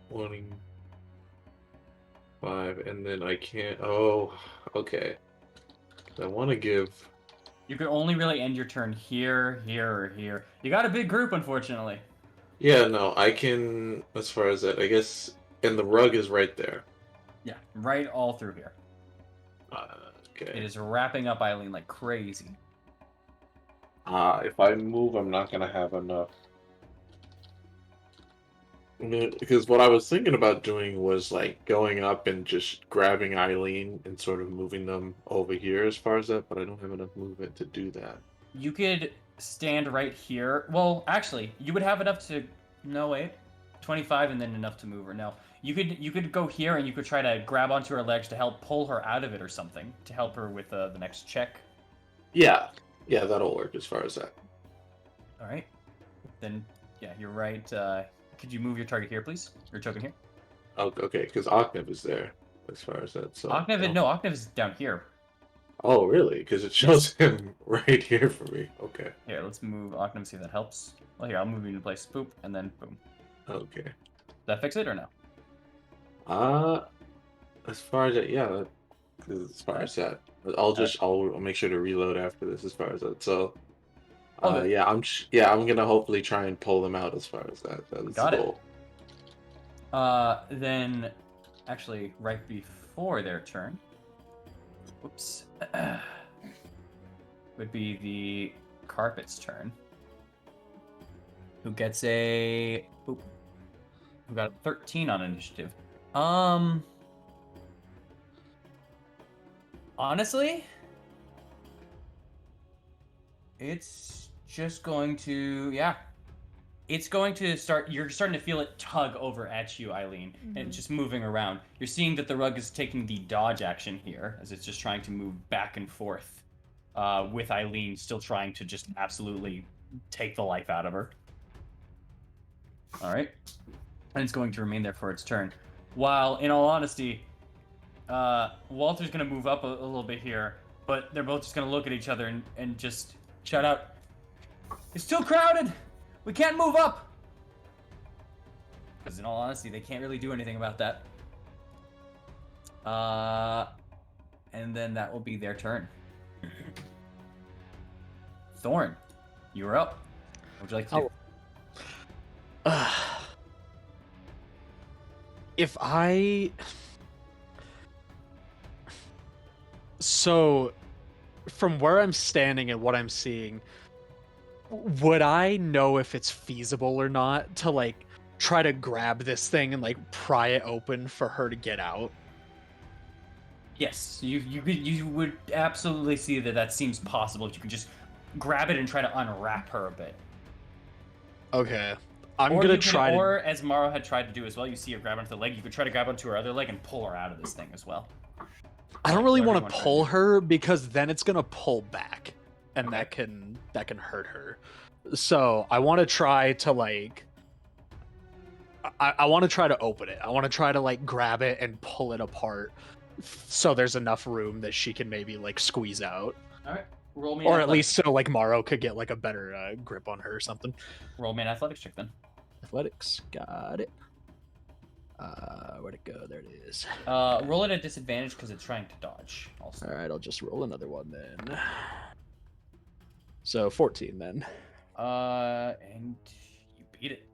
Wanting 5, and then I can't. Oh, okay. I want to give. You could only really end your turn here, here, or here. You got a big group, unfortunately. Yeah, no, I can. As far as that, I guess. And the rug is right there. Yeah, right all through here. It Okay. is wrapping up Eileen like crazy. If I move, I'm not gonna have enough. Because what I was thinking about doing was like going up and just grabbing Eileen and sort of moving them over here as far as that, but I don't have enough movement to do that. You could stand right here. Well, actually, you would have enough to. No, wait. 25 and then enough to move her. No. You could go here and you could try to grab onto her legs to help pull her out of it or something. To help her with the next check. Yeah, that'll work as far as that. Alright. Then, yeah, you're right. Could you move your target here, please? Your token here? Oh, okay, because Octave is there as far as that. So Octave is down here. Oh, really? Because it shows him right here for me. Okay. Here, let's move Octave, see if that helps. Well, here, I'll move you into place. Boop, and then boom. Okay. Does that fix it or no? As far as that, yeah. As far as that, I'll make sure to reload after this. As far as that, so. Okay. Yeah, I'm gonna hopefully try and pull them out as far as that. That's Got the it. goal. Then, actually, right before their turn, whoops, would be the carpet's turn. Who gets who got a 13 on initiative. Honestly, it's just going to, yeah. It's going to start, you're starting to feel it tug over at you, Eileen, and it's just moving around. You're seeing that the rug is taking the dodge action here, as it's just trying to move back and forth, with Eileen still trying to just absolutely take the life out of her. Alright. And it's going to remain there for its turn. While, in all honesty, Walter's going to move up a little bit here, but they're both just going to look at each other and just shout out, "It's too crowded! We can't move up!" Because in all honesty, they can't really do anything about that. And then that will be their turn. Thorn, you're up. What would you like to do? If I... So, from where I'm standing and what I'm seeing, would I know if it's feasible or not to, like, try to grab this thing and, like, pry it open for her to get out? Yes, you would absolutely see that seems possible. If you could just grab it and try to unwrap her a bit. Okay. I'm Or gonna you can, try to. or as Maro had tried to do as well, you see her grab onto the leg. You could try to grab onto her other leg and pull her out of this thing as well. I don't Like, really whatever want you to wanna try to pull do. her because then it's gonna pull back, and Okay. that can hurt her. So I want to try to like. I want to try to open it. I want to try to like grab it and pull it apart, so there's enough room that she can maybe like squeeze out, All right. Roll me or an at least athletics. so like Morrow could get like a better grip on her or something. Roll me an athletics check then. Athletics, got it. Where'd it go? There it is. Roll at a disadvantage because it's trying to dodge. Also. All right, I'll just roll another one then. So 14 then. And you beat it.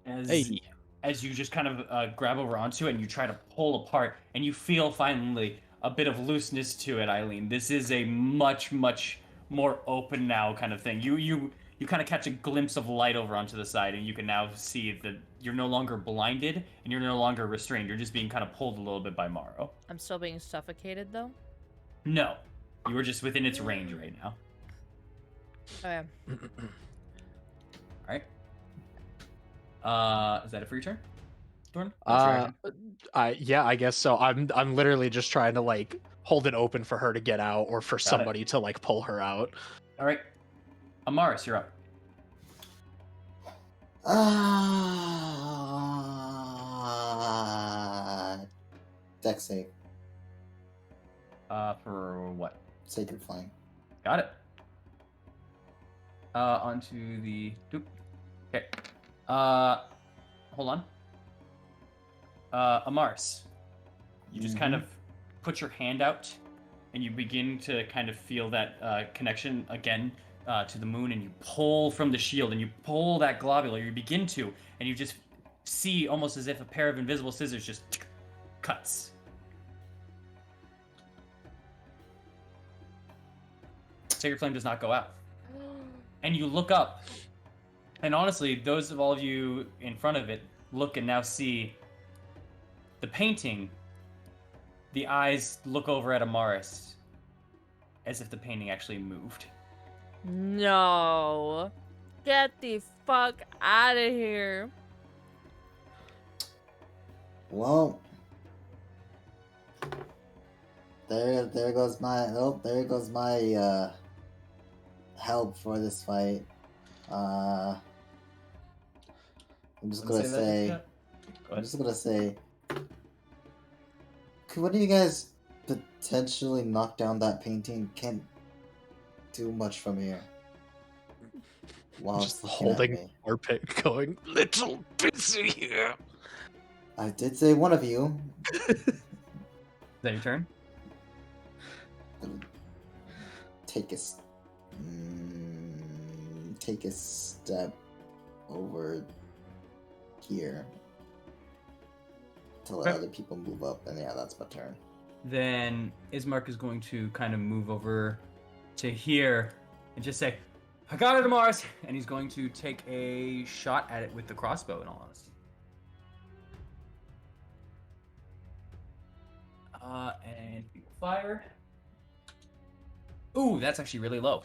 Hey. As you just kind of grab over onto it and you try to pull apart, and you feel finally a bit of looseness to it, Eileen. This is a much more open now kind of thing. You kind of catch a glimpse of light over onto the side, and you can now see that you're no longer blinded and you're no longer restrained. You're just being kind of pulled a little bit by Morrow. I'm still being suffocated though. No, you are just within its range right now. Okay. All right. Is that it for your turn, Jordan? That's your action. Yeah, I guess so. I'm literally just trying to like hold it open for her to get out, or for somebody to like pull her out. All right. Amaris, you're up. Dex save. For what? Sacred Flame. Got it. Onto the. Doop. Okay. Hold on. Amaris, you just kind of put your hand out, and you begin to kind of feel that connection again to the moon, and you pull from the shield, and you pull that globule. You begin to, and you just see almost as if a pair of invisible scissors just cuts. Sacred Flame does not go out. And you look up, and honestly, those of all of you in front of it look and now see the painting. The eyes look over at Amaris as if the painting actually moved. No. Get the fuck out of here. Well, there goes my help for this fight. I'm just gonna say, Go could one of you guys potentially knock down that painting? Can't do much from here. While Just it's looking at holding me. armpit, going little busy here. I did say one of you. Is that your turn? Take a step over here to let Okay. other people move up, and yeah, that's my turn. Then Ismark is going to kind of move over to here and just say, "I got it, Amaris," and he's going to take a shot at it with the crossbow. In all honesty, and he will fire. Ooh, that's actually really low.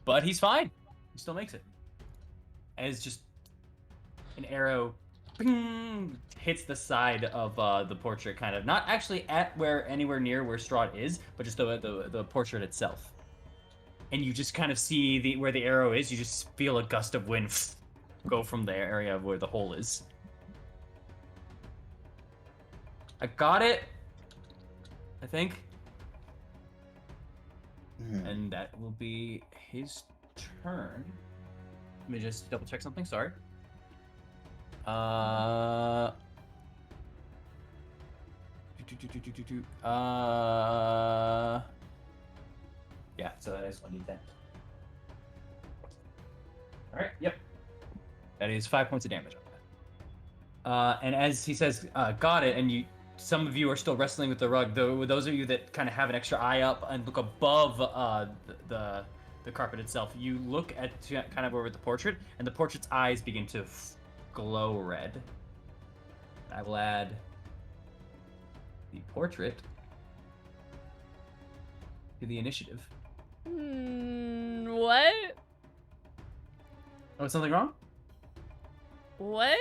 But he's fine. He still makes it. As just an arrow ping, hits the side of the portrait, kind of not actually at anywhere near where Strahd is, but just the portrait itself. And you just kind of see where the arrow is. You just feel a gust of wind go from the area of where the hole is. I got it, I think. And that will be his turn. Let me just double check something. Sorry. Yeah, so that is 1d10. Alright, yep. That is 5 points of damage on that. And as he says, got it, and some of you are still wrestling with the rug. Those of you that kind of have an extra eye up and look above the carpet itself, you look at kind of over the portrait, and the portrait's eyes begin to glow red. I will add the portrait to the initiative. What? Oh, something wrong? What?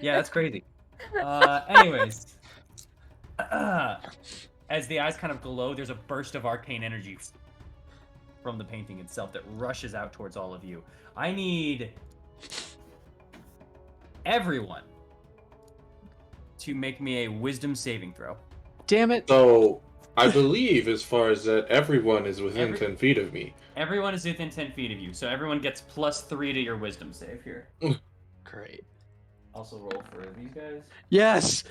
Yeah, that's crazy. Anyways, as the eyes kind of glow, there's a burst of arcane energy from the painting itself that rushes out towards all of you. I need everyone to make me a wisdom saving throw. Damn it. So I believe, as far as that, everyone is within 10 feet of me. Everyone is within 10 feet of you, so everyone gets +3 to your wisdom save here. Great. Also roll for these guys. Yes!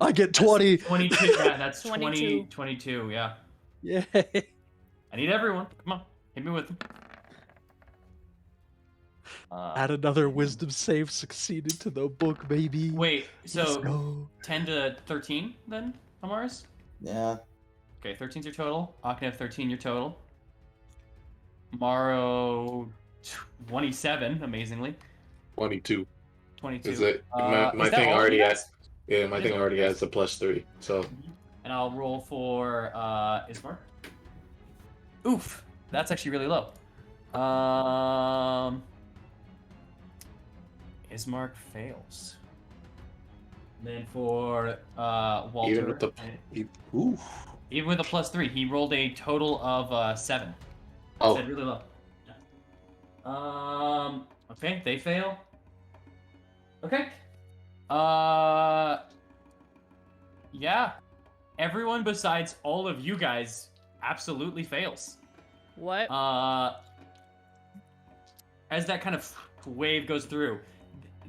I get 20. 22. Yeah, that's 22. 22, yeah. Yay. I need everyone. Come on, hit me with them. Add another wisdom save succeeded to the book, baby. Wait, Let's so go. 10 to 13 then, Amaris? Yeah. Okay, 13's your total. Aknev, 13 your total. Maro, 27, amazingly. 22. 22. Is it? Is My that thing all of already you has. guys? Yeah, my It is thing all already you guys. has the +3. So And I'll roll for Ismark. Oof, that's actually really low. Ismark fails. And then for Walter, even with the ooh. even with a +3, he rolled a total of 7. Oh, Said really low. Okay, they fail. Okay. Yeah. Everyone besides all of you guys absolutely fails. What? As that kind of wave goes through,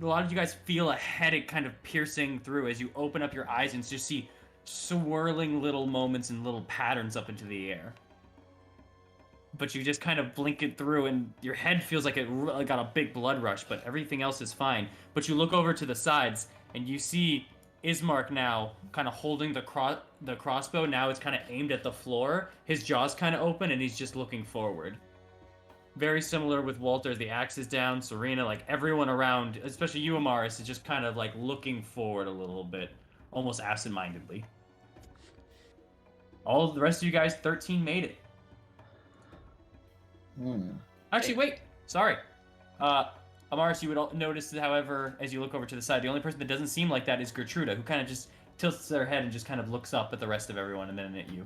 a lot of you guys feel a headache kind of piercing through as you open up your eyes and just see swirling little moments and little patterns up into the air. But you just kind of blink it through, and your head feels like it got a big blood rush, but everything else is fine. But you look over to the sides, and you see Ismark now kind of holding the crossbow. Now it's kind of aimed at the floor. His jaw's kind of open, and he's just looking forward. Very similar with Walter. The axe is down. Serena, like everyone around, especially you, Amaris, is just kind of like looking forward a little bit, almost absent-mindedly. All the rest of you guys, 13 made it. Actually, wait. Sorry. Amaris, you would notice, however, as you look over to the side, the only person that doesn't seem like that is Gertruda, who kind of just tilts their head and just kind of looks up at the rest of everyone and then at you.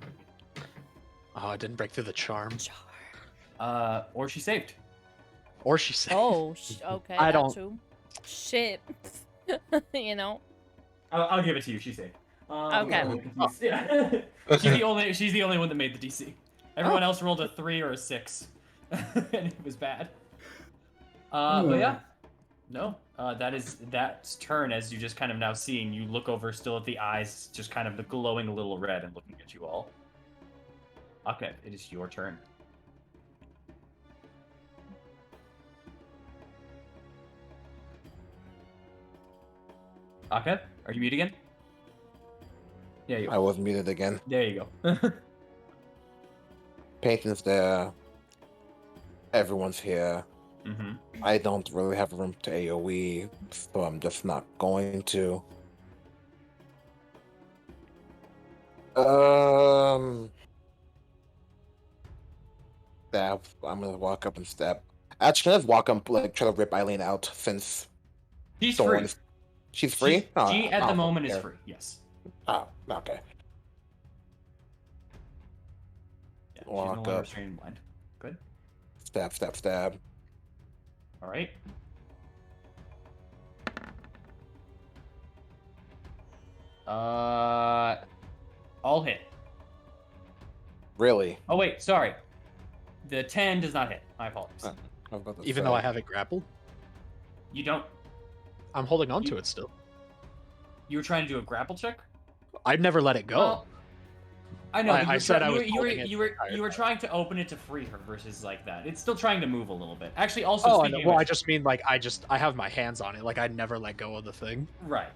Oh, I didn't break through the charm. Or she saved. Or she said. Oh, okay. I that don't- Too. Shit. You know. I'll give it to you. She saved. Okay. Yeah. She's the only one that made the DC. Everyone else rolled a 3 or a 6, and it was bad. But yeah, no. That's turn as you just kind of now see, and you look over still at the eyes, just kind of the glowing a little red and looking at you all. Okay, it is your turn. Okay, are you mute again? Yeah, you I was muted again. There you go. Painting's there. Everyone's here. Mm-hmm. I don't really have room to AoE, so I'm just not going to. Stab. I'm gonna walk up and stab. Actually, let's walk up, like, try to rip Eileen out since She's Thorn free. is. She's free? She at the Oh, moment is okay. free. Yes. Oh, okay. Yeah, she's no Walk longer up. restrained and blind. Good. Stab, stab, stab. All right. All hit. Really? Oh wait, sorry. The 10 does not hit. My apologies. I was about to Even say. though I have it grappled, You don't. I'm holding on to it still. You were trying to do a grapple check. I've never let it go. Well, I know. I but you were said try- I you was were- you were holding it you the were entire you were time. trying to open it to free her versus like that. It's still trying to move a little bit. Actually, also I speaking know. of Well, I which- just mean like I have my hands on it. Like I never let go of the thing. Right.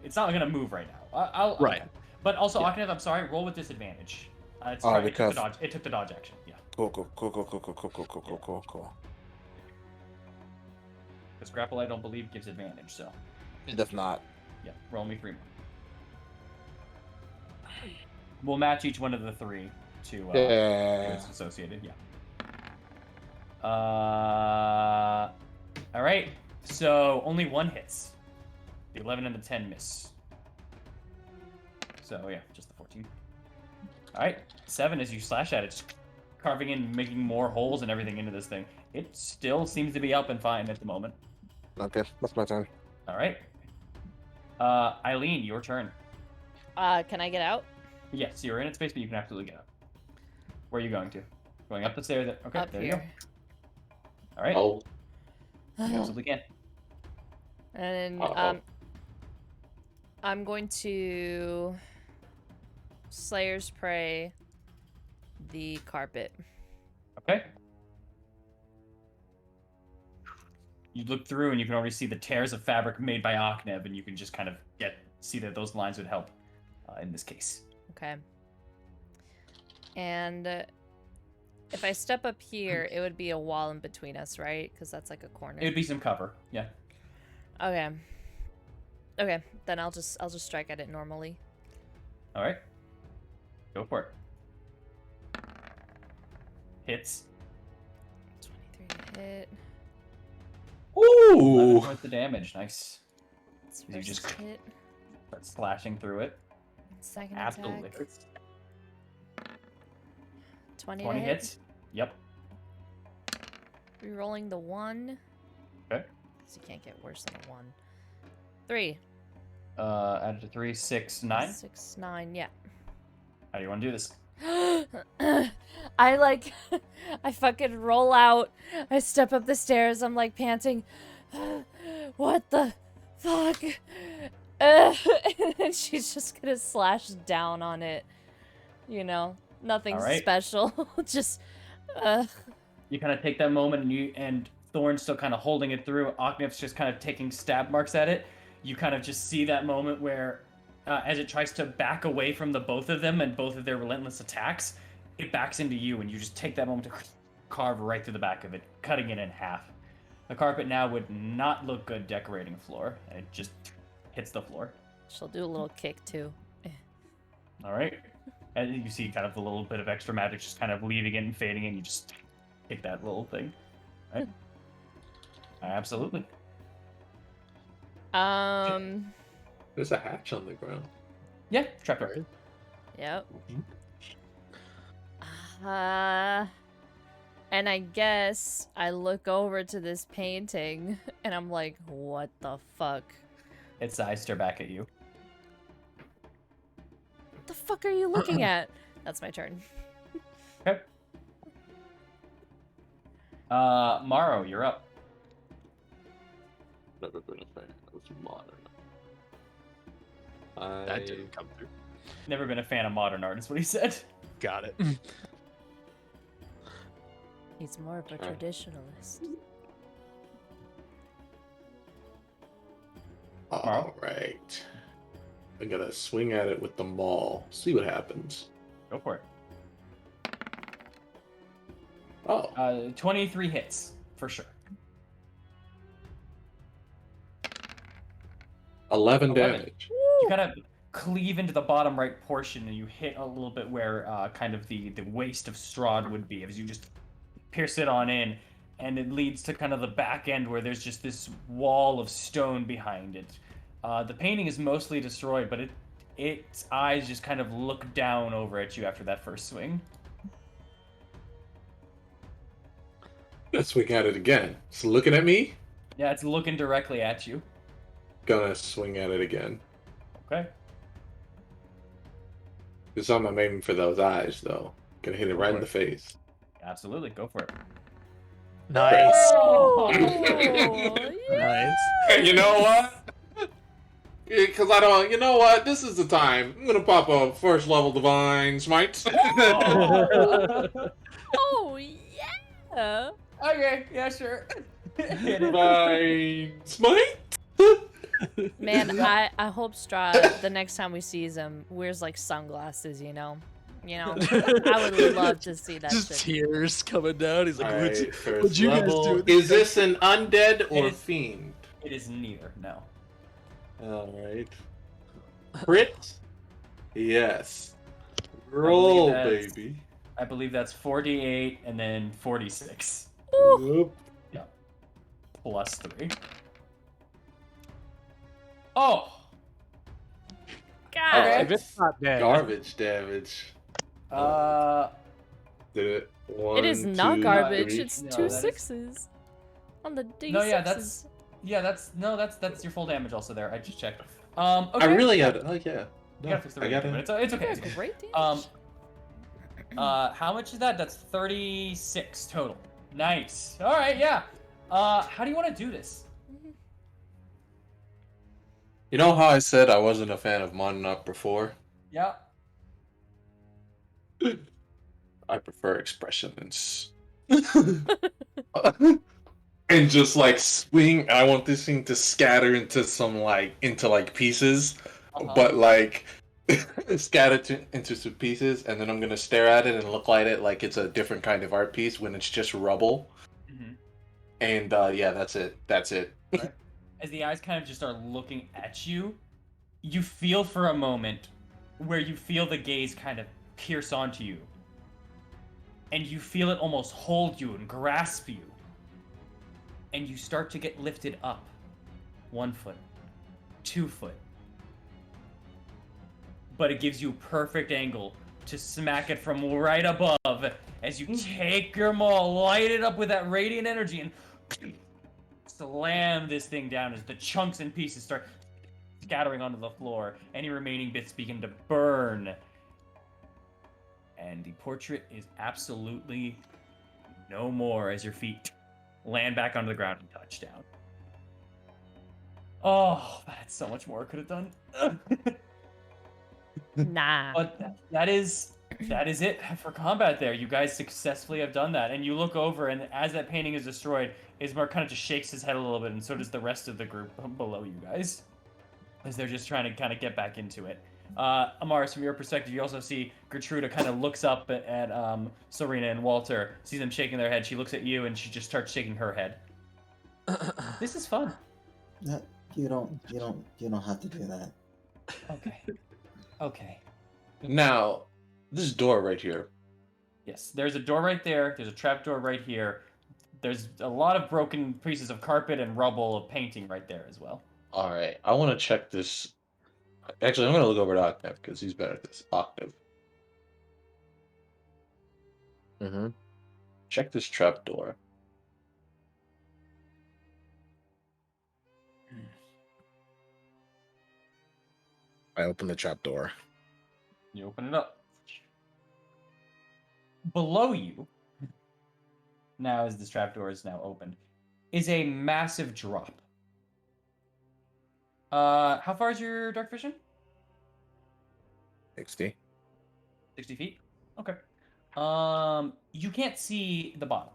It's not gonna move right now. I'll Right. okay. But also, Yeah. Aknev, I'm sorry. Roll with disadvantage. It's Oh, right, because- it took the dodge action. Yeah. Cool, cool, cool, cool, cool, cool, cool, cool, cool, cool, cool, cool. Because grapple, I don't believe, gives advantage. So, It does not. yeah. Roll me 3 more. We'll match each one of the 3 to Yeah. it's associated. Yeah. All right. So only one hits. The 11 and the 10 miss. So yeah, just the 14. All right. 7 as you slash at it, just carving in, making more holes and everything into this thing. It still seems to be up and fine at the moment. Okay, that's my turn. All right. Eileen, your turn. Can I get out? Yes, you're in its space, but you can absolutely get up. Where are you going to? Going up the stairs? Okay, Up there here. you go. All right. Oh, You absolutely can. And Uh-oh. I'm going to Slayer's Prey the carpet. Okay. You look through and you can already see the tears of fabric made by Aknev, and you can just kind of see that those lines would help in this case. Okay. And if I step up here, it would be a wall in between us, right? Because that's like a corner. It would be some cover, yeah. Okay. Okay, then I'll just strike at it normally. All right. Go for it. Hits. 23 to hit. 11 ooh! points of damage. Nice. It's You just first hit. start slashing through it. Second Absolutely. attack. 20 20 to hits. Yep. Rerolling the 1. Okay. Because you can't get worse than a 1. 3. Added to 3, 6, 9. 6, 9, yeah. How do you want to do this? I fucking roll out. I step up the stairs. I'm like panting. What the fuck? And then she's just gonna slash down on it. You know, nothing All right. special. Just, You kind of take that moment, and Thorn's still kind of holding it through. Aknev's just kind of taking stab marks at it. You kind of just see that moment where, as it tries to back away from the both of them and both of their relentless attacks, it backs into you, and you just take that moment to carve right through the back of it, cutting it in half. The carpet now would not look good decorating a floor, and it just hits the floor. she'll do a little kick too. All right. And you see kind of a little bit of extra magic just kind of leaving it and fading, and you just hit that little thing. Right? Absolutely. There's a hatch on the ground. Yeah, trapdoor. Yep. Mhm. And I guess I look over to this painting and I'm like, what the fuck? Its eyes stare back at you. What the fuck are you looking at? That's my turn. Okay. Morrow, you're up. Never been a fan of modern. That didn't come through. Never been a fan of modern art, is what he said. Got it. He's more of a traditionalist. All right. I gotta swing at it with the maul. See what happens. Go for it. Oh, 23 hits, for sure. 11 11. damage. You kind of cleave into the bottom right portion, and you hit a little bit where kind of the waist of Strahd would be, as you just pierce it on in, and it leads to kind of the back end where there's just this wall of stone behind it. The painting is mostly destroyed, but its eyes just kind of look down over at you after that first swing. Let's swing at it again. It's looking at me. Yeah, it's looking directly at you. Gonna swing at it again. Okay. Because I'm aiming for those eyes, though. Gonna hit it right in the face. Absolutely, go for it. Nice. Oh, Nice. Hey, you know what? Because I don't. You know what? This is the time. I'm gonna pop a first level divine smite. Oh, yeah. Okay, yeah, sure. Hit it. Divine smite. Man, I hope Strahd, the next time we sees him, wears like sunglasses, you know? I would love to see that Just shit. tears coming down. He's like, All what'd right, first what'd you guys level. do? Is this an undead or It is- fiend? It is neither, no. All right. Crit. Yes. Roll, that's- baby. I believe that's 48 and then 46. Ooh, Ooh, Yep. Plus 3. Oh! God. Okay. If it's not dead. Garbage damage. Uh, Did it? It is 1, not 2, garbage. 3. It's No, two that is- sixes on the D6s. no, yeah, that's that's your full damage also there. I just checked. I Okay. really got. Oh yeah. You gotta fix the I rating, gotta. but it's okay. That's It's okay. great damage. How much is that? That's 36 total. Nice. All right, yeah. How do you want to do this? You know how I said I wasn't a fan of modding up before? Yeah. I prefer expressions. And just like swing. I want this thing to scatter into pieces, but like into some pieces, and then I'm gonna stare at it and look at it like it's a different kind of art piece when it's just rubble. Mhm. And yeah, that's it. That's it. As the eyes kind of just are looking at you, you feel for a moment where you feel the gaze kind of pierce onto you. And you feel it almost hold you and grasp you. And you start to get lifted up. 1 foot, 2 foot. But it gives you a perfect angle to smack it from right above as you take your maul, light it up with that radiant energy, and slam this thing down as the chunks and pieces start scattering onto the floor. Any remaining bits begin to burn. And the portrait is absolutely no more as your feet land back onto the ground and touch down. Oh, that's so much more I could have done. Nah. But that is it for combat there. You guys successfully have done that. And you look over, and as that painting is destroyed, Ismar kind of just shakes his head a little bit, and so does the rest of the group below you guys. As they're just trying to kind of get back into it. Amaris, from your perspective, you also see Gertruda kind of looks up at Serena and Walter, sees them shaking their head. She looks at you, and she just starts shaking her head. This is fun. You don't have to do that. Okay. Okay. Now, this door right here. Yes, there's a door right there. There's a trap door right here. There's a lot of broken pieces of carpet and rubble of painting right there as well. All right, I want to check this. Actually, I'm gonna look over to Octave because he's better at this. Octave, Mm-hmm. check this trap door. I open the trap door. You open it up. Below you, now as this trapdoor is now opened, is a massive drop. How far is your dark vision? 60. 60 feet? Okay. You can't see the bottom,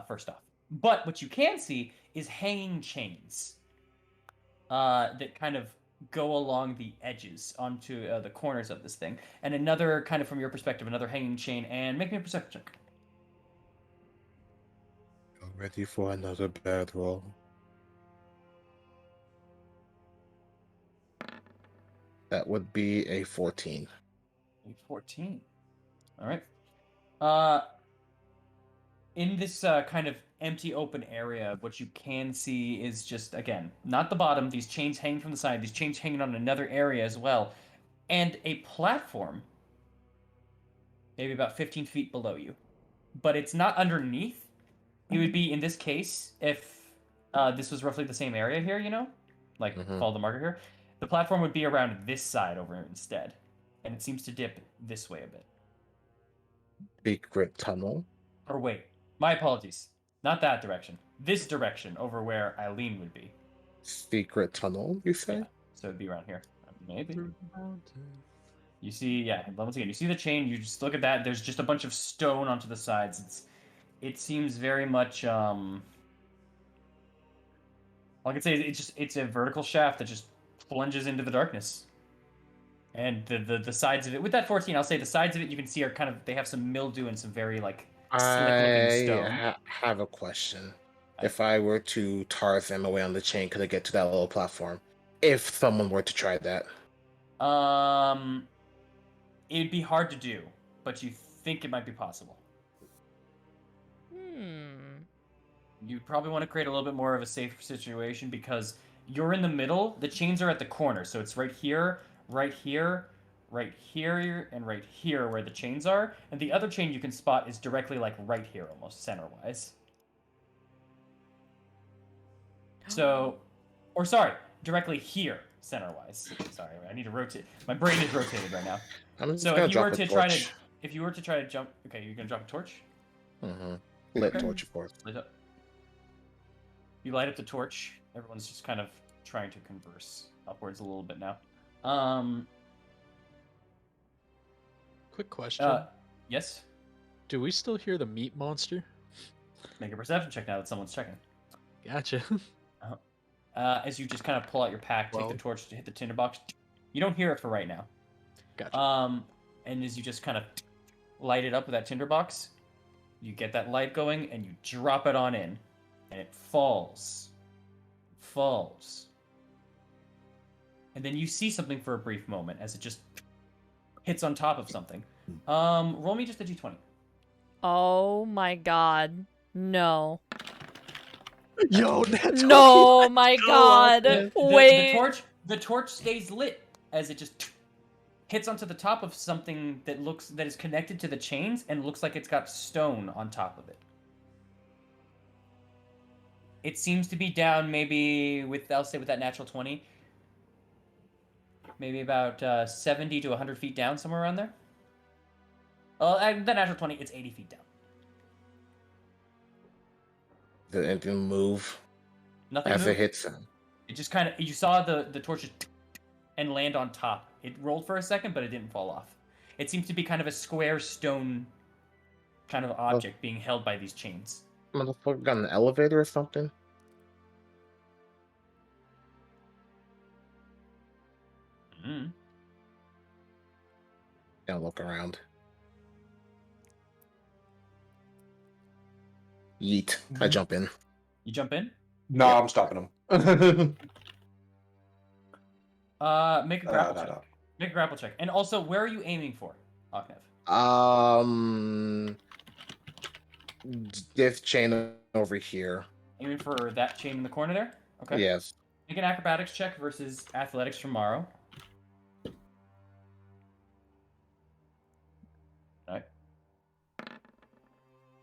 first off. But what you can see is hanging chains that kind of go along the edges onto the corners of this thing. And another, kind of from your perspective, another hanging chain. And make me a perception check. You're ready for another bad roll. That would be a 14. 14. All right. In this kind of empty open area, what you can see is just, again, not the bottom, these chains hanging from the side, these chains hanging on another area as well, and a platform maybe about 15 feet below you. But it's not underneath. It would be, in this case, if this was roughly the same area here, you know? Like, follow the marker here. The platform would be around this side over instead. And it seems to dip this way a bit. Secret tunnel. Or wait, my apologies. Not that direction. This direction over where Eileen would be. Secret tunnel, you say? Yeah, so it'd be around here. Maybe. You see, yeah, once again, you see the chain, you just look at that, there's just a bunch of stone onto the sides. It seems very much, all I can say is it's a vertical shaft that just plunges into the darkness. And the sides of it, with that 14, I'll say the sides of it you can see are kind of, they have some mildew and some very, like, slick-looking stone. I have a question. If I were to Tarzan away on the chain, could I get to that little platform? If someone were to try that. It'd be hard to do, but you think it might be possible. You probably want to create a little bit more of a safe situation because you're in the middle. The chains are at the corner, so it's right here, right here, right here, and right here where the chains are. And the other chain you can spot is directly like right here, almost center-wise. So, or sorry, directly here, center-wise. Sorry, I need to rotate. My brain is rotated right now. I'm just So gonna if you were drop a to try to, torch. if you were to try to jump, okay, you're gonna drop a torch. Mm-hmm. Lit Okay. torch, of course. Light up. You light up the torch. Everyone's just kind of trying to converse upwards a little bit now. Quick question. Yes. Do we still hear the meat monster? Make a perception check now that someone's checking. Gotcha. As you just kind of pull out your pack, take the Well. torch to hit the tinderbox. You don't hear it for right now. Gotcha. And as you just kind of light it up with that tinderbox, you get that light going and you drop it on in, and it falls. And then you see something for a brief moment as it just hits on top of something. Roll me just a d20. Oh my god. No. Yo, that's No, my go god. on, Wait. The torch stays lit as it just hits onto the top of something that is connected to the chains and looks like it's got stone on top of it. It seems to be down maybe I'll say with that natural 20, maybe about 70 to 100 feet down, somewhere around there. The natural 20, it's 80 feet down. Did anything move Nothing as moved. it hits? It just kind of, you saw the torches and land on top. It rolled for a second, but it didn't fall off. It seems to be kind of a square stone kind of object being held by these chains. Motherfucker got an elevator or something? Mm. Yeah, look around. Yeet. I jump in. You jump in. No, Yep. I'm stopping him. Make a grapple check. No. Make a grapple check. And also, where are you aiming for, Aknev? This chain over here. Aiming for that chain in the corner there? Okay. Yes. Make an acrobatics check versus athletics from Morrow. Alright.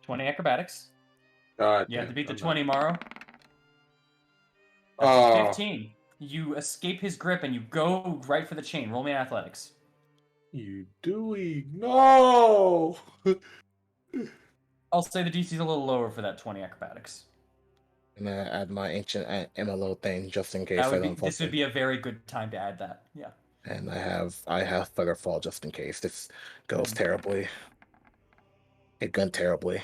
20 acrobatics. God, You have to beat the I'm 20, not- Morrow. Oh. 15. You escape his grip and you go right for the chain. Roll me an athletics. You doing? No! I'll say the DC's a little lower for that 20 acrobatics. I'm gonna add my ancient MLO thing just in case That I would don't be, this fall. would be a very good time to add that. Yeah. And I have Feather Fall just in case this goes terribly. It went terribly.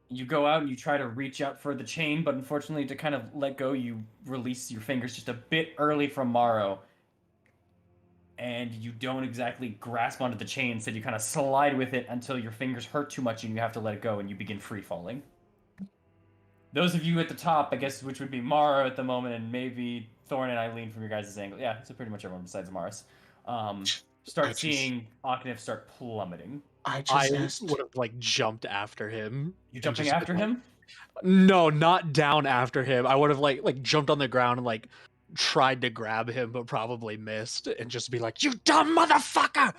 You go out and you try to reach out for the chain, but unfortunately, to kind of let go, you release your fingers just a bit early from Morrow. And you don't exactly grasp onto the chain, instead you kind of slide with it until your fingers hurt too much and you have to let it go and you begin free falling. Those of you at the top, I guess, which would be Morrow at the moment and maybe Thorn and Eileen from your guys' angle. Yeah, so pretty much everyone besides Maris. Start seeing Aknev start plummeting. I would have like jumped after him. You and jumping just after been, like- him? No, not down after him. I would have like jumped on the ground and like tried to grab him, but probably missed, and just be like, "You dumb motherfucker!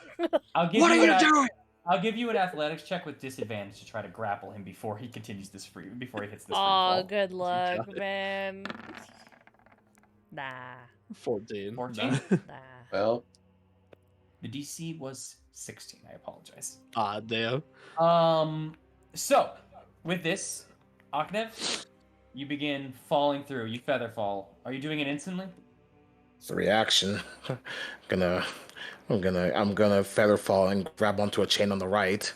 What are you doing?" I'll give you an athletics check with disadvantage to try to grapple him before he continues before he hits this free Aw, fall. good luck, got it. man. Nah. 14. 14? Nah. Well, The DC was 16. I apologize. Ah, damn. So with this, Aknev, you begin falling through. You feather fall. Are you doing it instantly? It's a reaction. I'm gonna Feather Fall and grab onto a chain on the right.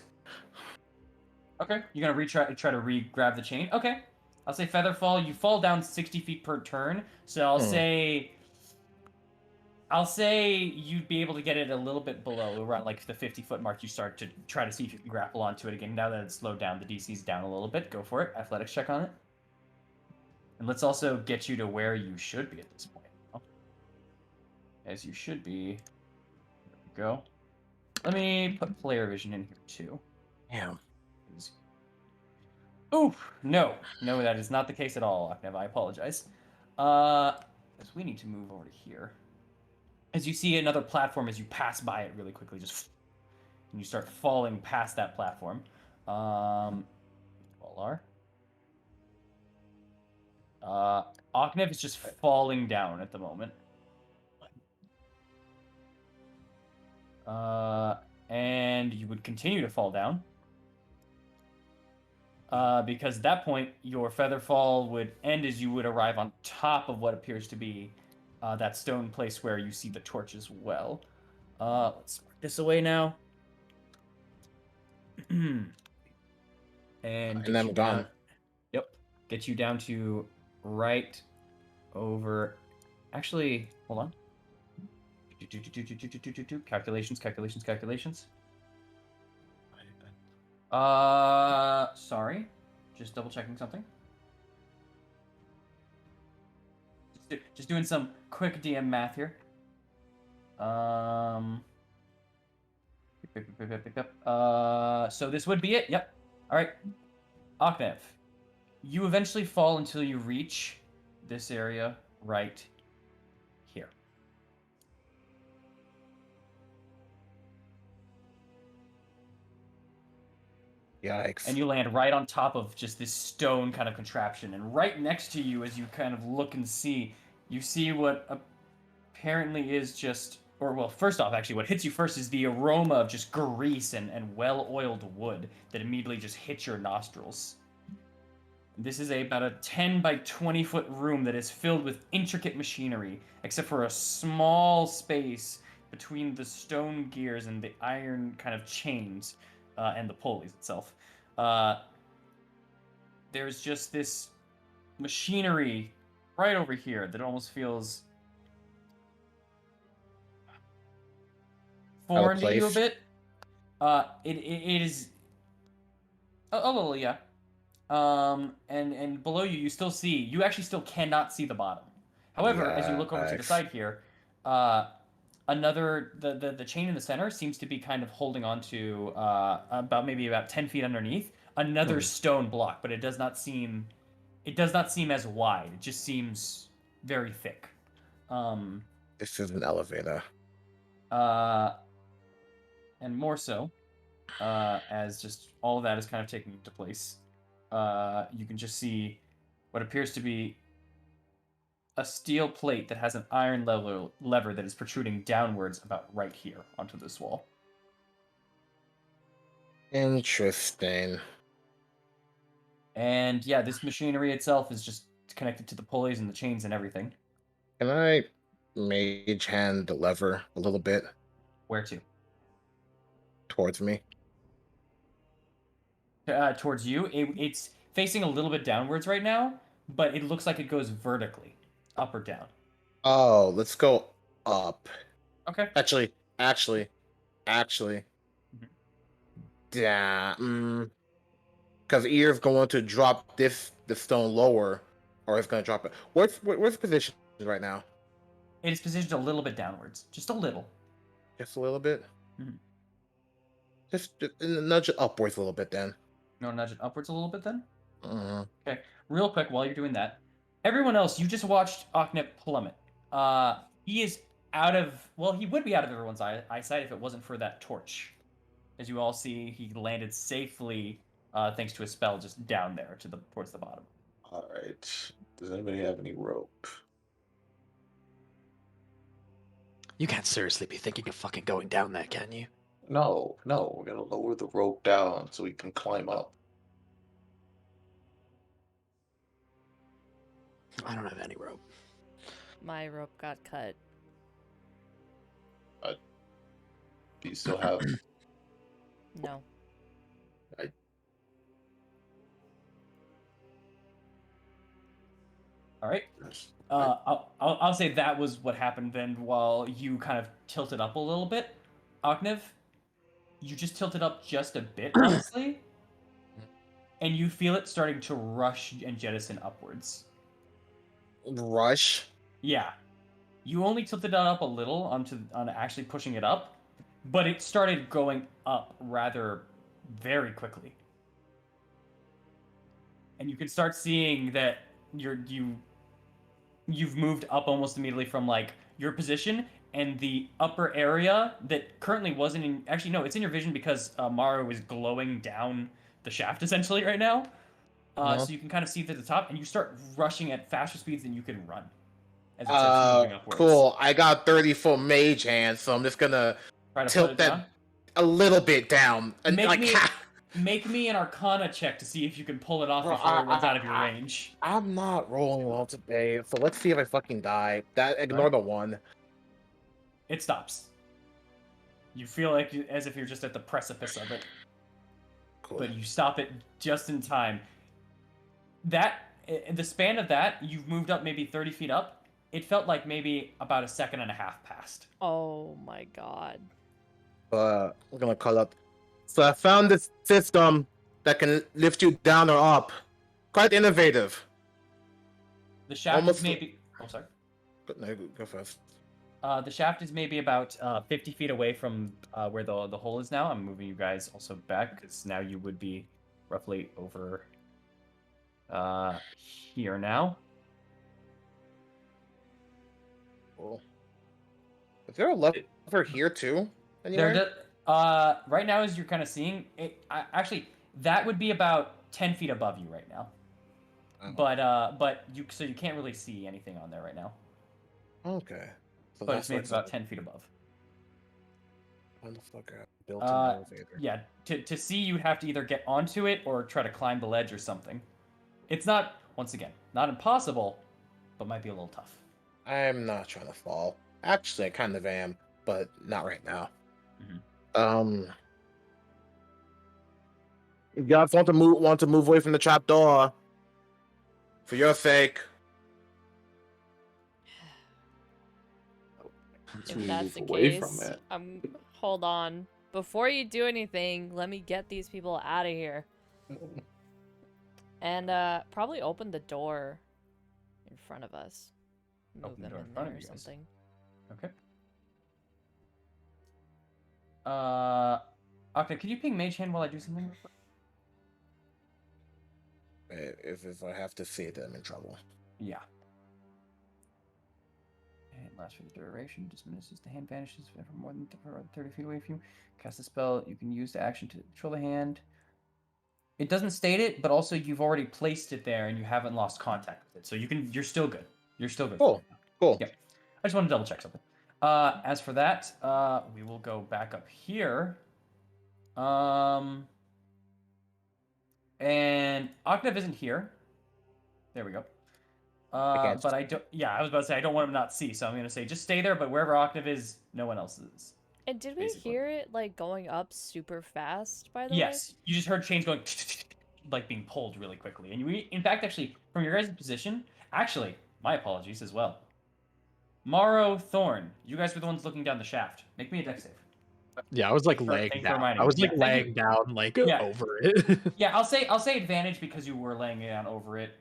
Okay. You're gonna try to re-grab the chain. Okay. I'll say feather fall. You fall down 60 feet per turn. So I'll say you'd be able to get it a little bit below, around like the 50-foot mark. You start to try to see if you can grapple onto it again. Now that it's slowed down, the DC's down a little bit. Go for it. Athletics check on it. And let's also get you to where you should be at this point. As you should be. There we go. Let me put player vision in here too. Yeah. Oof, no, that is not the case at all, Aknev. I apologize. Because we need to move over to here. As you see another platform as you pass by it really quickly, just and you start falling past that platform. Valar. Aknev is just falling down at the moment. And you would continue to fall down. Because at that point, your feather fall would end as you would arrive on top of what appears to be that stone place where you see the torch as well. Let's mark this away now. And get And I'm you down. gone. Yep. Get you down to right over. Actually, hold on. Calculations. Sorry. Just double checking something. Just doing some quick DM math here. So this would be it. Yep. All right. Aknev, you eventually fall until you reach this area right here. Yikes. And you land right on top of just this stone kind of contraption. And right next to you, as you kind of look and see, you see what apparently is just, or well, first off, actually, what hits you first is the aroma of just grease and well-oiled wood that immediately just hits your nostrils. This is about a 10 by 20 foot room that is filled with intricate machinery, except for a small space between the stone gears and the iron kind of chains and the pulleys itself. There's just this machinery right over here that almost feels foreign to you a place. bit. It is a little, yeah. And below you, you actually still cannot see the bottom. However, as you look over to the Yikes. side here, the chain in the center seems to be kind of holding on to about 10 feet underneath another stone block, but it does not seem as wide. It just seems very thick. This is an elevator. And more so, as just all of that is kind of taking into place, you can just see what appears to be a steel plate that has an iron lever that is protruding downwards about right here onto this wall. Interesting. And yeah, this machinery itself is just connected to the pulleys and the chains and everything. Can I mage hand the lever a little bit Where to? towards me? Towards you. It's facing a little bit downwards right now, but it looks like it goes vertically, up or down. Oh, let's go up. Okay. Actually. Mhm. Damn. Because Ear's going to drop the stone lower, or it's going to drop it. Where's the position right now? It is positioned a little bit downwards, just a little. Just a little bit. Mhm. Just nudge it upwards a little bit then. You want to nudge it upwards a little bit then? Mm-hmm. Okay, real quick while you're doing that, everyone else, you just watched Akhnep plummet. He is he would be out of everyone's eyesight if it wasn't for that torch. As you all see, he landed safely thanks to a spell just down there towards the bottom. All right. Does anybody have any rope? You can't seriously be thinking of fucking going down there, can you? No. We're gonna lower the rope down so we can climb up. I don't have any rope. My rope got cut. Do you still have? No. All right. I'll say that was what happened then while you kind of tilted up a little bit. Aknev, you just tilted up just a bit, honestly, and you feel it starting to rush and jettison upwards. Rush. Yeah, you only tilted it up a little on actually pushing it up, but it started going up rather very quickly. and you can start seeing that you've moved up almost immediately from like your position, and the upper area that currently wasn't in. Actually, no, it's in your vision because Maru is glowing down the shaft essentially right now. Uh-huh. So you can kind of see to the top, and you start rushing at faster speeds than you can run as it starts moving upwards. Cool. I got 30 full mage hands, so I'm just gonna Try to put tilt it that down. a little bit down. And Make like me half. make me an Arcana check to see if you can pull it off Bro, before it runs out of your range. I'm not rolling well today, so let's see if I fucking die. That ignore Alright. the one. It stops. You feel like as if you're just at the precipice of it, Cool. but you stop it just in time. In the span of that, you've moved up maybe 30 feet up. It felt like maybe about a second and a half passed. Oh my god. We're gonna call up. So I found this system that can lift you down or up. Quite innovative. The shaft Almost- is maybe. Oh, sorry. No, go first. The shaft is maybe about 50 feet away from where the hole is now. I'm moving you guys also back because now you would be roughly over here now. Cool. Is there a lever here too? Anywhere? Right now, as you're kind of seeing it, actually, that would be about 10 feet above you right now. Oh. But you can't really see anything on there right now. Okay. So But it's that's maybe like about 10 feet above. Motherfucker, built an Uh, elevator. Yeah, to see, you'd have to either get onto it or try to climb the ledge or something. It's not, once again, not impossible, but might be a little tough. I'm not trying to fall. Actually, I kind of am, but not right now. Mhm. You guys want to move away from the trap door. For your sake. If To that's the move away case, from it. hold on. Before you do anything, let me get these people out of here. And probably open the door in front of us. Move Open the them door in in front there of or you guys. something. Okay. Okay, can you ping Mage Hand while I do something real quick? If I have to see it, I'm in trouble. Yeah. And lasts for the duration. Diminishes the hand vanishes for more than 30 feet away from you. Cast a spell you can use the action to control the hand. It doesn't state it, but also you've already placed it there and you haven't lost contact with it. So you're still good. You're still good. Cool. Cool. Yep. I just want to double check something. As for that, we will go back up here. And Octav isn't here. There we go. can't But I don't. Yeah, I was about to say I don't want him to not see, so I'm gonna say just stay there. But wherever Octav is, no one else is. And did we Basically. hear it like going up super fast, by the Yes, you just heard chains going like being pulled really quickly, and you, in fact, actually from your guys' position, actually, my apologies as well. Morrow, Thorn, you guys were the ones looking down the shaft. Make me a dex save. Yeah, I was like Thank laying you for down. reminding I me. was like Yeah, thank you. laying down like Yeah. over it. Yeah, I'll say advantage because you were laying it down over it.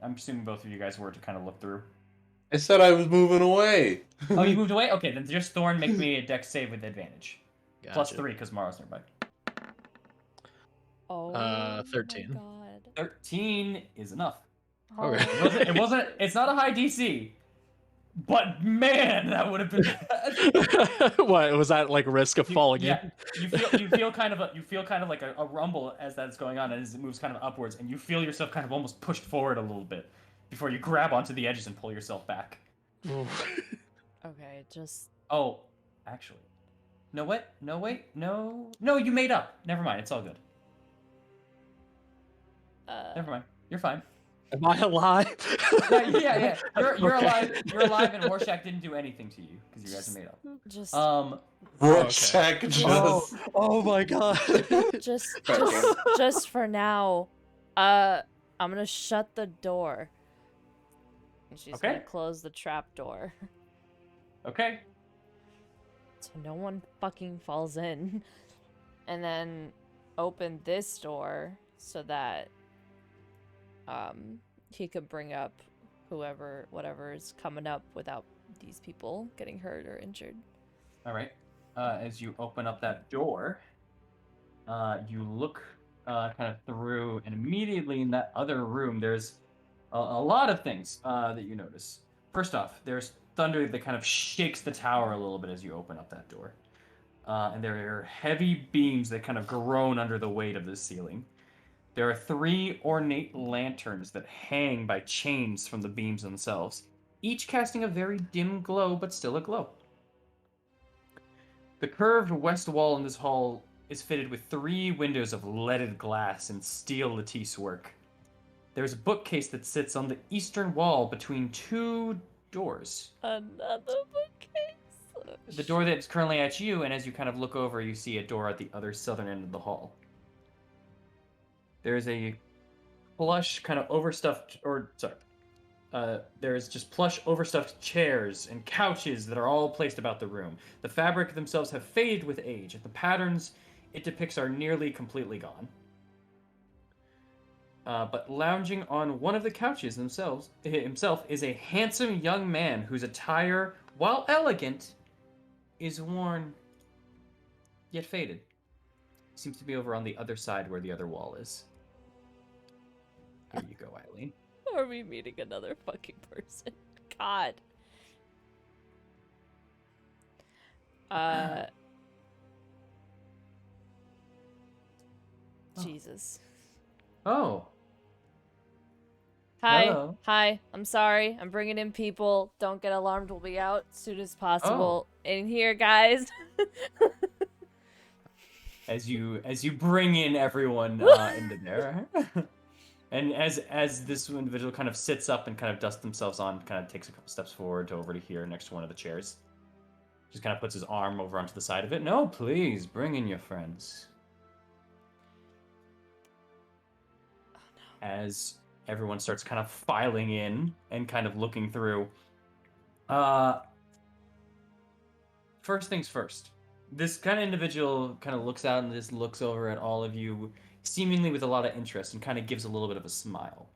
I'm assuming both of you guys were to kind of look through. I said I was moving away. Oh, you moved away? Okay, then just Thorn, make me a dex save with advantage. Plus Gotcha. 3 because Morrow's nearby. Oh, 13. my god. 13 is enough. Okay. It's not a high DC. But man, that would have been bad. What was that like risk of falling Yeah, in? you feel kind of like a rumble as that's going on, and as it moves kind of upwards, and you feel yourself kind of almost pushed forward a little bit before you grab onto the edges and pull yourself back. Okay, just... Oh, actually, no, what? No, wait, no, you made up. Never mind, it's all good. Never mind, you're fine. Am I alive? Yeah. You're Okay. alive. You're alive, and Rorschach didn't do anything to you because you guys are made up. Just... Rorschach just. Oh my god. just for now, I'm gonna shut the door. And she's gonna Okay. close the trap door. Okay. So no one fucking falls in. And then open this door so that he could bring up whatever is coming up without these people getting hurt or injured. All right. As you open up that door, you look kind of through, and immediately in that other room, there's a lot of things that you notice. First off, there's thunder that kind of shakes the tower a little bit as you open up that door. And there are heavy beams that kind of groan under the weight of the ceiling. There are 3 ornate lanterns that hang by chains from the beams themselves, each casting a very dim glow, but still a glow. The curved west wall in this hall is fitted with 3 windows of leaded glass and steel lattice work. There's a bookcase that sits on the eastern wall between 2 doors. Another bookcase. The door that's currently at you, and as you kind of look over, you see a door at the other southern end of the hall. There's a plush, kind of overstuffed, there's just plush, overstuffed chairs and couches that are all placed about the room. The fabric themselves have faded with age, and the patterns it depicts are nearly completely gone. But lounging on one of the couches himself is a handsome young man whose attire, while elegant, is worn yet faded. Seems to be over on the other side where the other wall is. Here you go, Eileen. Are we meeting another fucking person? God. Jesus. Oh, Hi. Hello. Hi. I'm sorry. I'm bringing in people. Don't get alarmed. We'll be out as soon as possible. In here, guys. as you bring in everyone into there. And as this individual kind of sits up and kind of dusts themselves on, kind of takes a couple steps forward to over to here next to one of the chairs. Just kind of puts his arm over onto the side of it. No, please, bring in your friends. As everyone starts kind of filing in and kind of looking through. First things first. This kind of individual kind of looks out and just looks over at all of you, seemingly with a lot of interest, and kind of gives a little bit of a smile.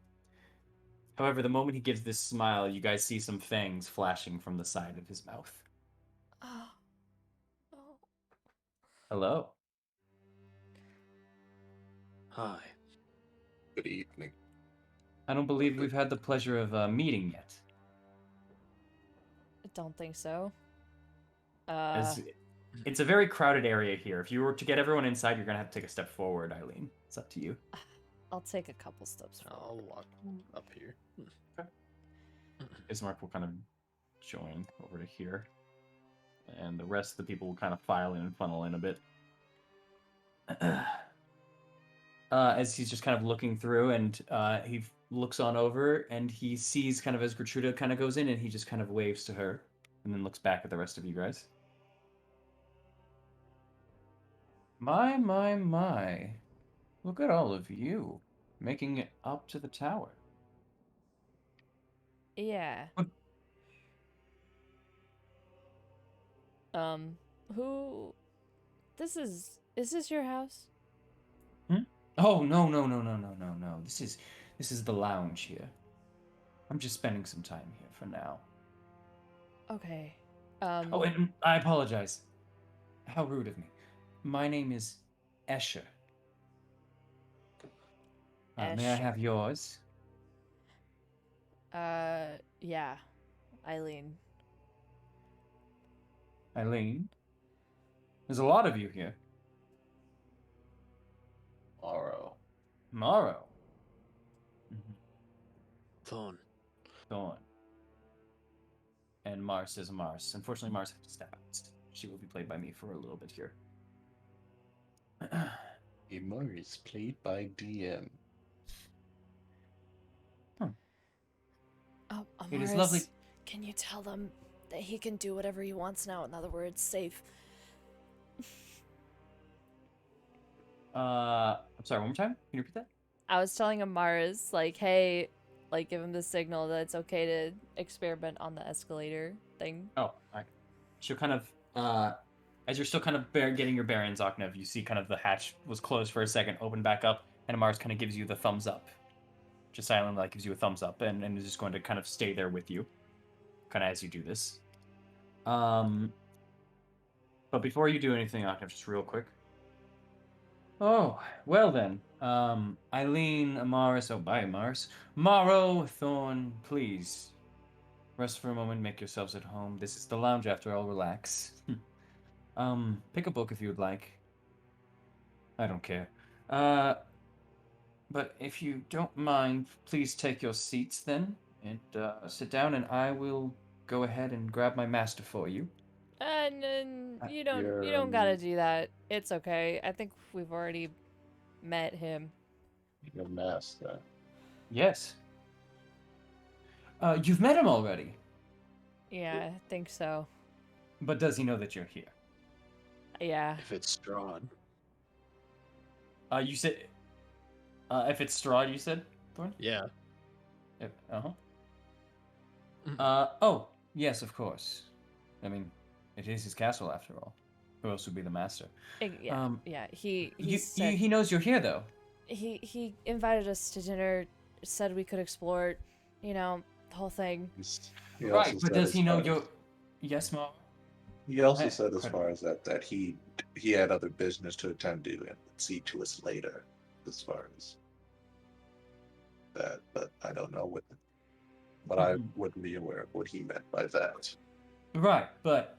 However, the moment he gives this smile, you guys see some fangs flashing from the side of his mouth. Oh. No. Hello. Hi. Good evening. I don't believe we've had the pleasure of meeting yet. I don't think so. As it's a very crowded area here. If you were to get everyone inside, you're going to have to take a step forward, Eileen. It's up to you. I'll take a couple steps I'll forward. walk up here. Ismark will kind of join over to here. And the rest of the people will kind of file in and funnel in a bit. As he's just kind of looking through, and he looks on over, and he sees kind of as Gertruda kind of goes in, and he just kind of waves to her, and then looks back at the rest of you guys. My. Look at all of you making it up to the tower. Yeah. What? Who? Is this your house? Oh, no. This is the lounge here. I'm just spending some time here for now. Okay. Oh, and I apologize. How rude of me. My name is Escher. May I have yours? Yeah. Eileen. Eileen? There's a lot of you here. Morrow. Thorn. Thorn. And Mars is Mars. Unfortunately, Mars has to step out. She will be played by me for a little bit here. Imar is played by DM. Oh, It is Amaris, lovely. can you tell them that he can do whatever he wants now? In other words, safe. I'm sorry, one more time? Can you repeat that? I was telling Amaris, like, hey, like, give him the signal that it's okay to experiment on the escalator thing. Oh, alright. She'll kind of, as you're still kind of getting your bearings, Oknev, you see kind of the hatch was closed for a second, opened back up, and Mars kind of gives you the thumbs up. Just silently, like, gives you a thumbs up, and is just going to kind of stay there with you, kind of as you do this. But before you do anything, Oknev, just real quick. Oh, well then. Eileen, Amaris, oh, bye, Amaris. Morrow, Thorn, please. Rest for a moment, make yourselves at home. This is the lounge after all, relax. Pick a book if you would like. I don't care. Uh, but if you don't mind, please take your seats then, and, sit down, and I will go ahead and grab my master for you. And Uh, you don't gotta do that. It's okay. I think we've already met him. Your master. Yes. You've met him already, Yeah, I think so. but does he know that you're here? Yeah. If it's Strahd. You said, if it's Strahd, you said, Thorn? Yeah. Uh-huh. Mhm. Oh, yes, of course. I mean, it is his castle after all. Who else would be the master? Yeah. Um, Yeah. He you, said he knows you're here, though. he invited us to dinner, said we could explore it, you know, the whole thing. He Right, also but said does as he know far as- you're... Yes, Ma? He also I- said as incredible. far as that he had other business to attend to and would see to us later, as far as that. But I don't know what I Mhm. wouldn't be aware of what he meant by that. Right, but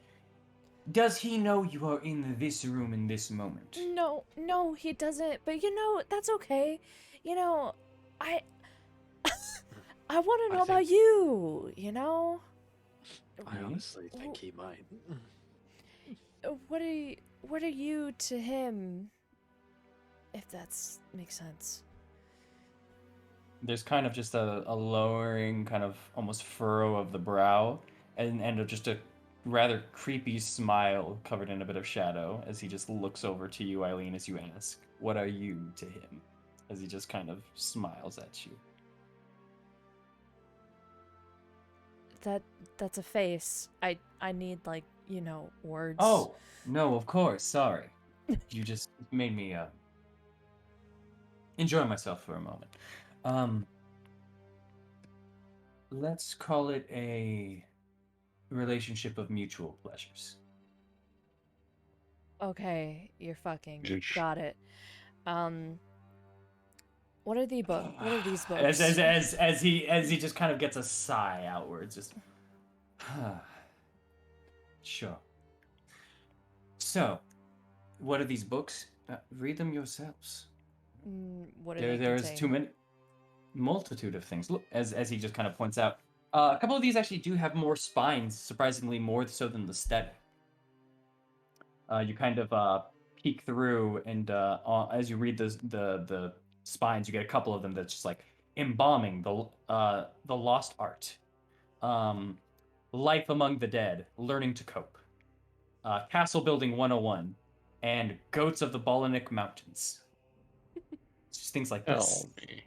does he know you are in this room in this moment? No, he doesn't. But that's okay. You know, I I want to I know about think- you. You know, I Me? honestly think he might. what are you to him? If that's makes sense. There's kind of just a lowering, kind of almost furrow of the brow, and just a rather creepy smile covered in a bit of shadow as he just looks over to you, Eileen, as you ask, "What are you to him?" As he just kind of smiles at you. That's a face. I need words. Oh, no, of course, sorry. You just made me enjoy myself for a moment. Let's call it a relationship of mutual pleasures. Okay, you're fucking Yeesh. got it. What are what are these As books? he just kind of gets a sigh outwards, just sure. So, what are these books? Read them yourselves. What do they There is contain? too many multitude of things. Look, as he just kind of points out, a couple of these actually do have more spines, surprisingly more so than the stead. You kind of peek through, and as you read the spines, you get a couple of them that's just like embalming the lost art, life among the dead, learning to cope, castle building 101, and goats of the Balanik Mountains. Just things like this. me.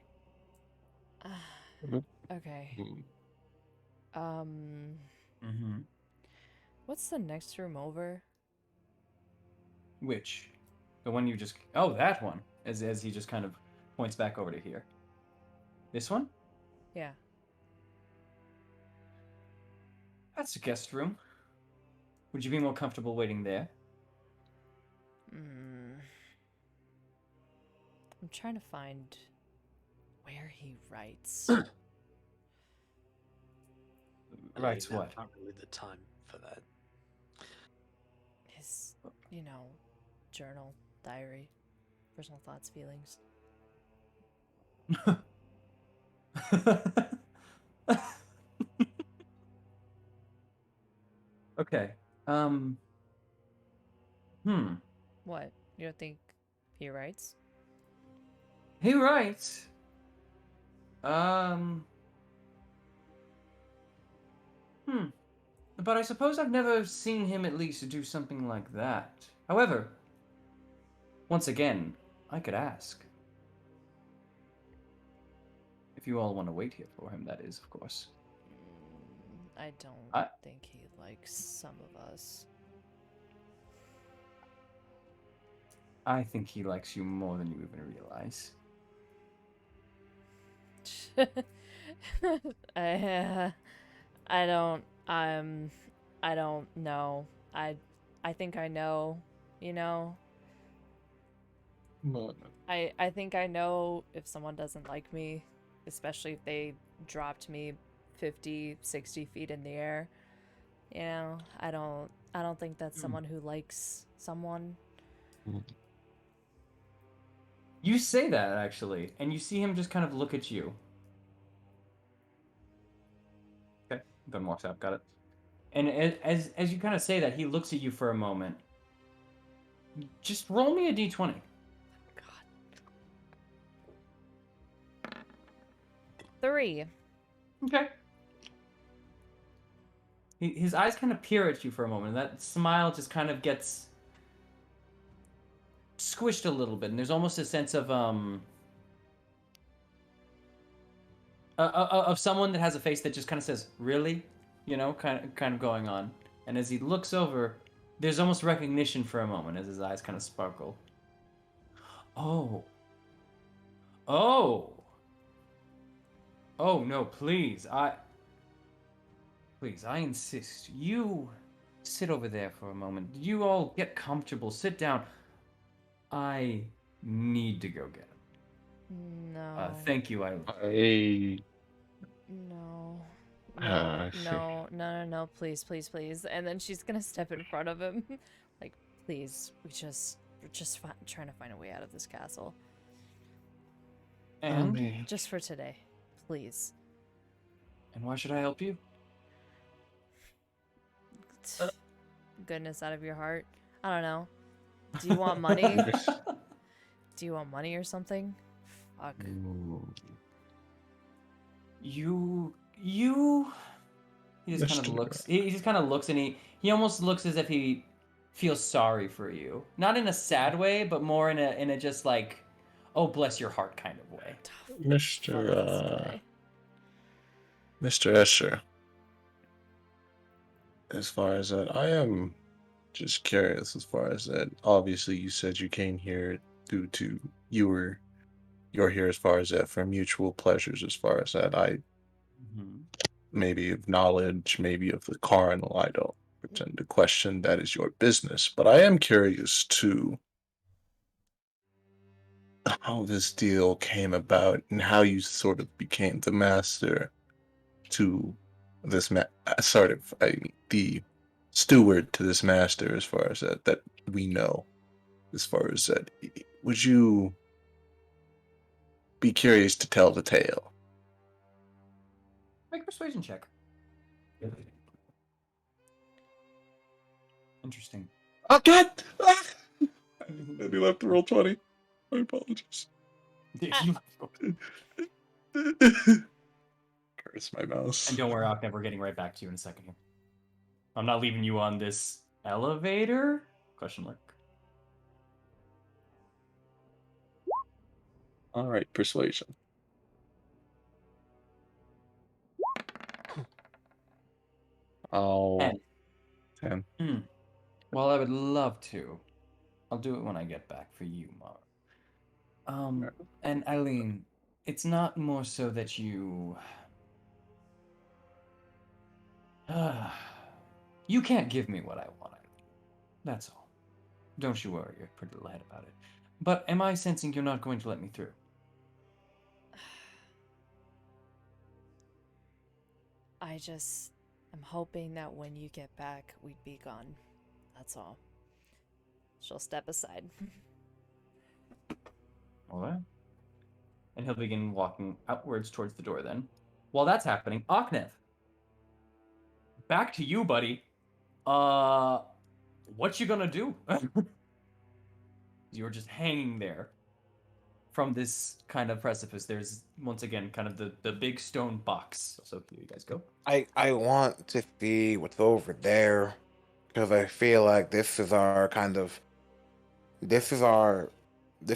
Okay. Hmm. Mm-hmm. What's the next room over? Which, the one you just? Oh, that one. As he just kind of points back over to here. This one? Yeah. That's a guest room. Would you be more comfortable waiting there? I'm trying to find where he writes. Writes Now's what? Not really the time for that. His, journal, diary, personal thoughts, feelings. Okay. Hmm. What? You don't think he writes? He writes. Um. But I suppose I've never seen him at least do something like that. However, once again, I could ask. If you all want to wait here for him, that is, of course. I don't I- think he likes some of us. I think he likes you more than you even realize. I don't I don't know. I think I know, I think I know if someone doesn't like me, especially if they dropped me 50, 60 feet in the air. You know, I don't think that's someone who likes someone. You say that, actually, and you see him just kind of look at you. Okay, then walks out, got it. And as you kind of say that, he looks at you for a moment. Just roll me a d20. God. 3. Okay. His eyes kind of peer at you for a moment, and that smile just kind of gets squished a little bit, and there's almost a sense of someone that has a face that just kind of says, "Really?" You know, kind of going on. And as he looks over, there's almost recognition for a moment as his eyes kind of sparkle. Oh. Oh. Oh no, please. Please, I insist. You sit over there for a moment. You all get comfortable. Sit down. I need to go get him. No. Thank you. I No. I see. No, please, please, please. And then she's gonna step in front of him. Like, please, we're just trying to find a way out of this castle. And Just for today. Please. and why should I help you? Goodness out of your heart. I don't know. Do you want money? Do you want money or something? Fuck. You. He just kind of Mr. looks. He just kind of looks, and he almost looks as if he feels sorry for you. Not in a sad way, but more in a just like, oh bless your heart kind of way. Fuck this guy. Mr. Escher, as far as that, I am just curious as far as that. Obviously, you said you came here due to you're here as far as that for mutual pleasures as far as that. I maybe of knowledge, maybe of the carnal, I don't pretend to question that is your business, but I am curious to how this deal came about and how you sort of became the master to this the steward to this master as far as that we know as far as that. Would you be curious to tell the tale? Make a persuasion check. Interesting. Oh God! I do have to roll 20. My apologies. Curse my mouse. And don't worry, Octave, we're getting right back to you in a second here. I'm not leaving you on this elevator? Question mark. All right, persuasion. Oh, 10. 10. Well, I would love to. I'll do it when I get back for you, Mar. And Eileen, it's not more so that you... you can't give me what I want, Eileen. That's all. Don't you worry your pretty little head about it. But am I sensing you're not going to let me through? I'm hoping that when you get back, we'd be gone. That's all. She'll step aside. All right. And he'll begin walking outwards towards the door then. While that's happening, Oknev. Back to you, buddy. What you gonna do? You're just hanging there from this kind of precipice. There's, once again, kind of the big stone box. So here you guys go. I want to see what's over there because I feel like this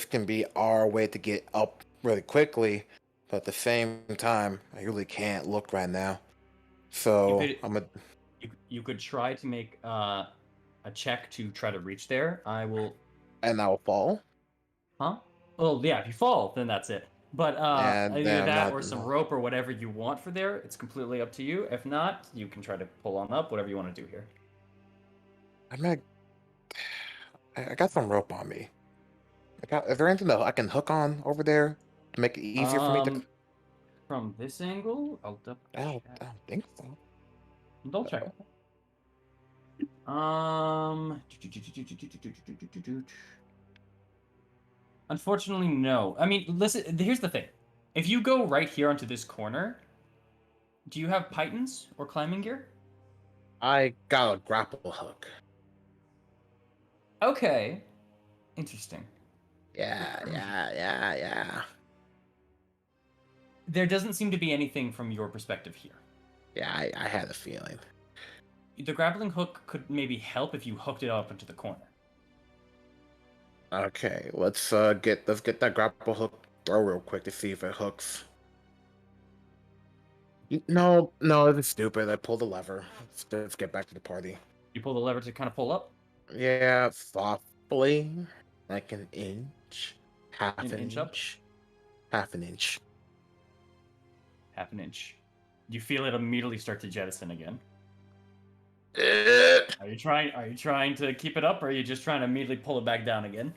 can be our way to get up really quickly, but at the same time, I really can't look right now. So You could try to make a check to try to reach there. And I'll fall. Huh? Well, yeah. If you fall, then that's it. But And either then that or some rope or whatever you want for there. It's completely up to you. If not, you can try to pull on up. Whatever you want to do here. I got some rope on me. Is there anything that I can hook on over there to make it easier for me to? From this angle, I'll double I check. don't think so. Double check. Unfortunately, no. I mean, listen. Here's the thing. If you go right here onto this corner, do you have pythons or climbing gear? I got a grapple hook. Okay. Interesting. Yeah. There doesn't seem to be anything from your perspective here. Yeah, I had a feeling. The grappling hook could maybe help if you hooked it up into the corner. Okay, let's get that grapple hook throw real quick to see if it hooks. No, this is stupid. I pulled the lever. Let's get back to the party. You pull the lever to kind of pull up, Yeah, softly, like an inch, half an an inch up, inch, half an inch. half an inch. You feel it immediately start to jettison again. Uh, Are you trying to keep it up, or are you just trying to immediately pull it back down again?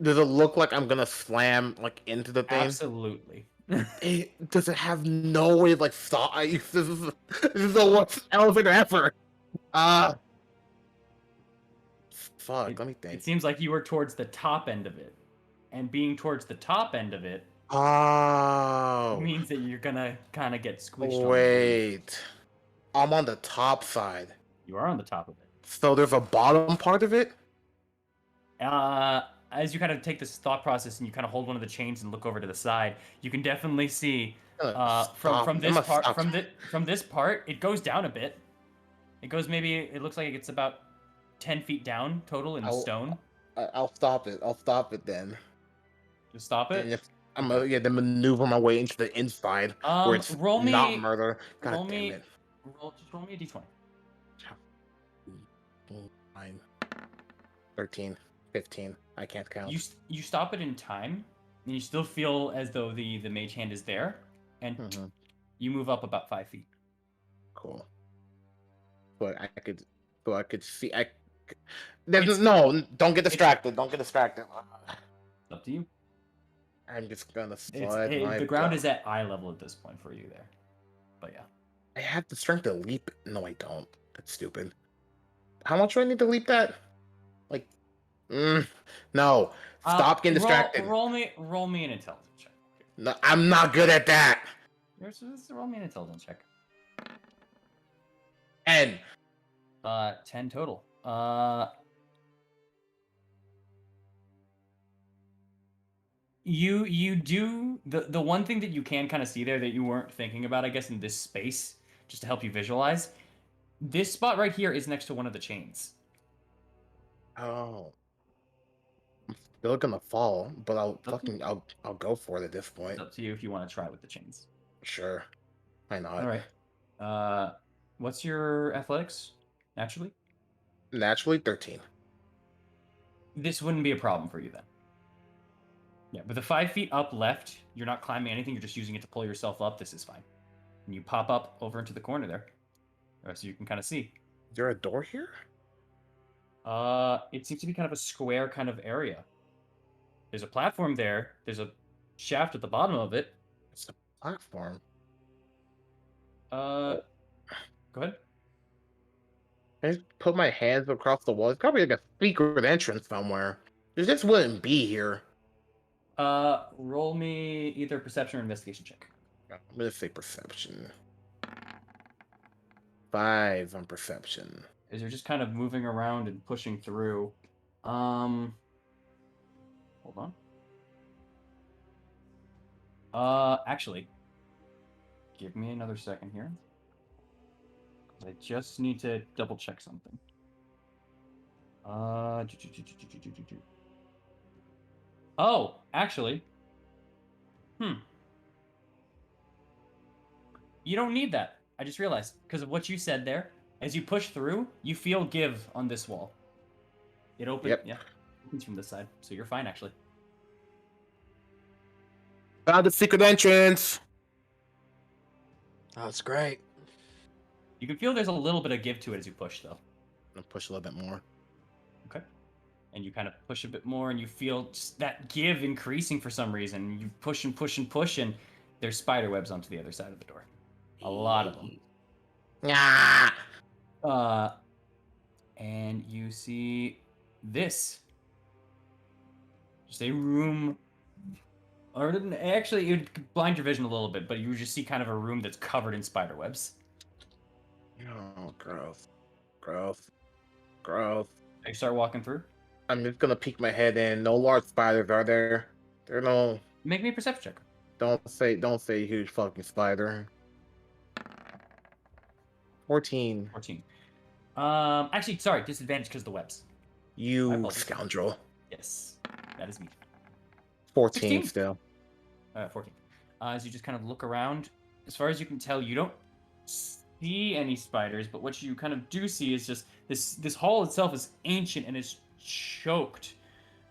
Does it look like I'm gonna slam like into the thing? Absolutely. Does it have no way to, like stop? This is the worst elevator ever. Fuck. Let me It think. seems like you were towards the top end of it, and being towards the top end of it Oh, means that you're gonna kind of get squished on the way. wait. I'm on the top side. You are on the top of it. So there's a bottom part of it? As you kind of take this thought process and you kind of hold one of the chains and look over to the side, you can definitely see from this part from this part it goes down a bit. It goes maybe it looks like it's about 10 feet down total in stone. I'll stop it. I'll stop it then. Just stop And it. if I'm gonna then maneuver my way into the inside where it's Roll not me. murder. God Roll damn me. it. Just roll me a d20. 9, 13, 15. I can't count. You stop it in time, and you still feel as though the mage hand is there, and you move up about 5 feet. Cool. But I could see. No, don't get distracted. Don't get distracted. It's up to you. I'm just gonna slide The ground is at eye level at this point for you there. But yeah. I have the strength to leap. No, I don't. That's stupid. How much do I need to leap that? Like, no. Stop getting distracted. Roll me an intelligence check. No, I'm not good at that. Roll me an intelligence check. 10. 10 total. You do the one thing that you can kind of see there that you weren't thinking about, I guess, in this space, just to help you visualize. This spot right here is next to one of the chains. Oh. I'm still gonna fall, but I'll go for it at this point. It's up to you if you want to try with the chains. Sure. Why not? All right. What's your athletics? Naturally? Naturally 13. This wouldn't be a problem for you then. Yeah, but the 5 feet up left, you're not climbing anything, you're just using it to pull yourself up. This is fine. And you pop up over into the corner there. So you can kind of see. Is there a door here? It seems to be kind of a square kind of area. There's a platform there. There's a shaft at the bottom of it. It's a platform. Go ahead. I just put my hands across the wall. It's probably like a secret entrance somewhere. There just wouldn't be here. Roll me either perception or investigation check. I'm gonna say perception. 5 on perception. As you're just kind of moving around and pushing through. Hold on. Actually, give me another second here. I just need to double check something. Oh, actually. You don't need that. I just realized, because of what you said there, as you push through, you feel give on this wall. It opens, Yep. yeah, opens from this side, so you're fine, actually. Found the secret entrance! Oh, that's great. You can feel there's a little bit of give to it as you push, though. I'll push a little bit more. Okay. and you kind of push a bit more, and you feel just that give increasing for some reason. You push and push and push, and there's spider webs onto the other side of the door. A lot of them. Ah! And you see this. Just a room. Or actually, it would blind your vision a little bit, but you would just see kind of a room that's covered in spider webs. Oh, gross. Gross. Gross. You start walking through. I'm just gonna peek my head in. No large spiders, are there? There are no. Make me a perception check. Don't say huge fucking spider. 14. 14. Actually, sorry, disadvantage because of the webs. My You apologies. scoundrel. Yes, that is me. 14 16. still. 14. As you just kind of look around, as far as you can tell, you don't see any spiders, but what you kind of do see is just this hall itself is ancient and is choked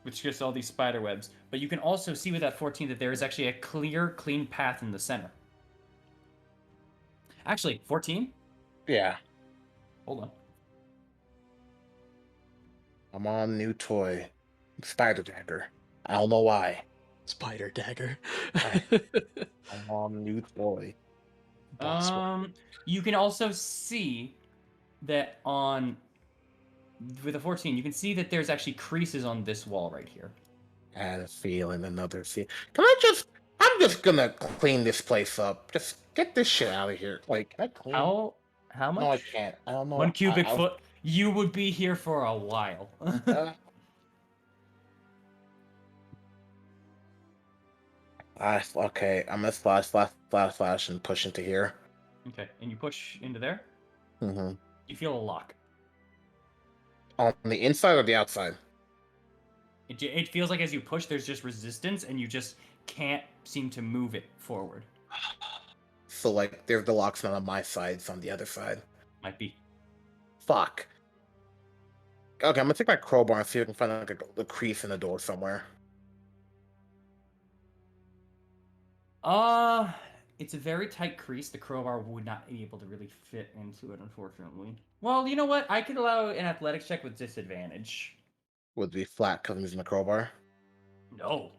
with just all these spider webs. But you can also see with that 14 that there is actually a clear, clean path in the center. Actually, 14? Yeah. Hold on. I'm on new toy. Spider dagger. I don't know why. Spider dagger. I'm on new toy. Boss You can also see that on with a 14, you can see that there's actually creases on this wall right here. I had a feeling another feel. I'm just gonna clean this place up. Just get this shit out of here. Like, can I clean? How much? No, I can't. I don't know. 1 cubic foot. You would be here for a while. Okay, I'm gonna flash, and push into here. Okay, and you push into there. Mm-hmm. You feel a lock. On the inside or the outside? It feels like as you push, there's just resistance, and you just can't seem to move it forward. So, like, there's the lock's not on my side, it's on the other side. Might be. Fuck. Okay, I'm gonna take my crowbar and see if I can find like a crease in the door somewhere. It's a very tight crease. The crowbar would not be able to really fit into it, unfortunately. Well, you know what? I could allow an athletics check with disadvantage. Would be flat because I'm using the crowbar. No.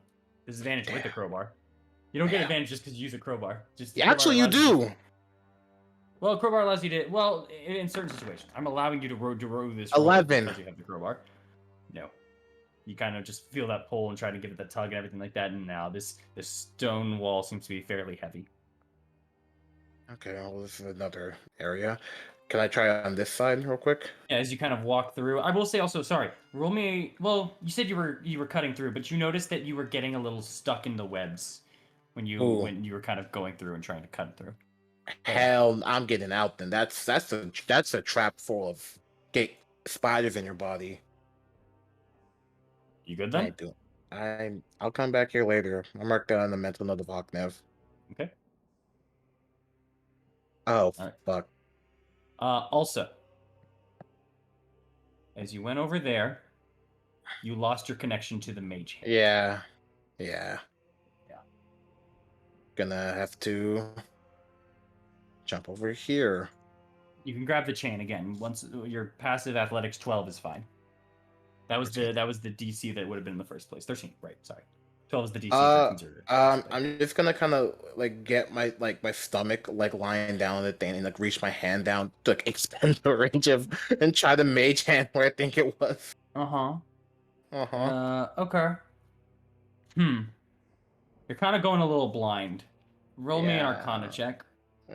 Disadvantage with the crowbar. You don't get advantage just because you use a crowbar. Just the Yeah, crowbar actually, you allows you do. to- Well, crowbar allows you to. Well, in certain situations, I'm allowing you to row this. roll 11. because you have the crowbar. No, you kind of just feel that pull and try to give it the tug and everything like that. And now this stone wall seems to be fairly heavy. Okay, well, this is another area. Can I try on this side real quick? Yeah, as you kind of walk through, I will say also, sorry, roll me. Well, you said you were cutting through, but you noticed that you were getting a little stuck in the webs when you were kind of going through and trying to cut through. Hell, I'm getting out then. That's a trap full of spiders in your body. You good I then? do. I'll come back here later. I'm marked down on the mental note of Hawknev. Okay. Oh, All right. fuck. Also, as you went over there, you lost your connection to the mage hand. Yeah. Yeah. Gonna have to jump over here. You can grab the chain again. Once your passive athletics 12 is fine. That was the DC that would have been in the first place. 13, right? Sorry. 12 is the DC. 13's your I'm just gonna kind of like get my stomach like lying down on the thing and like reach my hand down to like expand the range of and try the mage hand where I think it was. Okay. You're kind of going a little blind. Roll me an Arcana check.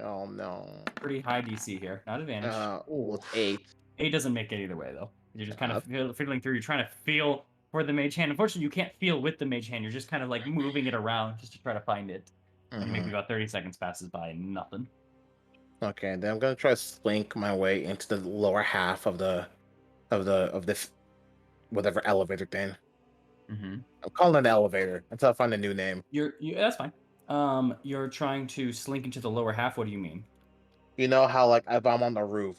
Oh no. Pretty high DC here. Not advantage. Well, 8. 8 doesn't make it either way, though. You're just kind of fiddling through. You're trying to feel for the mage hand. Unfortunately, you can't feel with the mage hand. You're just kind of like moving it around just to try to find it. And maybe about 30 seconds passes by and nothing. Okay, then I'm gonna try to slink my way into the lower half of this whatever elevator thing. Mm-hmm. I'm calling it an elevator until I find a new name. That's fine. You're trying to slink into the lower half. What do you mean? You know how like if I'm on the roof,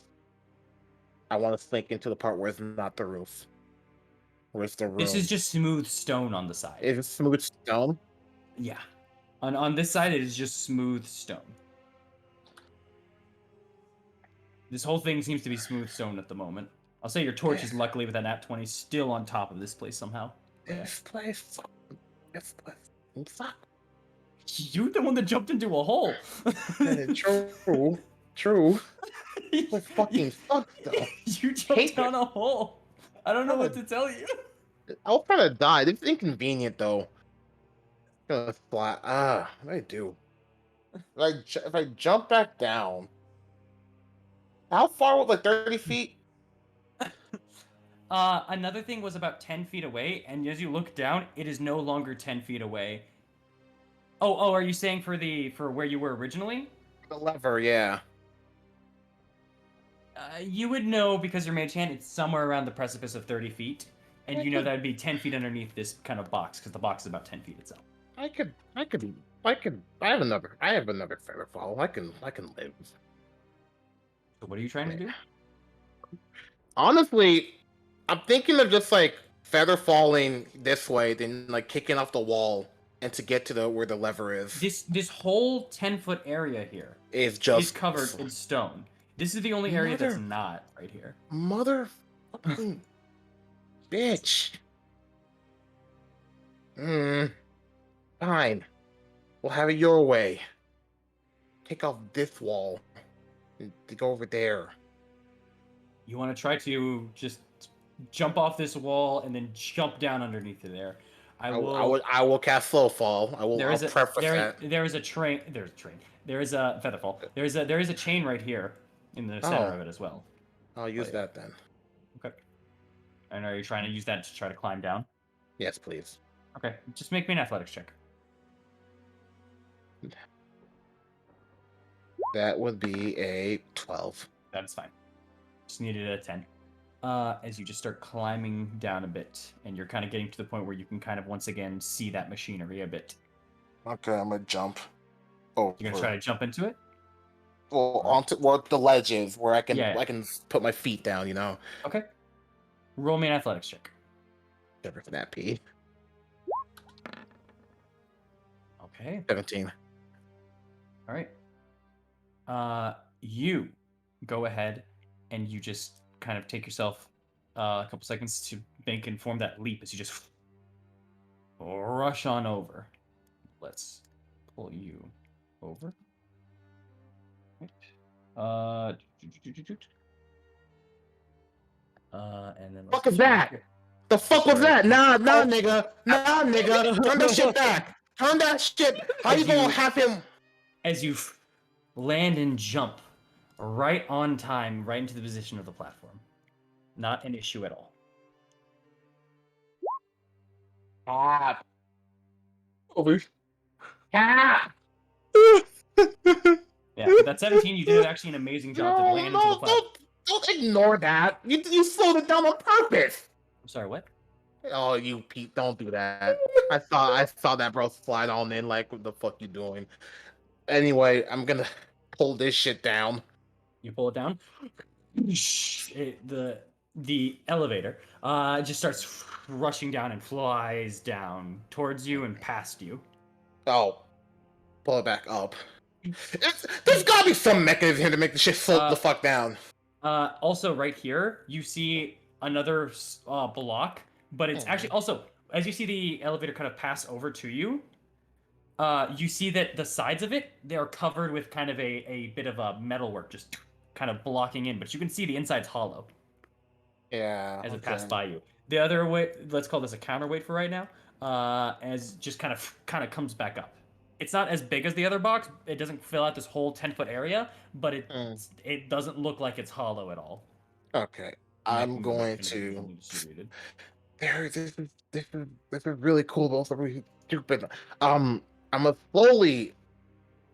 I want to slink into the part where it's not the roof. Where's the room? This is just smooth stone on the side. Is it smooth stone? Yeah. On this side, it is just smooth stone. This whole thing seems to be smooth stone at the moment. I'll say your torch is luckily with that nat 20 still on top of this place somehow. This place. This place. Fuck. You're the one that jumped into a hole. True. True. This fucking sucks though. You jumped Hate down a hole. I don't know what to tell you. I was trying to die. It's inconvenient though. Gonna flat. What do I do? If I jump back down, how far? Like 30 feet? Another thing was about 10 feet away, and as you look down, it is no longer 10 feet away. Oh, are you saying for where you were originally? The lever, yeah. You would know because you're mage hand, it's somewhere around the precipice of 30 feet, and you know that would be 10 feet underneath this kind of box, because the box is about 10 feet itself. I have another feather fall. I can live. So what are you trying to do? Honestly, I'm thinking of just like feather falling this way, then like kicking off the wall, and to get to where the lever is. This whole 10-foot area here Is just is covered in stone. This is the only area that's not right here. Motherfucking bitch. Fine. We'll have it your way. Take off this wall and go over there. You want to try to just jump off this wall and then jump down underneath it there. I will cast slow fall. I'll preface that. There is a train. There's a train. There is a featherfall. There is a chain right here in the center of it as well. I'll use that then. Okay. And are you trying to use that to try to climb down? Yes, please. Okay. Just make me an athletics check. That would be a 12. That's fine. Just needed a 10. As you just start climbing down a bit, and you're kind of getting to the point where you can kind of once again see that machinery a bit. Okay, I'm gonna jump. Oh, you're gonna try to jump into it? Well, onto the ledge is where I can put my feet down. You know. Okay. Roll me an athletics check. Never for that P. Okay. 17. All right. You go ahead and you just kind of take yourself a couple seconds to make and form that leap as you just rush on over. Let's pull you over. Right. And then Fuck is that? The fuck was that? Nah, nigga. Turn that shit back. Turn that shit. How you gonna have him? As you land and jump right on time, right into the position of the platform. Not an issue at all. Cap. Over. Cap. Yeah, with that 17, you did actually an amazing job to land into the platform. Don't ignore that. You slowed it down on purpose. I'm sorry, what? Oh, you Pete, don't do that. I saw that bro slide on in. Like, what the fuck you doing? Anyway, I'm gonna pull this shit down. You pull it down. The elevator just starts rushing down and flies down towards you and past you. Oh, pull it back up. There's gotta be some mechanism here to make the shit slow the fuck down. Also, right here, you see another block, but it's actually also, as you see the elevator kind of pass over to you, you see that the sides of it, they're covered with kind of a bit of a metalwork, just kind of blocking in, but you can see the inside's hollow. Yeah. As it passed by you. The other way, let's call this a counterweight for right now, as just kind of comes back up. It's not as big as the other box. It doesn't fill out this whole 10-foot area, but it doesn't look like it's hollow at all. Okay, I'm going to. This is really cool, but also really stupid. I'm gonna slowly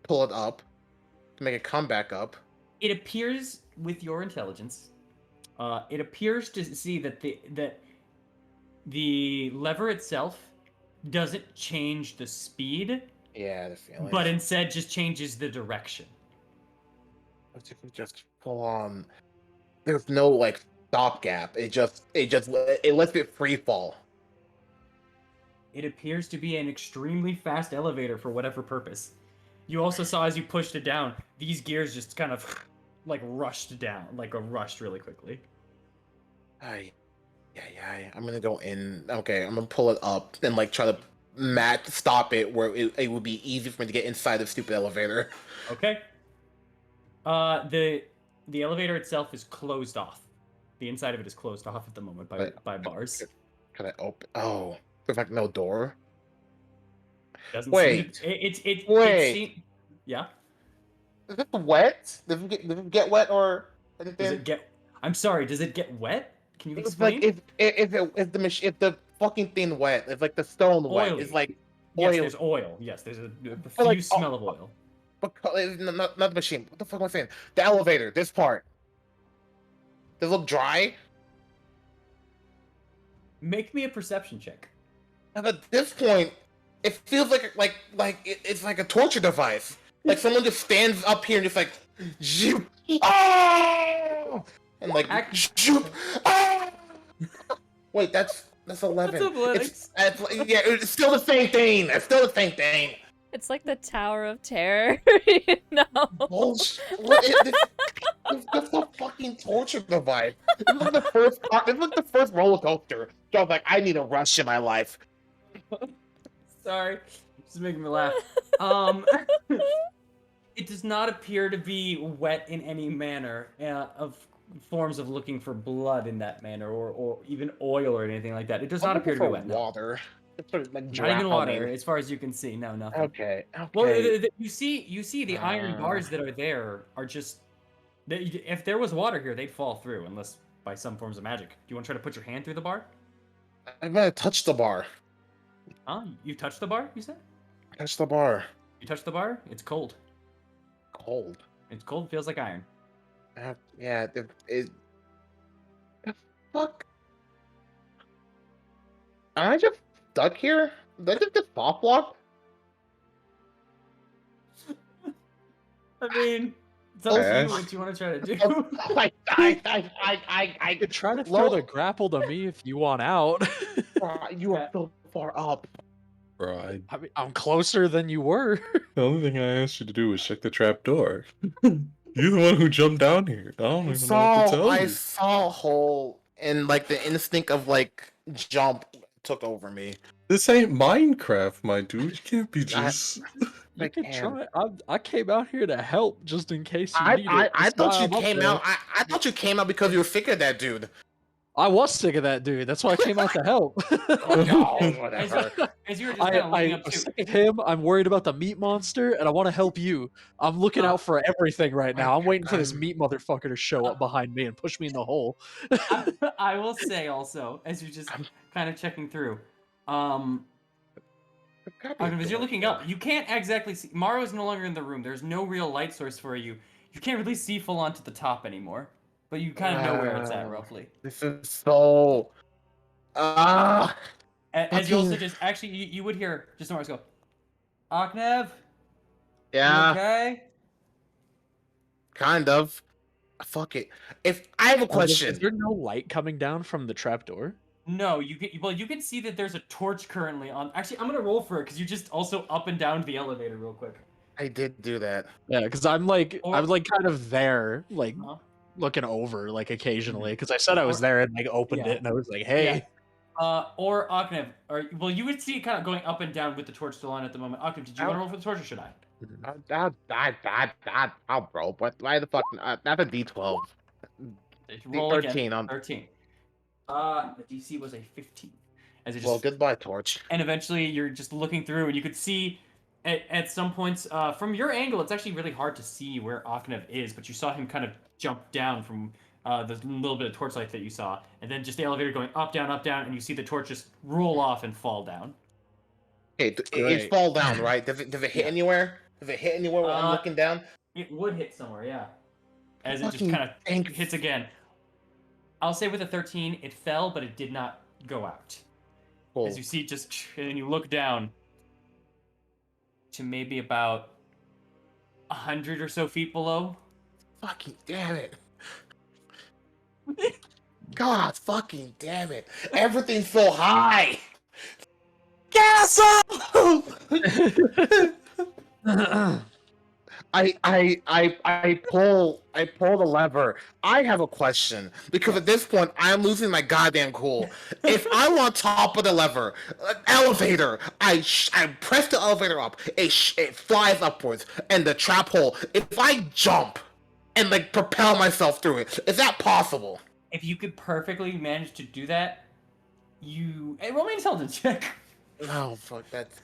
pull it up to make it come back up. It appears with your intelligence, it appears to see that the lever itself doesn't change the speed. Yeah, the feeling. But instead just changes the direction. Just full on. There's no like stopgap. It lets it free fall. It appears to be an extremely fast elevator for whatever purpose. You also saw as you pushed it down, these gears just kind of like rushed down, like rushed really quickly. Ay, yeah. I'm gonna go in. Okay, I'm gonna pull it up and like try to stop it where it would be easy for me to get inside the stupid elevator. Okay. The elevator itself is closed off. The inside of it is closed off at the moment But by bars. can I open? Oh, there's like no door. Doesn't seem to. Wait, It wait. seem. Yeah. Is it wet? Does it get wet or Does anything? it get? I'm sorry. Does it get wet? Can you It's like explain? if the fucking thing wet, it's like the stone wet. It's Oily. like Yes, oil. there's oil. Yes, there's a Or diffuse like smell of oil. not the machine. What the fuck am I saying? The elevator. This part. Does it look dry? Make me a perception check. And at this point, it feels it's like a torture device. Like someone just stands up here and just like, zoop, ah! And like, zoop, ah! Wait, that's 11. That's athletics. It's still the same thing. It's still the same thing. It's like the Tower of Terror, you know? Bullshit. That's a fucking torture device. This is like the first roller coaster. So I was like, I need a rush in my life. Sorry, just making me laugh. It does not appear to be wet in any manner of forms of looking for blood in that manner, or even oil or anything like that. It does not appear to be wet. No. Water. It's sort of like Not even water, drowning. as far as you can see. No, nothing. Okay. Well, Okay. you see the iron bars that are there are just. If there was water here, they'd fall through, unless by some forms of magic. Do you want to try to put your hand through the bar? I'm gonna touch the bar. Huh? You touched the bar, you said? Touch the bar. You touched the bar? It's cold. Cold. It's cold, feels like iron. Yeah. The fuck. Am I just stuck here? Did I just get soft blocked? I mean, it's up to Yes. you what you want to try to do. I You could try to throw the grapple to me if you want out. You are so far up. Bro, I mean, I'm closer than you were. the only thing I asked you to do was check the trap door. You're the one who jumped down here. I don't even know what to tell I you. saw a hole, and like the instinct of like jump took over me. This ain't Minecraft, my dude. You can't be just. You could can. try. I came out here to help just in case you need it. I That's thought why you I'm up came there. out. I thought you came out because you were sick of that dude. I was sick of that dude. That's why I came out to help. Whatever. As you were just kind of looking I up was too. sick of him. I'm worried about the meat monster, and I want to help you. I'm looking out for everything right now. I'm waiting for this meat motherfucker to show up behind me and push me in the hole. I will say also, as you're just kind of checking through, as you're looking up, you can't exactly see. Maro is no longer in the room. There's no real light source for you. You can't really see full on to the top anymore, but you kind of know where it's at roughly. This is so. As you also just actually, you would hear just Mars go, Aknev, you Yeah, okay? kind of. Fuck it. If I have a Is question, there no light coming down from the trapdoor? No, you can see that there's a torch currently on. Actually, I'm gonna roll for it because you just also up and down the elevator real quick. I did do that. Yeah, because I'm like kind of there, like Huh? looking over, like occasionally, because I said I was there and like opened Yeah. it, and I was like, hey. Or Aknev, or you would see it kind of going up and down with the torch still on at the moment. Aknev, did you want to roll for the torch or should I? Bro. But why the fuck? That's a D12. Roll 13 again. on. 13. The DC was a 15. As it just Well, goodbye, torch. and eventually you're just looking through and you could see at some points from your angle it's actually really hard to see where Aknev is, but you saw him kind of jump down from the little bit of torchlight that you saw, and then just the elevator going up, down, and you see the torch just roll off and fall down. Okay, it Great. fall down, right? Does it hit Yeah. anywhere? Does it hit anywhere when I'm looking down? It would hit somewhere, yeah. As it just Fucking kind of thank- hits again. I'll say with a 13, it fell, but it did not go out. Cool. As you see, just and then you look down to maybe about 100 or so feet below. Fucking damn it. God fucking damn it. Everything's so high. Castle! I pull the lever. I have a question because at this point I'm losing my goddamn cool. If I'm on top of the lever, elevator, I press the elevator up. It flies upwards, and the trap hole. If I jump and like propel myself through it, is that possible? If you could perfectly manage to do that, roll me an intelligence check. No, fuck that's.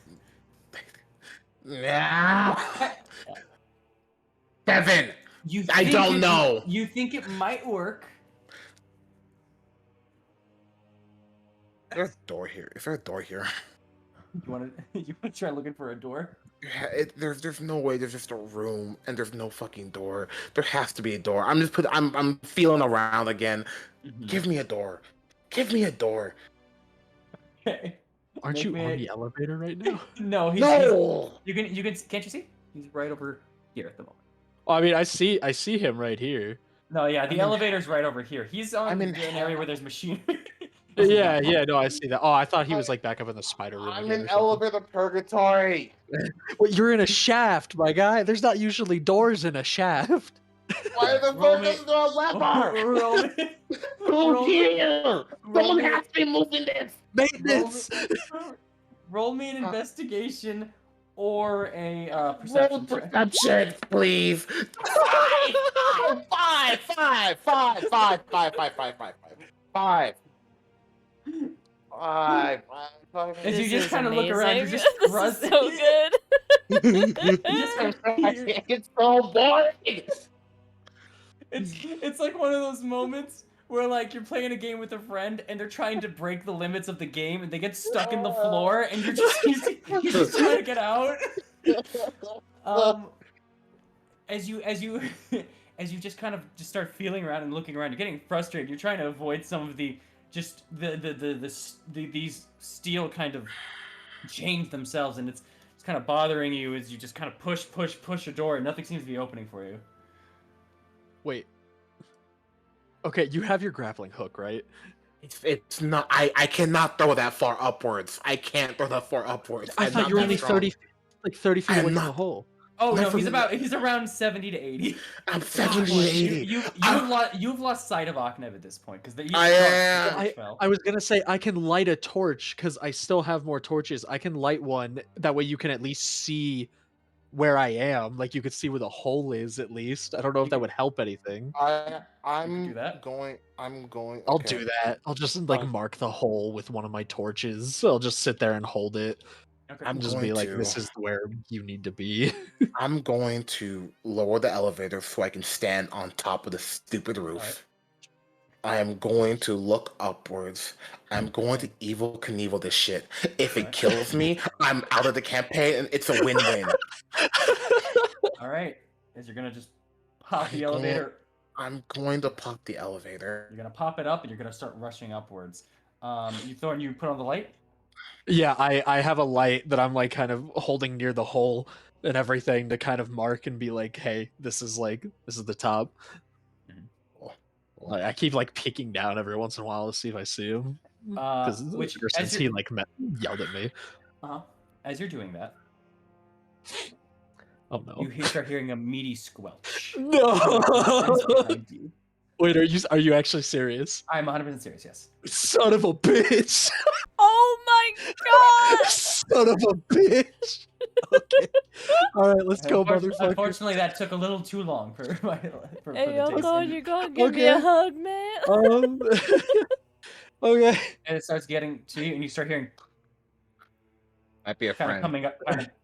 Yeah. 7. I don't know. You think it might work? There's a door here. Is there a door here? You want to try looking for a door? Yeah, there's no way. There's just a room and there's no fucking door. There has to be a door. I'm feeling around again. Give me a door. Give me a door. Okay. Aren't you on the elevator right now? No, No. you can can't you see? He's right over here at the moment. Well, I mean, I see him right here. No, yeah, the I'm in- elevator's right over here. He's on I'm in an area where there's machinery. Yeah, no, I see that. Oh, I thought he was like back up in the spider room. I'm again in or something. elevator purgatory. Well, you're in a shaft, my guy. There's not usually doors in a shaft. Why the Roll fuck me- is there a lever? Roll me- Who's roll- here? roll Someone me- has to be moving this. Maintenance. Roll me an investigation or a Roll perception check. perception, please. Five. As you This just is kind of look around, you're amazing. just This is crusty. so good. It's so boring. It's like one of those moments where like you're playing a game with a friend and they're trying to break the limits of the game and they get stuck in the floor and you're just trying to get out. As you as you just kind of just start feeling around and looking around, you're getting frustrated. You're trying to avoid some of these steel kind of chains themselves, and it's kind of bothering you as you just kind of push a door and nothing seems to be opening for you. Wait. Okay, you have your grappling hook, right? It's not. I cannot throw that far upwards. I can't throw that far upwards. I I'm thought not you were that only strong. 30 feet I am away from the not- hole. Oh Not no, from he's around 70 to 80. I'm 70 to 80. You've lost sight of Aknev at this point because I am. I was gonna say I can light a torch because I still have more torches. I can light one that way you can at least see where I am. Like you could see where the hole is at least. I don't know if that would help anything. I'm do that? going. I'm going. I'll okay. do that. I'll just like Fine. mark the hole with one of my torches. I'll just sit there and hold it. Okay. I'm Just going be like, to. this is where you need to be. I'm going to lower the elevator so I can stand on top of the stupid roof. Alright. I am going to look upwards. I'm going to evil Knievel this shit. If it Alright. kills me, I'm out of the campaign and it's a win-win. All right, as you're gonna just pop the I'm going- elevator. I'm going to pop the elevator. You're gonna pop it up and you're gonna start rushing upwards. You put on the light. Yeah, I have a light that I'm like kind of holding near the hole and everything to kind of mark and be like, hey, this is the top. Like, I keep like peeking down every once in a while to see if I see him. Because ever since he like yelled at me. As you're doing that, Oh no. you start hearing a meaty squelch. No. Behind you. Wait, are you actually serious? I'm 100% serious. Yes. Son of a bitch! Oh my god! Son of a bitch! Okay. All right, let's go, motherfucker. Unfortunately, that took a little too long for for Hey, the I taste. thought you're gonna give me a Okay. hug, man. Okay. And it starts getting to you, and you start hearing Might be a kind of friend.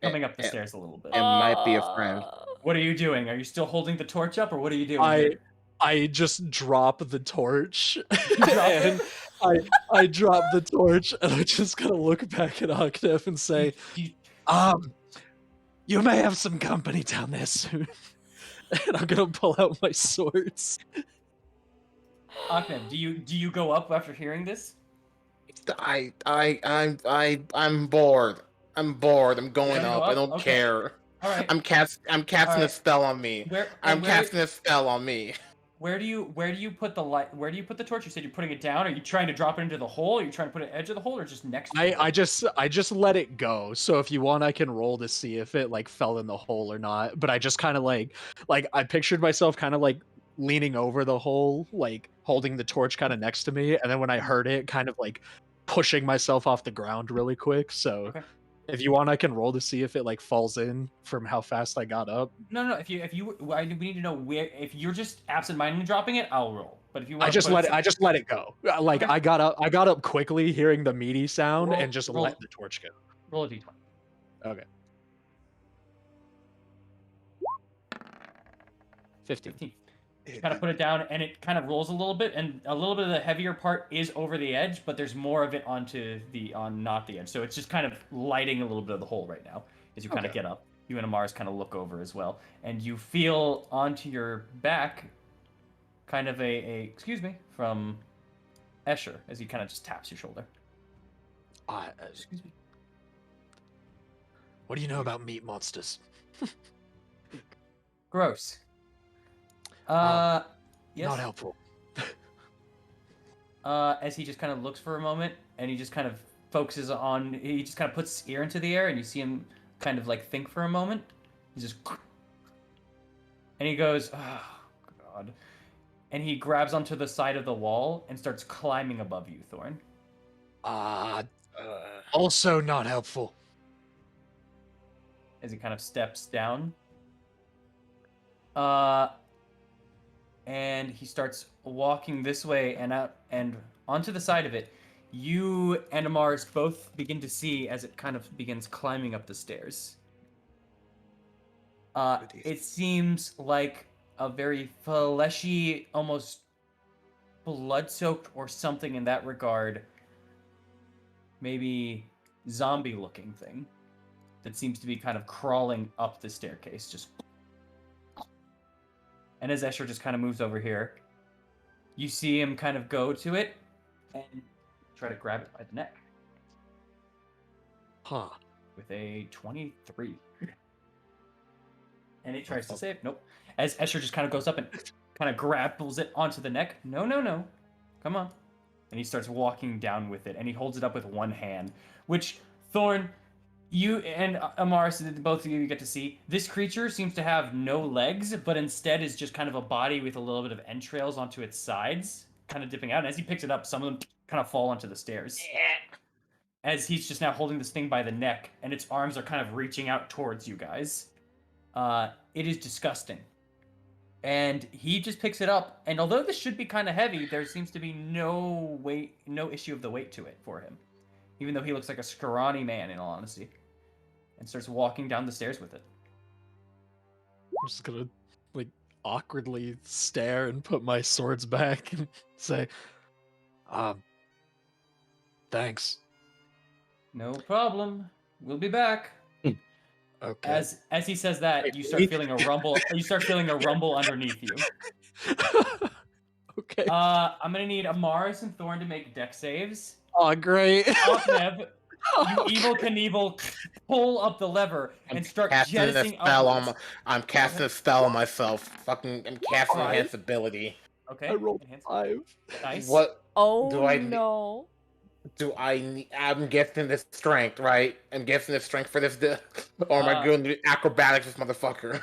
coming up the stairs a little bit. It might be a friend. What are you doing? Are you still holding the torch up, or what are you doing? I just drop the torch. drop and I drop the torch and I just gotta look back at Aknef and say, you may have some company down there soon. And I'm gonna pull out my swords. Aknev, do you go up after hearing this? I'm bored. I'm bored. I'm going gonna go up. up? I don't Okay. care. All right. I'm casting a Alright. spell on me. I'm casting a spell on me. where do you put the light? Where do you put the torch? You said you're putting it down. Are you trying to drop it into the hole? Are you trying to put it edge of the hole, or just next to the hole? I just let it go. So if you want, I can roll to see if it like fell in the hole or not. But I just kind of like I pictured myself kind of like leaning over the hole, like holding the torch kind of next to me, and then when I heard it, kind of like pushing myself off the ground really quick. So Okay. if you want, I can roll to see if it like falls in from how fast I got up. No. We need to know where. If you're just absent-mindedly dropping it, I'll roll. But if you want I to just put let it. I just let it go. Like Okay. I got up quickly, hearing the meaty sound, Roll- and just roll- let the torch go. roll a d20. Okay. 15. 15. You kind of put it down, and it kind of rolls a little bit, and a little bit of the heavier part is over the edge, but there's more of it on not the edge. So it's just kind of lighting a little bit of the hole right now as you kind of Okay. get up. You and Amars kind of look over as well, and you feel onto your back kind of a excuse me from Escher as he kind of just taps your shoulder. Excuse me. What do you know about meat monsters? Gross. Yes. Not helpful. As he just kind of looks for a moment, and he just kind of focuses on. He just kind of puts his ear into the air, and you see him kind of like think for a moment. He just, and he goes, "Oh God," and he grabs onto the side of the wall and starts climbing above you, Thorn. Also not helpful. As he kind of steps down. And he starts walking this way and out and onto the side of it. You and Amars both begin to see as it kind of begins climbing up the stairs. It seems like a very fleshy, almost blood-soaked or something in that regard. Maybe zombie-looking thing that seems to be kind of crawling up the staircase, just. And as Escher just kind of moves over here, you see him kind of go to it and try to grab it by the neck. Huh. With a 23. And it tries to save. Nope. As Escher just kind of goes up and kind of grapples it onto the neck. No. Come on. And he starts walking down with it. And he holds it up with one hand. Which, Thorn, you and Amaris, both of you get to see. This creature seems to have no legs, but instead is just kind of a body with a little bit of entrails onto its sides, kind of dipping out. And as he picks it up, some of them kind of fall onto the stairs. As he's just now holding this thing by the neck, and its arms are kind of reaching out towards you guys. It is disgusting. And he just picks it up, and although this should be kind of heavy, there seems to be no issue of the weight to it for him. Even though he looks like a scrawny man, in all honesty. And starts walking down the stairs with it. I'm just gonna like awkwardly stare and put my swords back and say, thanks. No problem. We'll be back. Okay. As he says that, you start feeling a rumble. You start feeling a rumble underneath you. Okay. I'm gonna need Amaris and Thorn to make deck saves. Oh, great. Nev, you evil Knievel, pull up the lever and start jettisoning upwards. I'm casting a spell on myself. Fucking, I'm casting enhance ability. Okay. I rolled enhance. 5. Nice. What Oh do I no. do? I'm guessing this strength, right? I'm guessing this strength for this, or am I going to do acrobatics, this motherfucker?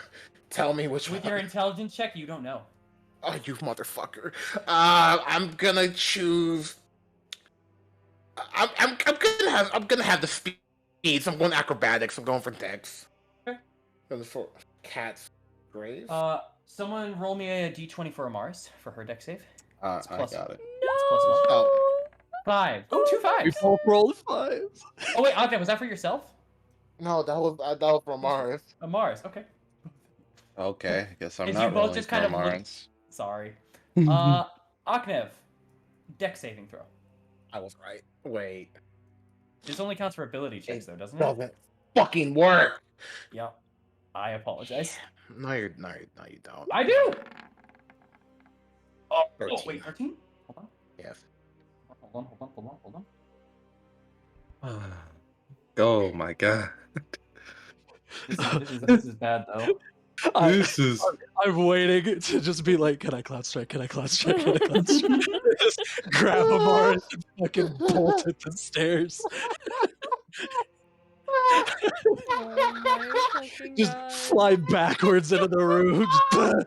Tell me which With one. your intelligence check, you don't know. Oh, you motherfucker! I'm gonna choose. I'm gonna have the speed. So I'm going acrobatics. I'm going for dex. Okay. Going for cat's grave. Someone roll me a d20 for Amaris for her deck save. I plus got it. plus one. Oh 5. Oh, 2 We 5s. both rolled 5s. Oh wait, okay, was that for yourself? no, that was from Mars. Amaris, okay. Okay, I guess I'm As not you both rolling just for kind of look- Mars. Sorry. Aknev, deck saving throw. I was right. Wait, This only counts for ability checks, though, doesn't it? doesn't fucking work. Yeah. I apologize. No, you don't. I do. Oh, 13. wait, 13? Hold on. Yes. Hold on. Oh my god. This is bad though. This is I'm waiting to just be like, can I cloud strike? Can I cloud strike? Can I cloud strike? Just grab Amara and fucking bolt at the stairs. Oh my fucking Just god. fly backwards into the room.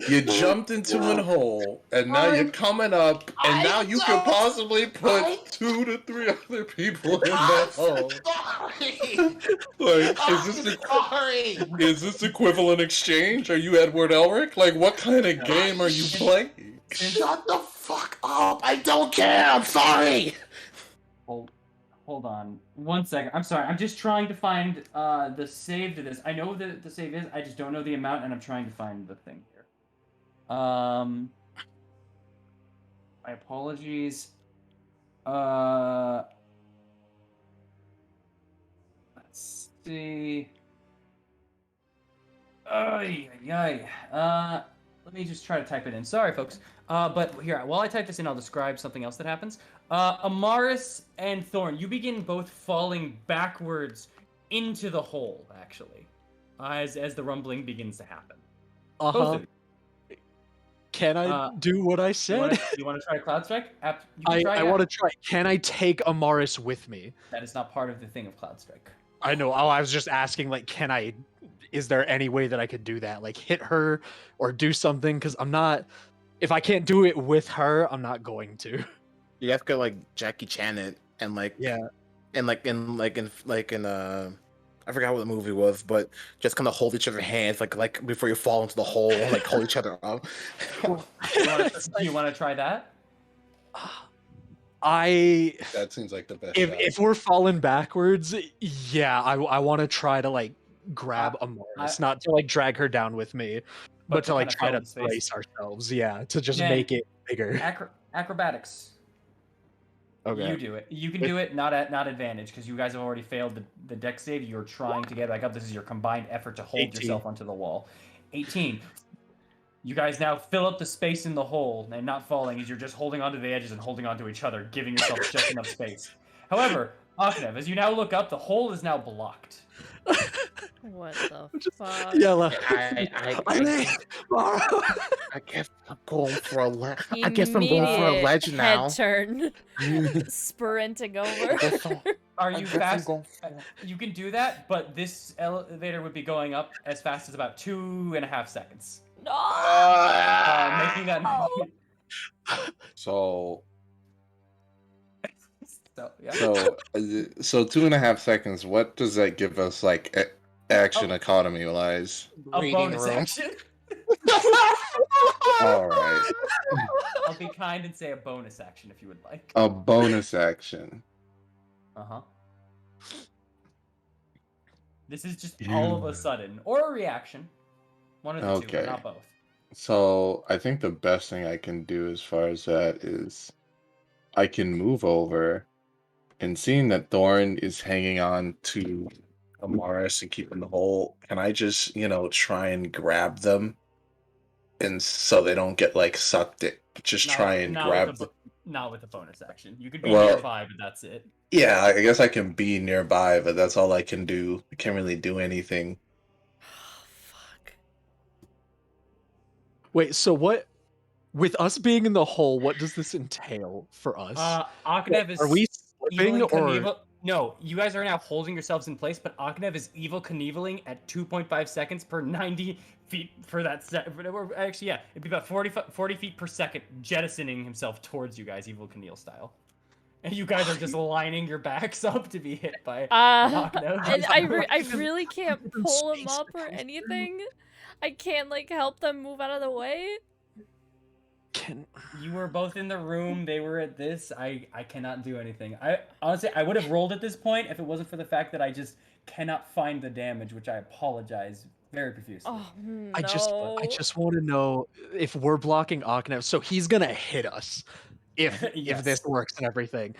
you jumped into one hole, and now you're coming up, and now you could possibly put 2 to 3 other people in that hole. Like, is this equivalent exchange? Are you Edward Elric? Like, what kind of game are you playing? Shut the fuck up! I don't care. I'm sorry. Hold on 1 second. I'm sorry. I'm just trying to find the save to this. I know that the save is. I just don't know the amount, and I'm trying to find the thing here. My apologies. Let's see. Ay, ay, ay. Let me just try to type it in. Sorry, folks. But here, while I type this in, I'll describe something else that happens. Amaris and Thorn, you begin both falling backwards into the hole, actually, as the rumbling begins to happen. Both of you. Can I do what I said? You want to try Cloud Strike? I want to try. Can I take Amaris with me? That is not part of the thing of Cloud Strike. I know. I was just asking, like, can I? Is there any way that I could do that? Like, hit her or do something? Because I'm not. If I can't do it with her, I'm not going to. You have to like Jackie Chan it and like Yeah. and like in I forgot what the movie was, but just kind of hold each other's hands like before you fall into the hole, like hold each other up. Do you want to try that? That seems like the best. If we're falling backwards, yeah, I want to try to like grab Amaris, not to like drag her down with me, but to like try to brace ourselves. Yeah, to just make it bigger. Acrobatics. Okay. You do it. You can do it, not advantage, because you guys have already failed the deck save. You're trying to get back up. This is your combined effort to hold 18. yourself onto the wall. 18. You guys now fill up the space in the hole and not falling as you're just holding onto the edges and holding onto each other, giving yourself just enough space. However, Aknev, as you now look up, the hole is now blocked. What the fuck? Yella. I guess I'm going for a I guess I'm going for a ledge now. Head turn. Sprinting over. Are you fast? You can do that, but this elevator would be going up as fast as about 2.5 seconds. No! Making that. So yeah. So 2.5 seconds. What does that give us, like action economy wise? A bonus action. All right. I'll be kind and say a bonus action if you would like. A bonus action. This is just all of a sudden, or a reaction. One of the two, but not both. So I think the best thing I can do as far as that is I can move over, and seeing that Thorn is hanging on to Amaris and keeping the hole, can I just, try and grab them, and so they don't get like sucked in? Just try and grab them. Not with a bonus action. You could be nearby, but that's it. Yeah, I guess I can be nearby, but that's all I can do. I can't really do anything. Fuck. Wait, so what? With us being in the hole, what does this entail for us? Aknev is. Are we slipping or? No, you guys are now holding yourselves in place, but Aknev is evil Knieveling at 2.5 seconds per 90 feet for that set. Actually, yeah, it'd be about 40 feet per second, jettisoning himself towards you guys, evil Knievel style. And you guys are just lining your backs up to be hit by Aknev. And I really can't pull him up or anything. I can't like help them move out of the way. You were both in the room. They were at this. I cannot do anything. I honestly would have rolled at this point if it wasn't for the fact that I just cannot find the damage, which I apologize very profusely. Oh no. I just want to know if we're blocking Aknev, so he's gonna hit us if Yes. if this works and everything.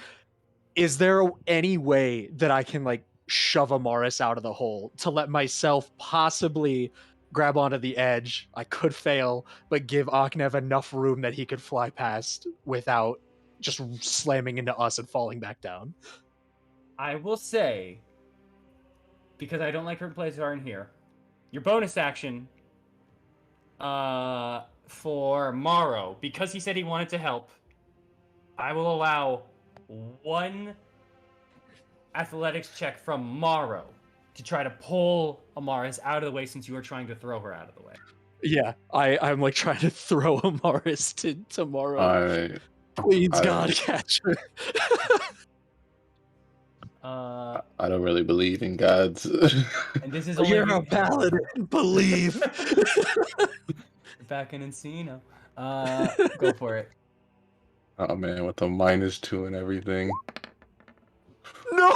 Is there any way that I can like shove Amaris out of the hole to let myself possibly grab onto the edge? I could fail, but give Aknev enough room that he could fly past without just slamming into us and falling back down. I will say, because I don't like her plays aren't here, your bonus action For Morrow, because he said he wanted to help, I will allow one athletics check from Morrow to try to pull Amaris out of the way since you are trying to throw her out of the way. Yeah, I'm like trying to throw Amaris to tomorrow. I Please, I- God, catch her. I don't really believe in gods. And this is only You're a paladin. Believe. back in Encino. Go for it. Oh man, with the -2 and everything. No.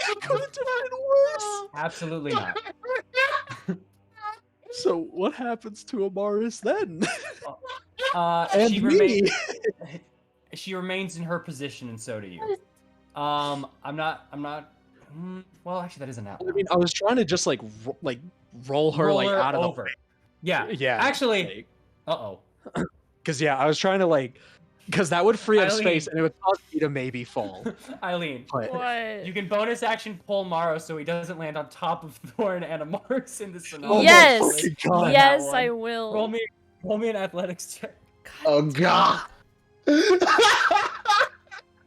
It could have been worse. Absolutely not. So what happens to Amaris then? She And me. she remains in her position, and so do you. I'm not. Well, actually, that isn't that. I mean, I was trying to just like roll her like out of over. Yeah. Yeah. Actually. Uh-oh. Because I was trying to because that would free up Eileen. space and it would cause me to maybe fall. Eileen, But What? you can bonus action pull Morrow so he doesn't land on top of Thorn and Amaris in the Oh scenario. my Yes. fucking God. Yes, That I one. will. Roll me an athletics check. Oh god. This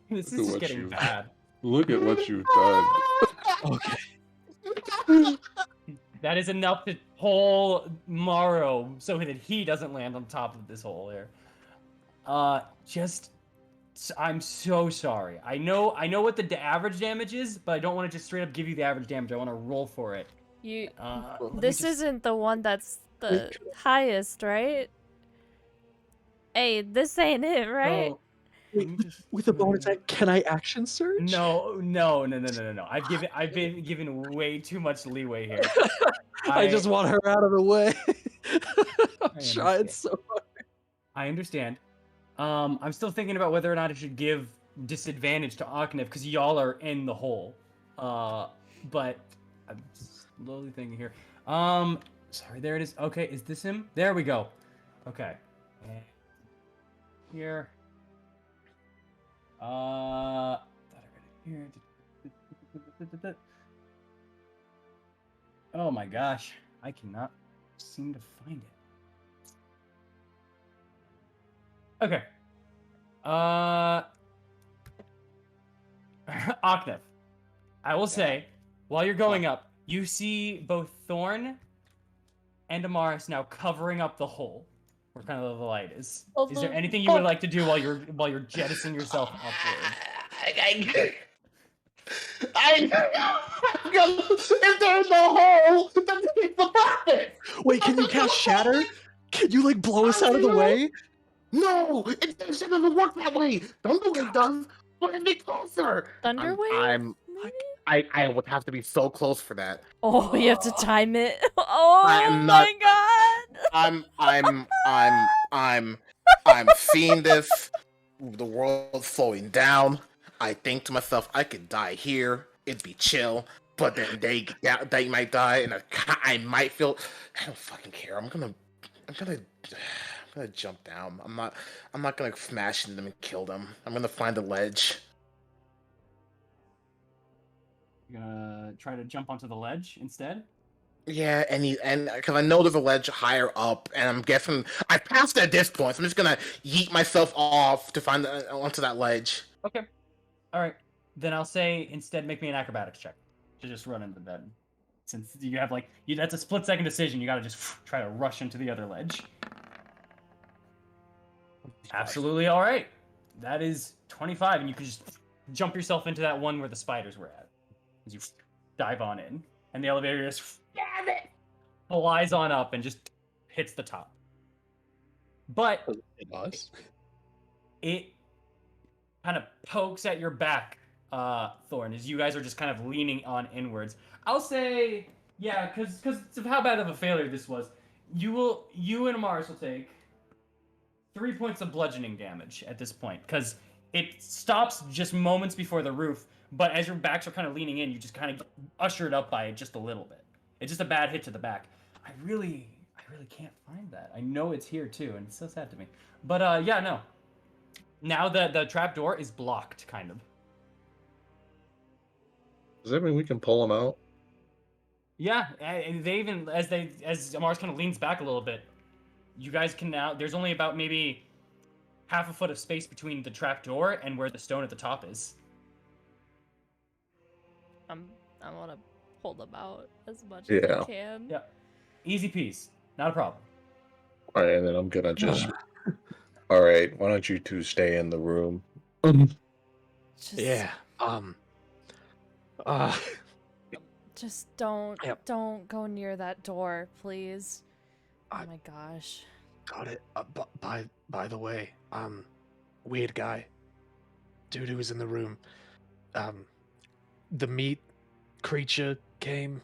Look at is what getting you- bad. Look at what you've done. Okay. That is enough to pull Morrow so that he doesn't land on top of this hole here. I'm so sorry. I know what the average damage is, but I don't want to just straight up give you the average damage. I want to roll for it. You. Let me This just- isn't the one that's the highest, right? Hey, this ain't it, right? Oh, let me just- With a bonus act, can I action surge? No. I've been given way too much leeway here. I just want her out of the way. I'm I trying understand. so hard. I understand. I'm still thinking about whether or not I should give disadvantage to Aknev because y'all are in the hole. But I'm slowly thinking here. Sorry, there it is. Okay, is this him? There we go. Okay. And here. Here. Oh my gosh, I cannot seem to find it. Okay. Aknev, I will say, while you're going up, you see both Thorn and Amaris now covering up the hole where kind of the light is. Is there anything you would like to do while you're jettisoning yourself upward? If there's a hole, then it's the profit. Wait, can you cast Shatter? Can you blow us out of the way? No, it doesn't work that way. Thunderwave does, but it closer. Thunderwave? I would have to be so close for that. Oh, you have to time it. Oh I'm my not- god. I'm seeing this. The world's slowing down. I think to myself, I could die here. It'd be chill. But then they might die, and I might feel. I don't fucking care. I'm gonna jump down. I'm not gonna smash into them and kill them. I'm gonna find a ledge. You're gonna try to jump onto the ledge instead? Yeah, and because I know there's a ledge higher up, and I'm guessing I passed it at this point, so I'm just gonna yeet myself off to find onto that ledge. Okay. All right. Then I'll say instead make me an acrobatics check to just run into that. Since you have that's a split second decision, you gotta just try to rush into the other ledge. Absolutely all right. That is 25, and you can just jump yourself into that one where the spiders were at. As you dive on in, and the elevator just flies on up and just hits the top. But It does. it kind of pokes at your back, Thorn, as you guys are just kind of leaning on inwards. I'll say, yeah, because of how bad of a failure this was, you and Amaris will take 3 points of bludgeoning damage at this point, because it stops just moments before the roof, but as your backs are kind of leaning in, you just kind of get ushered up by it just a little bit. It's just a bad hit to the back. I really can't find that. I know it's here too, and it's so sad to me. But yeah, no. Now the trap door is blocked, kind of. Does that mean we can pull him out? Yeah, and they even as Mars kind of leans back a little bit, you guys can now. There's only about maybe half a foot of space between the trap door and where the stone at the top is. I want to pull them out as much as I Yeah. can. Yeah, easy peas, not a problem. All right, and then I'm gonna just. All right, why don't you two stay in the room? Just, Yeah. Uh, just don't Yep. go near that door, please. Oh I- my gosh. got it. By the way, weird guy, dude who was in the room. The meat creature came.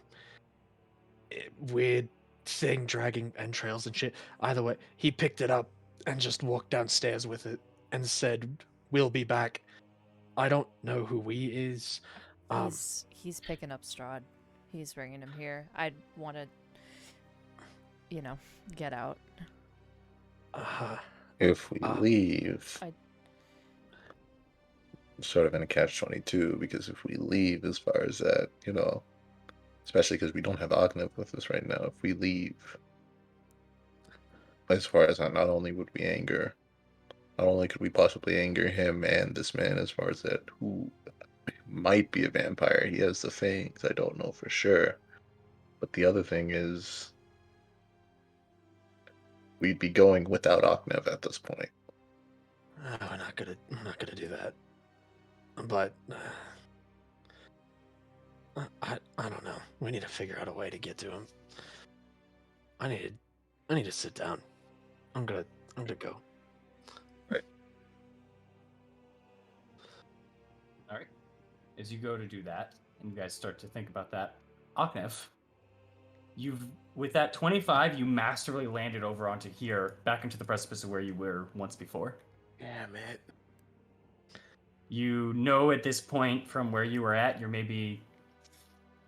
Weird thing dragging entrails and shit. Either way, he picked it up and just walked downstairs with it and said, "We'll be back." I don't know who he is. He's picking up Strahd. He's bringing him here. I'd want to, get out. If we leave, I- sort of in a catch-22, because if we leave, as far as that, especially because we don't have Agnev with us right now, if we leave, as far as that, not only would we anger, not only could we possibly anger him and this man, as far as that, who might be a vampire, he has the fangs, I don't know for sure. But the other thing is, we'd be going without Agnev at this point. I'm not gonna do that. But I don't know. We need to figure out a way to get to him. I need to sit down. I'm gonna go. All right. As you go to do that, and you guys start to think about that, Aknev, with that 25, you masterfully landed over onto here, back into the precipice of where you were once before. Yeah, man. You know at this point from where you were at, you're maybe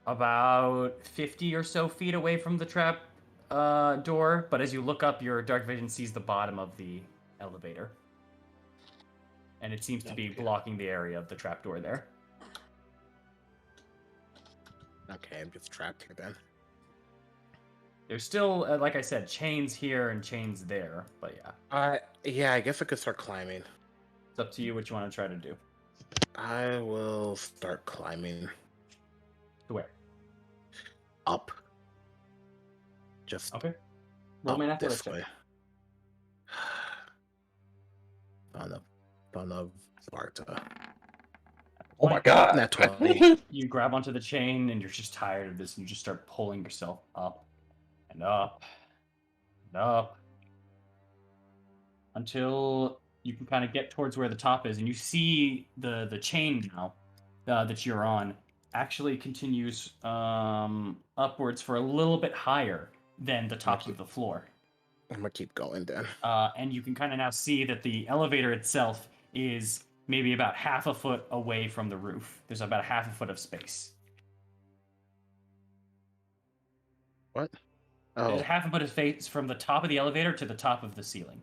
about 50 or so feet away from the trap door, but as you look up, your dark vision sees the bottom of the elevator. And it seems to be blocking the area of the trap door there. Okay, I'm just trapped here then. There's still, like I said, chains here and chains there, but yeah. Yeah, I guess I could start climbing. It's up to you what you want to try to do. I will start climbing To where? up. Just Okay. Roll me an up athletics this way. check. Son of Sparta. Oh my god! Nat 20. You grab onto the chain and you're just tired of this and you just start pulling yourself up and up and up until you can kind of get towards where the top is and you see the chain now that you're on actually continues upwards for a little bit higher than the top of the floor. I'm gonna keep going then. And you can kind of now see that the elevator itself is maybe about half a foot away from the roof. There's about half a foot of space. What? There's Oh, half a foot of space from the top of the elevator to the top of the ceiling.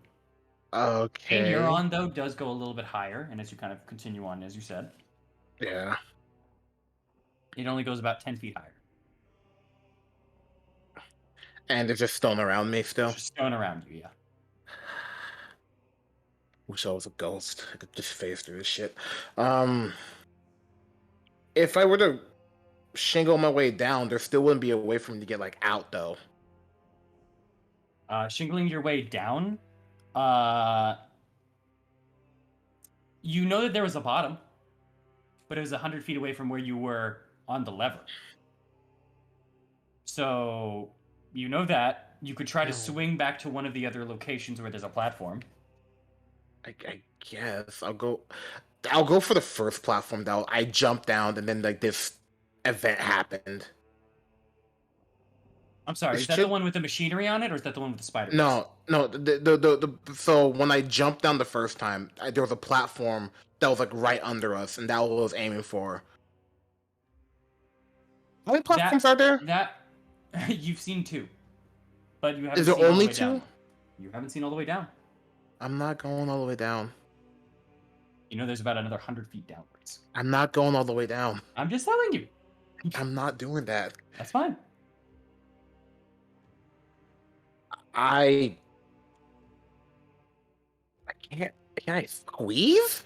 okay. And you're on, though, does go a little bit higher, and as you kind of continue on, as you said, Yeah. it only goes about 10 feet higher. And there's just stone around me still. Just stone around you, yeah. Wish I was a ghost. I could just phase through this shit. If I were to shingle my way down, there still wouldn't be a way for me to get out though. Shingling your way down, you know that there was a bottom, but it was 100 feet away from where you were on the lever. So, you know that. You could try to swing back to one of the other locations where there's a platform. I guess I'll go for the first platform though. I jumped down and then this event happened. I'm sorry, is that the one with the machinery on it, or is that the one with the spiders? No. So when I jumped down the first time, there was a platform that was right under us, and that was what I was aiming for. How many platforms are there? That you've seen two, but you haven't. Is there seen all the only way two? down. You haven't seen all the way down. I'm not going all the way down. You know, there's about another 100 feet downwards. I'm not going all the way down. I'm just telling you. I'm not doing that. That's fine. I can't. Can I squeeze?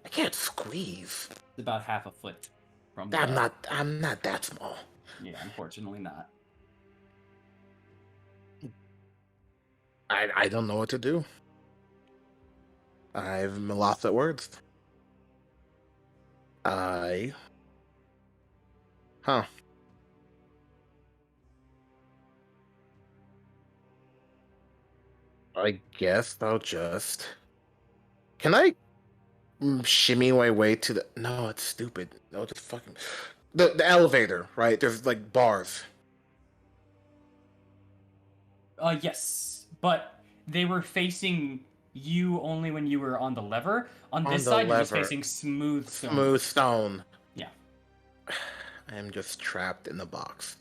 I can't squeeze. It's about half a foot from I'm the. not. I'm not that small. Yeah, unfortunately not. I don't know what to do. I'm lost at words. Huh. I guess I'll just. Can I shimmy my way to the? No, it's stupid. No, just fucking. The elevator, right? There's like bars. Yes, but they were facing you only when you were on the lever. On On this the side, you're just lever. facing smooth stone. Smooth stone. Yeah. I am just trapped in the box.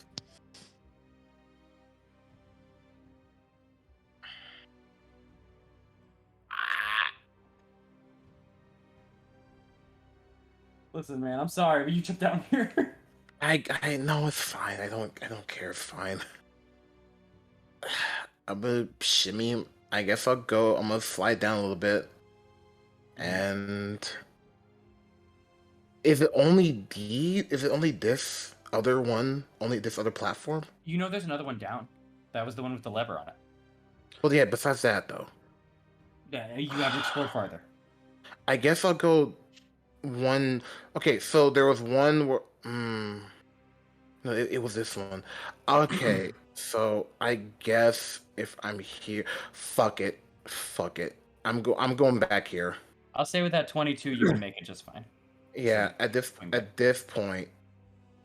Listen, man, I'm sorry, but you took down here. I know it's fine. I don't care. It's fine. I'm gonna shimmy. I guess I'll go. I'm gonna slide down a little bit. And is it only Is it only this other one? Only this other platform? You know, there's another one down. That was the one with the lever on it. Well, yeah. Besides that, though, Yeah, you have to explore farther. I guess I'll go one. Okay, so there was one where. No, it was this one. Okay, so I guess if I'm here, fuck it, fuck it. I'm going back here. I'll say with that 22, you can make it just fine. Yeah, So, at this going back. at this point,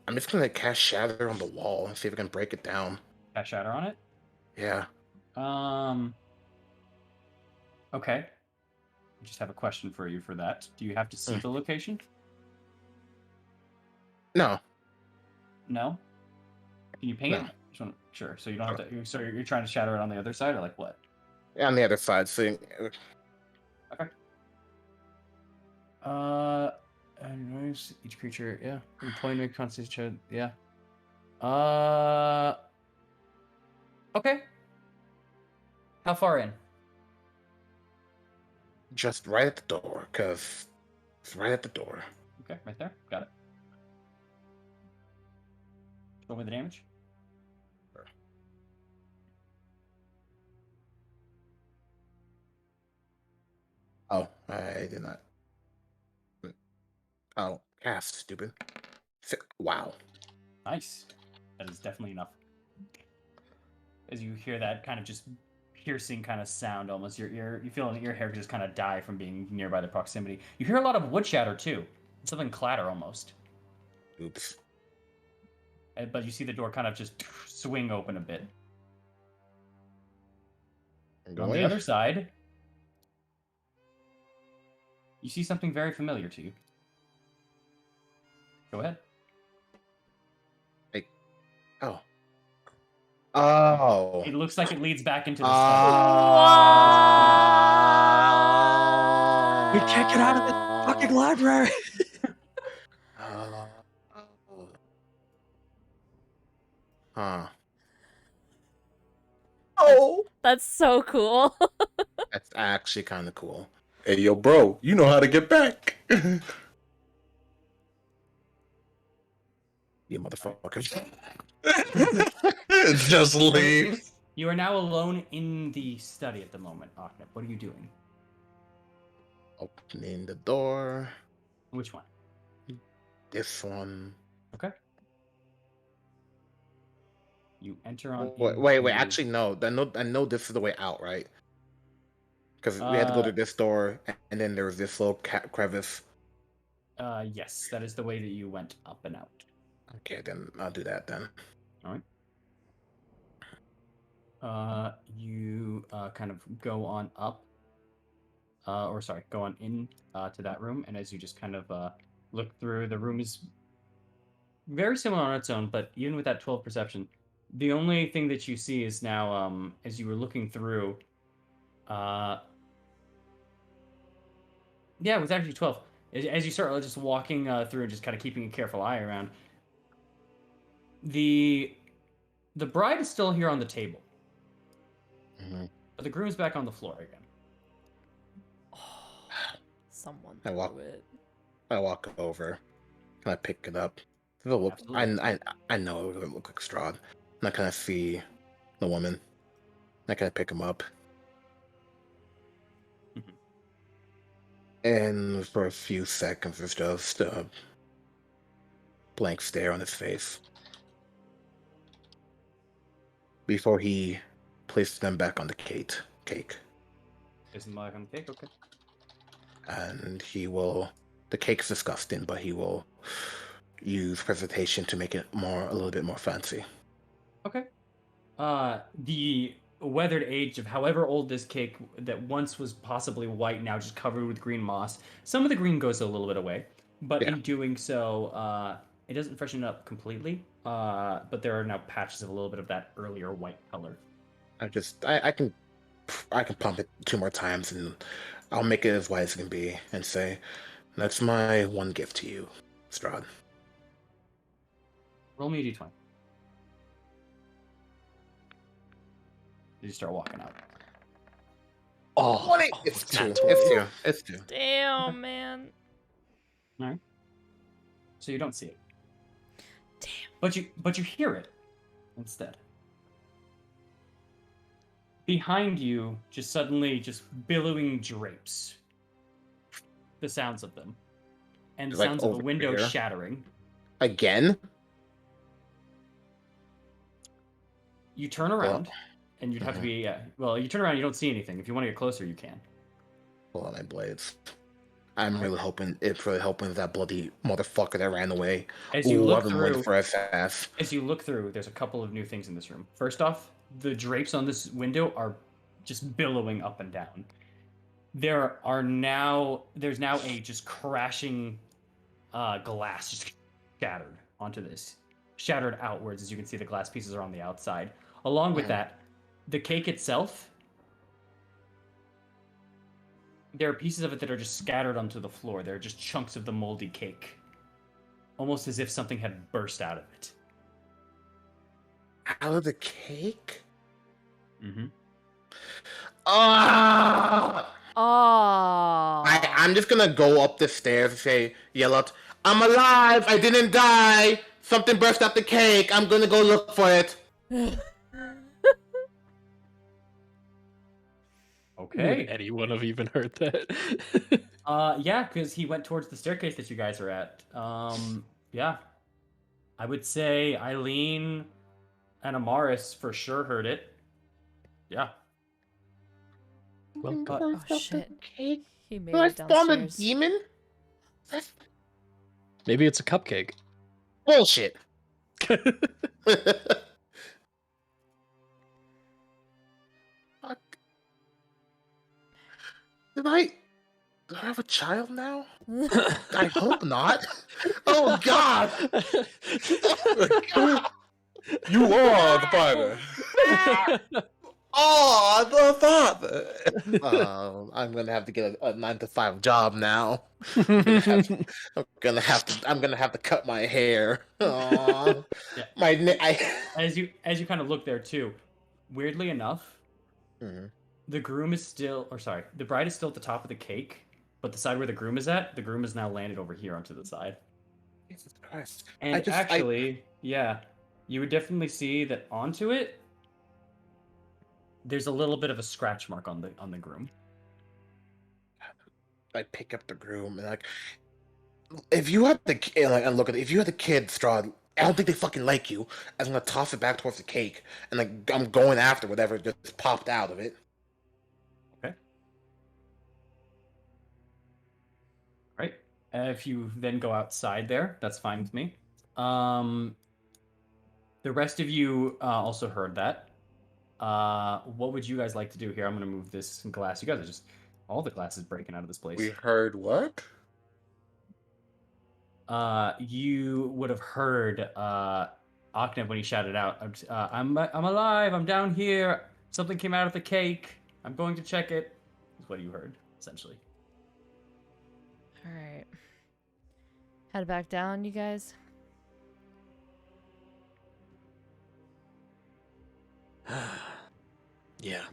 I'm just gonna cast Shatter on the wall and see if I can break it down. Cast Shatter on it? Yeah. Okay. I just have a question for you for that. Do you have to see the location? No. No? Can you ping No. it? Just want sure. So you don't have to. So you're trying to shatter it on the other side, or like what? Yeah, on the other side. See. Okay. And notice each creature. Yeah. Employing a constitution. Yeah. Okay. How far in? Just right at the door, cause it's right at the door. Okay, right there. Got it. Show me the damage. Oh, I did not. Oh, cast, stupid. Wow. Nice. That is definitely enough. As you hear that kind of just piercing kind of sound, almost you feel your hair just kind of die from being nearby the proximity. You hear a lot of wood shatter too. Something clatter almost. Oops. But you see the door kind of just swing open a bit. On the other side, you see something very familiar to you. Go ahead. Hey. Oh. Oh. It looks like it leads back into the We can't get out of the fucking library. Huh. Oh, that's so cool. That's actually kind of cool. Hey, yo, bro, you know how to get back. You motherfuckers. Just leave. You are now alone in the study at the moment, Aknep. What are you doing? Opening the door. Which one? This one. Okay. You enter on. Wait. Actually, no. I know this is the way out, right? Because we had to go to this door, and then there was this little crevice. Yes, that is the way that you went up and out. Okay, then I'll do that then. All right. You kind of go on up, go on in to that room, and as you just kind of look through, the room is very similar on its own, but even with that 12 perception, the only thing that you see is now, as you were looking through, with actually 12, as you start just walking through and just kind of keeping a careful eye around, the bride is still here on the table. Mhm. But the groom's back on the floor again. Someone I walk- threw it. I walk over and I pick it up. It'll look, Absolutely. I know it would look like Strahd. And I kind of see the woman. And I kind of pick him up. Mhm. And for a few seconds, there's just a blank stare on his face before he places them back on the cake. Is the mark on the cake? Okay. And he will. The cake's disgusting, but he will use presentation to make it a little bit more fancy. Okay. The weathered age of however old this cake that once was possibly white, now just covered with green moss. Some of the green goes a little bit away, but Yeah. in doing so, it doesn't freshen up completely. But there are now patches of a little bit of that earlier white color. I can pump it 2 more times and I'll make it as white as it can be and say, "That's my one gift to you, Strahd." Roll me a d20. You start walking out. Oh, It's it's not 2. It's 2. It's 2. Damn, man. All right. So you don't see it, Damn. but you hear it instead. Behind you, just suddenly, just billowing drapes. The sounds of them, and the Like sounds of a over window here. shattering. Again? You turn around, and you'd have to Mhm. be. Well, you turn around, you don't see anything. If you want to get closer, you can. Pull out my blades. I'm really hoping that bloody motherfucker that ran away. As you Ooh, look I've been waiting through, for his ass. as you look through, there's a couple of new things in this room. First off, the drapes on this window are just billowing up and down. There's now a just crashing glass just shattered onto this, shattered outwards. As you can see, the glass pieces are on the outside. Along with Mhm. that, the cake itself, there are pieces of it that are just scattered onto the floor. They're just chunks of the moldy cake, almost as if something had burst out of it. Out of the cake? Mm-hmm. Ah! Oh. I'm just gonna go up the stairs and say, yell out, "I'm alive! I didn't die! Something burst out the cake! I'm gonna go look for it!" would Okay. anyone have even heard that? Yeah, because he went towards the staircase that you guys are at. Yeah. I would say Eileen and Amaris for sure heard it. Yeah. Well, But Oh shit. Cake? He made Did I it spawn a downstairs. demon? That's maybe it's a cupcake. bullshit. Fuck. Do I have a child now? I hope not. Oh God! You are the father. Oh, the father. I'm gonna have to get a 9 to 5 job now. I'm gonna have to cut my hair. Aw. Yeah. I. as you kind of look there too, weirdly enough, Mhm. the groom is still, or sorry, the bride is still at the top of the cake, but the side where the groom is at, the groom is now landed over here onto the side. Jesus Christ! And actually, yeah, you would definitely see that onto it, there's a little bit of a scratch mark on the groom. I pick up the groom and like, if you had the and look at it, if you had the kid, Strahd, I don't think they fucking like you. I'm gonna toss it back towards the cake and like I'm going after whatever just popped out of it. Okay. Right. If you then go outside there, that's fine with me. The rest of you also heard that. What would you guys like to do here? I'm gonna move this glass. You guys are just all the glass is breaking out of this place. We heard what? You would have heard Aknev when he shouted out, I'm alive. I'm down here. Something came out of the cake. I'm going to check it." Is what you heard essentially. All right. Head back down, you guys. Yeah.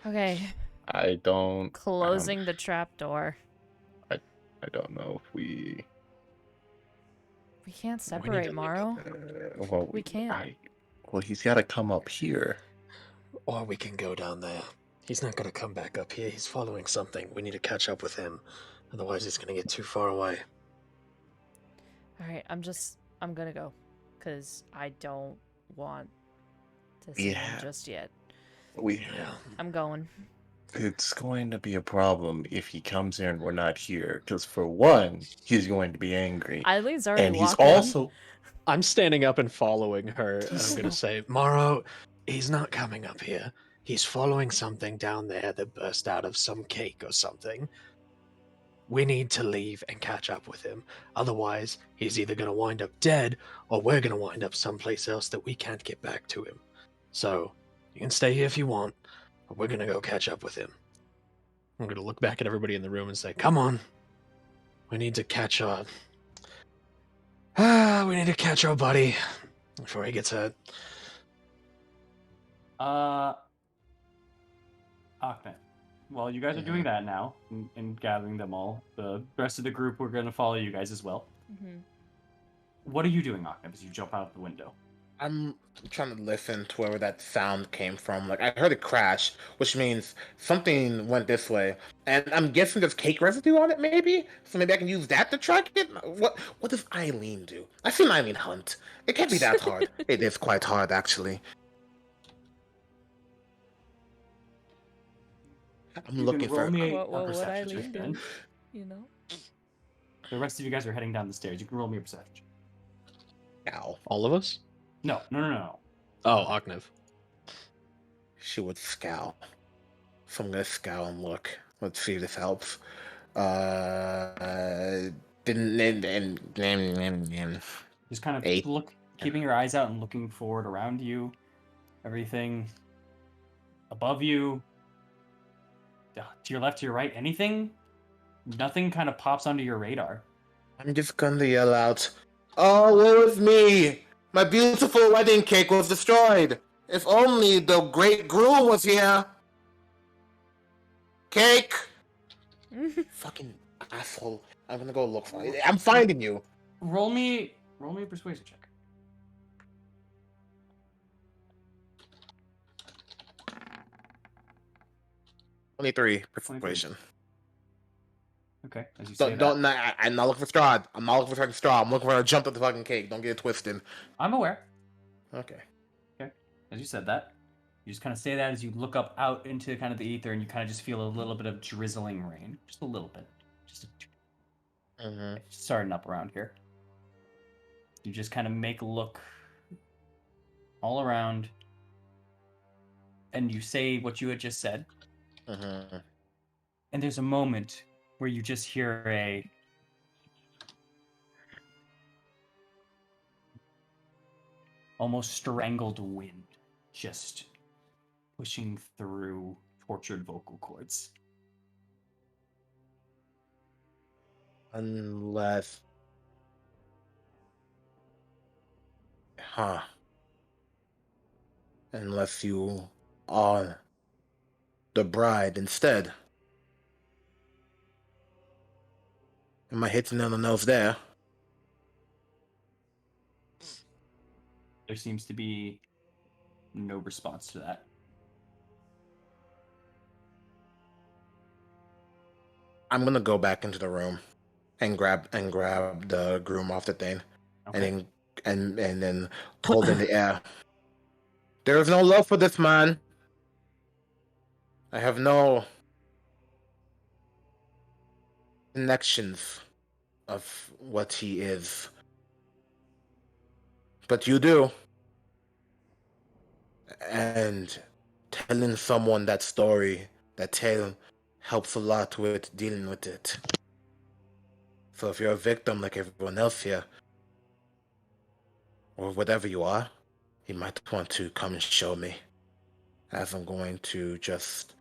Okay, I don't. closing the trap door. I don't know if we. We can't We need separate, to Morrow. Well, We can't. well, he's got to come up here. Or we can go down there. He's not gonna come back up here. He's following something. We need to catch up with him. Otherwise, he's gonna get too far away. Alright, I'm gonna go. Because I don't want to see him Yeah. just yet. Yeah. I'm going. It's going to be a problem if he comes here and we're not here. Because for one, he's going to be angry, Eileen's already and he's walking. also. I'm standing up and following her, and I'm He's gonna say, Morrow, he's not coming up here. He's following something down there that burst out of some cake or something. We need to leave and catch up with him. Otherwise, he's either gonna wind up dead, or we're gonna wind up someplace else that we can't get back to him. So, you can stay here if you want, but we're gonna go catch up with him. I'm gonna look back at everybody in the room and say, come on. We need to catch our... we need to catch our buddy before he gets hurt. Ahmed, while you guys are doing that now and gathering them all, the rest of the group, we're going to follow you guys as well. Mm-hmm. What are you doing, Ahmed, as you jump out the window? I'm trying to listen to wherever that sound came from. Like, I heard it crash, which means something went this way. And I'm guessing there's cake residue on it, maybe? So maybe I can use that to track it? What does Eileen do? I've seen Eileen hunt. It can't be that hard. It is quite hard, actually. I'm You looking can roll for... me What a would perception check Eileen then. do? You know? The rest of you guys are heading down the stairs. You can roll me a perception check. Ow. All of us? No. Oh, Oknev. She would scowl. So I'm gonna scowl and look. Let's see if this helps. Just kind of Eight. keeping your eyes out and looking forward around you. Everything above you. To your left, to your right, anything? Nothing kind of pops onto your radar. I'm just gonna yell out, "Oh, woe is me! My beautiful wedding cake was destroyed! If only the great groom was here! Cake!" Fucking asshole. I'm gonna go look for it. I'm finding you! Roll me a persuasion check. Only 3 persuasion. Okay, as you say I'm not looking for Strahd. I'm not looking for fucking Strahd. I'm looking for her to jump at the fucking cake. Don't get it twisted. I'm aware. Okay. As you said that, you just kind of say that as you look up out into kind of the ether, and you kind of just feel a little bit of drizzling rain, just a little bit, starting up around here. You just kind of make a look all around, and you say what you had just said, and there's a moment where you just hear a almost strangled wind just pushing through tortured vocal cords. Unless... Unless you are the bride instead. Am I hitting on the nose there? There seems to be no response to that. I'm gonna go back into the room and grab the groom off the thing, Okay. and then hold in the air. There is no love for this man. I have no connections of what he is, but you do. And telling someone that story, that tale, helps a lot with dealing with it. So if you're a victim like everyone else here, or whatever you are, you might want to come and show me, as I'm going to just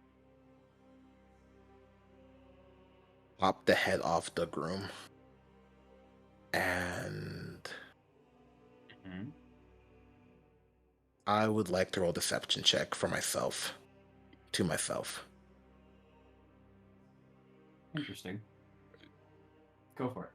pop the head off the groom. And I would like to roll a deception check for myself. To myself. Interesting. Go for it.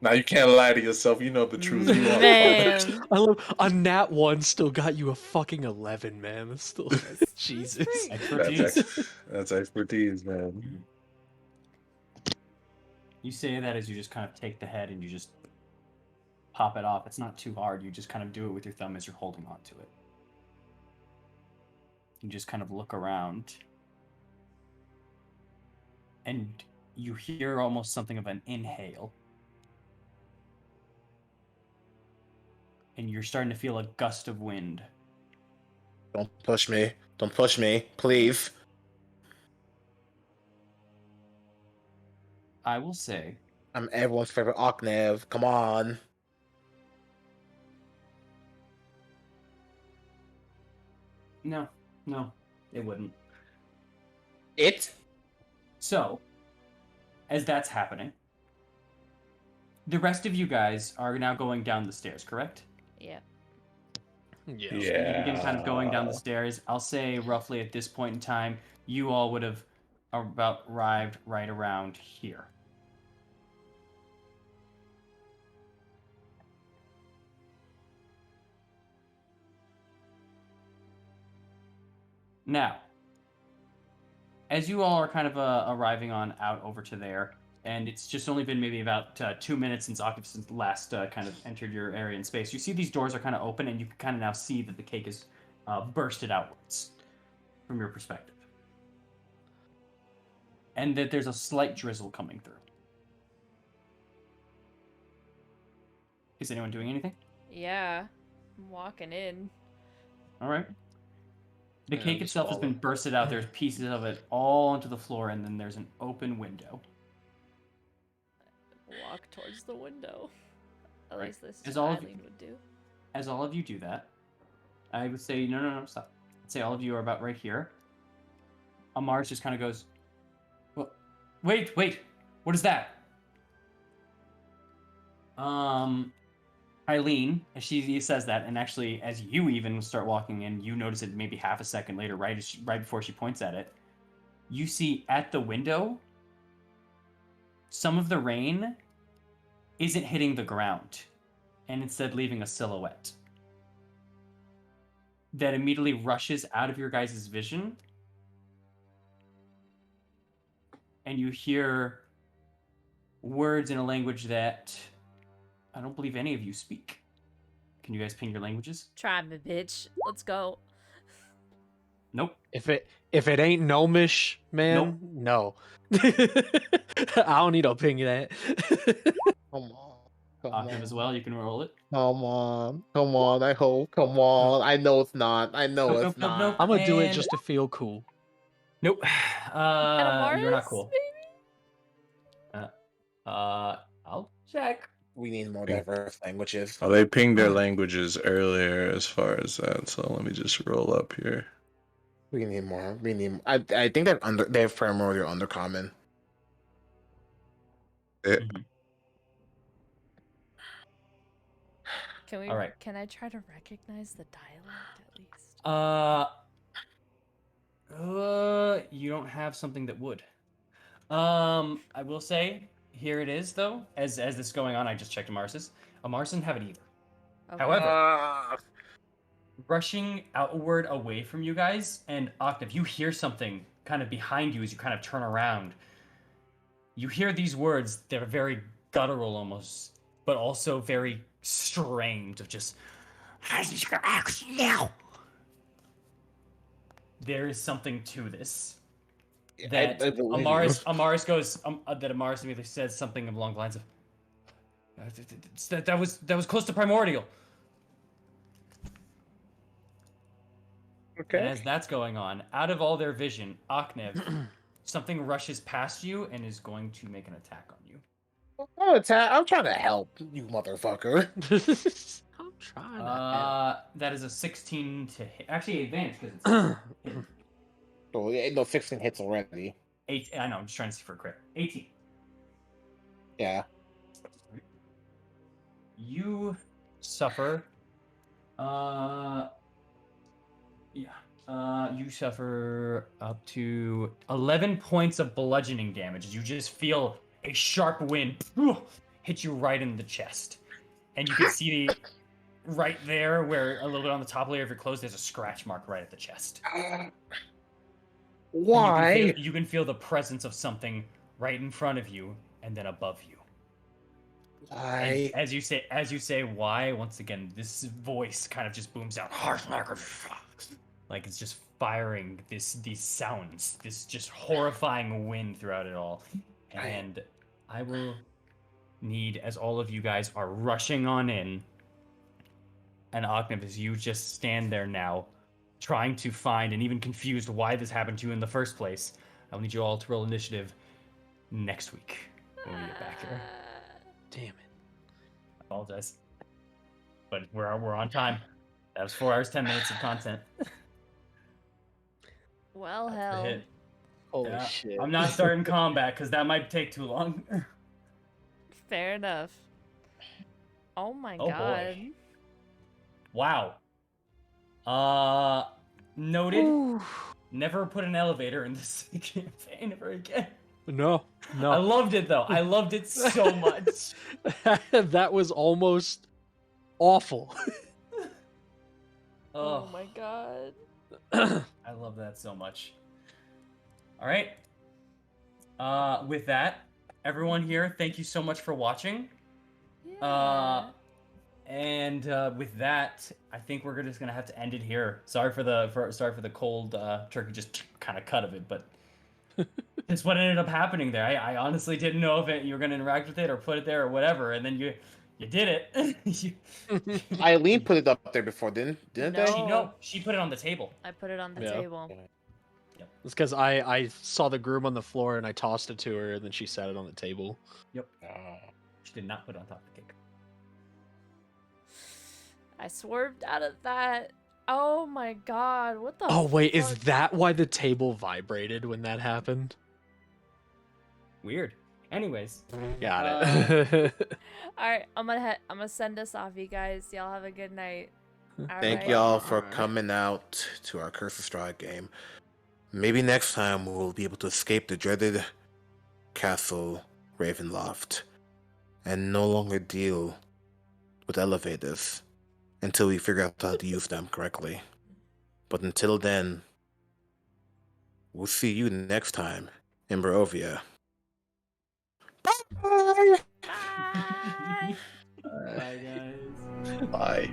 Now you can't lie to yourself. You know the truth. You are Man. I love a nat 1 still got you a fucking 11, man. That's still That's Jesus. pretty Expertise. That's expertise, man. You say that as you just kind of take the head and you just pop it off. It's not too hard. You just kind of do it with your thumb as you're holding on to it. You just kind of look around. And you hear almost something of an inhale. And you're starting to feel a gust of wind. Don't push me. Don't push me, please. I will say, I'm everyone's favorite Oknev. Come on. no, it wouldn't. It? So, as that's happening, the rest of you guys are now going down the stairs, correct? Yeah. Yeah. So you begin kind of going down the stairs. I'll say roughly at this point in time, you all would have about arrived right around here. Now, as you all are kind of arriving on out over to there, and it's just only been maybe about 2 minutes since Octopus last kind of entered your area in space, you see these doors are kind of open, and you can kind of now see that the cake is bursted outwards from your perspective. And that there's a slight drizzle coming through. Is anyone doing anything? Yeah. I'm walking in. All right. The Yeah, cake just itself has follow. been bursted out. There's pieces of it all onto the floor, and then there's an open window. Walk towards the window. At Right. least this As is all what of you- Eileen would do. As all of you do that, I would say, no, stop. I'd say all of you are about right here. Amars just kind of goes, well, wait, what is that? Eileen, as she says that, and actually, as you even start walking in, you notice it maybe half a second later, right before she points at it. You see at the window, some of the rain isn't hitting the ground, and instead leaving a silhouette that immediately rushes out of your guys' vision, and you hear words in a language that I don't believe any of you speak. Can you guys ping your languages? Try me, bitch. Let's go. Nope. If it ain't gnomish, man, no. I don't need to ping that. Come on. Come Octave as on. well, you can roll it. Come on. Come on. I hope. Come on. I know it's not. I know Nope, it's nope, not. nope, I'm gonna do it And- just to feel cool. Nope. And You're not Amaris, cool. maybe? I'll check. We need more diverse languages. Oh, they pinged their languages earlier as far as that, so let me just roll up here. We need more. We need. I think they're primordial undercommon. Can we? All right. Can I try to recognize the dialect at least? You don't have something that would. I will say, here it is though. As this is going on, I just checked Amars's. Amars doesn't have it either. Okay. However, rushing outward away from you guys, and Octave, you hear something kind of behind you as you kind of turn around. You hear these words that are very guttural almost, but also very strained of just there is something to this. That I believe you. Amaris goes that Amaris immediately says something along the lines of that was close to primordial. Okay. And as that's going on, out of all their vision, Aknev, something rushes past you and is going to make an attack on you. I'm trying to help you, motherfucker. I'm trying to. That is a 16 to hit. Actually, advantage because it's Oh, yeah, no, 16 hits already. 8. I know. I'm just trying to see for a crit. 18. Yeah. You suffer. You suffer up to 11 points of bludgeoning damage as you just feel a sharp wind hit you right in the chest. And you can see right there, where a little bit on the top layer of your clothes, there's a scratch mark right at the chest. And Why? you can feel the presence of something right in front of you and then above you. Why? As you say why, once again, this voice kind of just booms out. Like it's just firing these sounds, this just horrifying wind throughout it all. And I will need, as all of you guys are rushing on in, and Octave, as you just stand there now, trying to find and even confused why this happened to you in the first place, I'll need you all to roll initiative next week when we get back here. Damn it. I apologize. But we're on time. That was 4 hours, 10 minutes of content. Well, That's the hell. hit. Holy Yeah, shit. I'm not starting combat because that might take too long. Fair enough. Oh my Oh, god. boy. Wow. Noted. Never put an elevator in this campaign ever again. No. I loved it though. I loved it so much. That was almost awful. Oh my god. I love that so much. All right. With that, everyone here, thank you so much for watching. Yeah. And with that, I think we're just gonna have to end it here. Sorry for the cold turkey just kind of cut of it, but it's what ended up happening there. I honestly didn't know if you were gonna interact with it or put it there or whatever, and then you did it. Eileen put it up there before, didn't No. She put it on the table. I put it on the Yeah. table. It's because I saw the groom on the floor and I tossed it to her and then she sat it on the table. Yep. they? She did not put it on top of the cake. I swerved out of that. Oh my god. What the Oh wait, is fuck? that why the table vibrated when that happened? Weird. Anyways, Got it. Alright, I'm gonna send us off, you guys. Y'all have a good night. Thank Alright. y'all for Alright. coming out to our Curse of Strahd game. Maybe next time we'll be able to escape the dreaded Castle Ravenloft and no longer deal with elevators until we figure out how to use them correctly. But until then, we'll see you next time in Barovia. Bye! Bye. bye guys. Bye.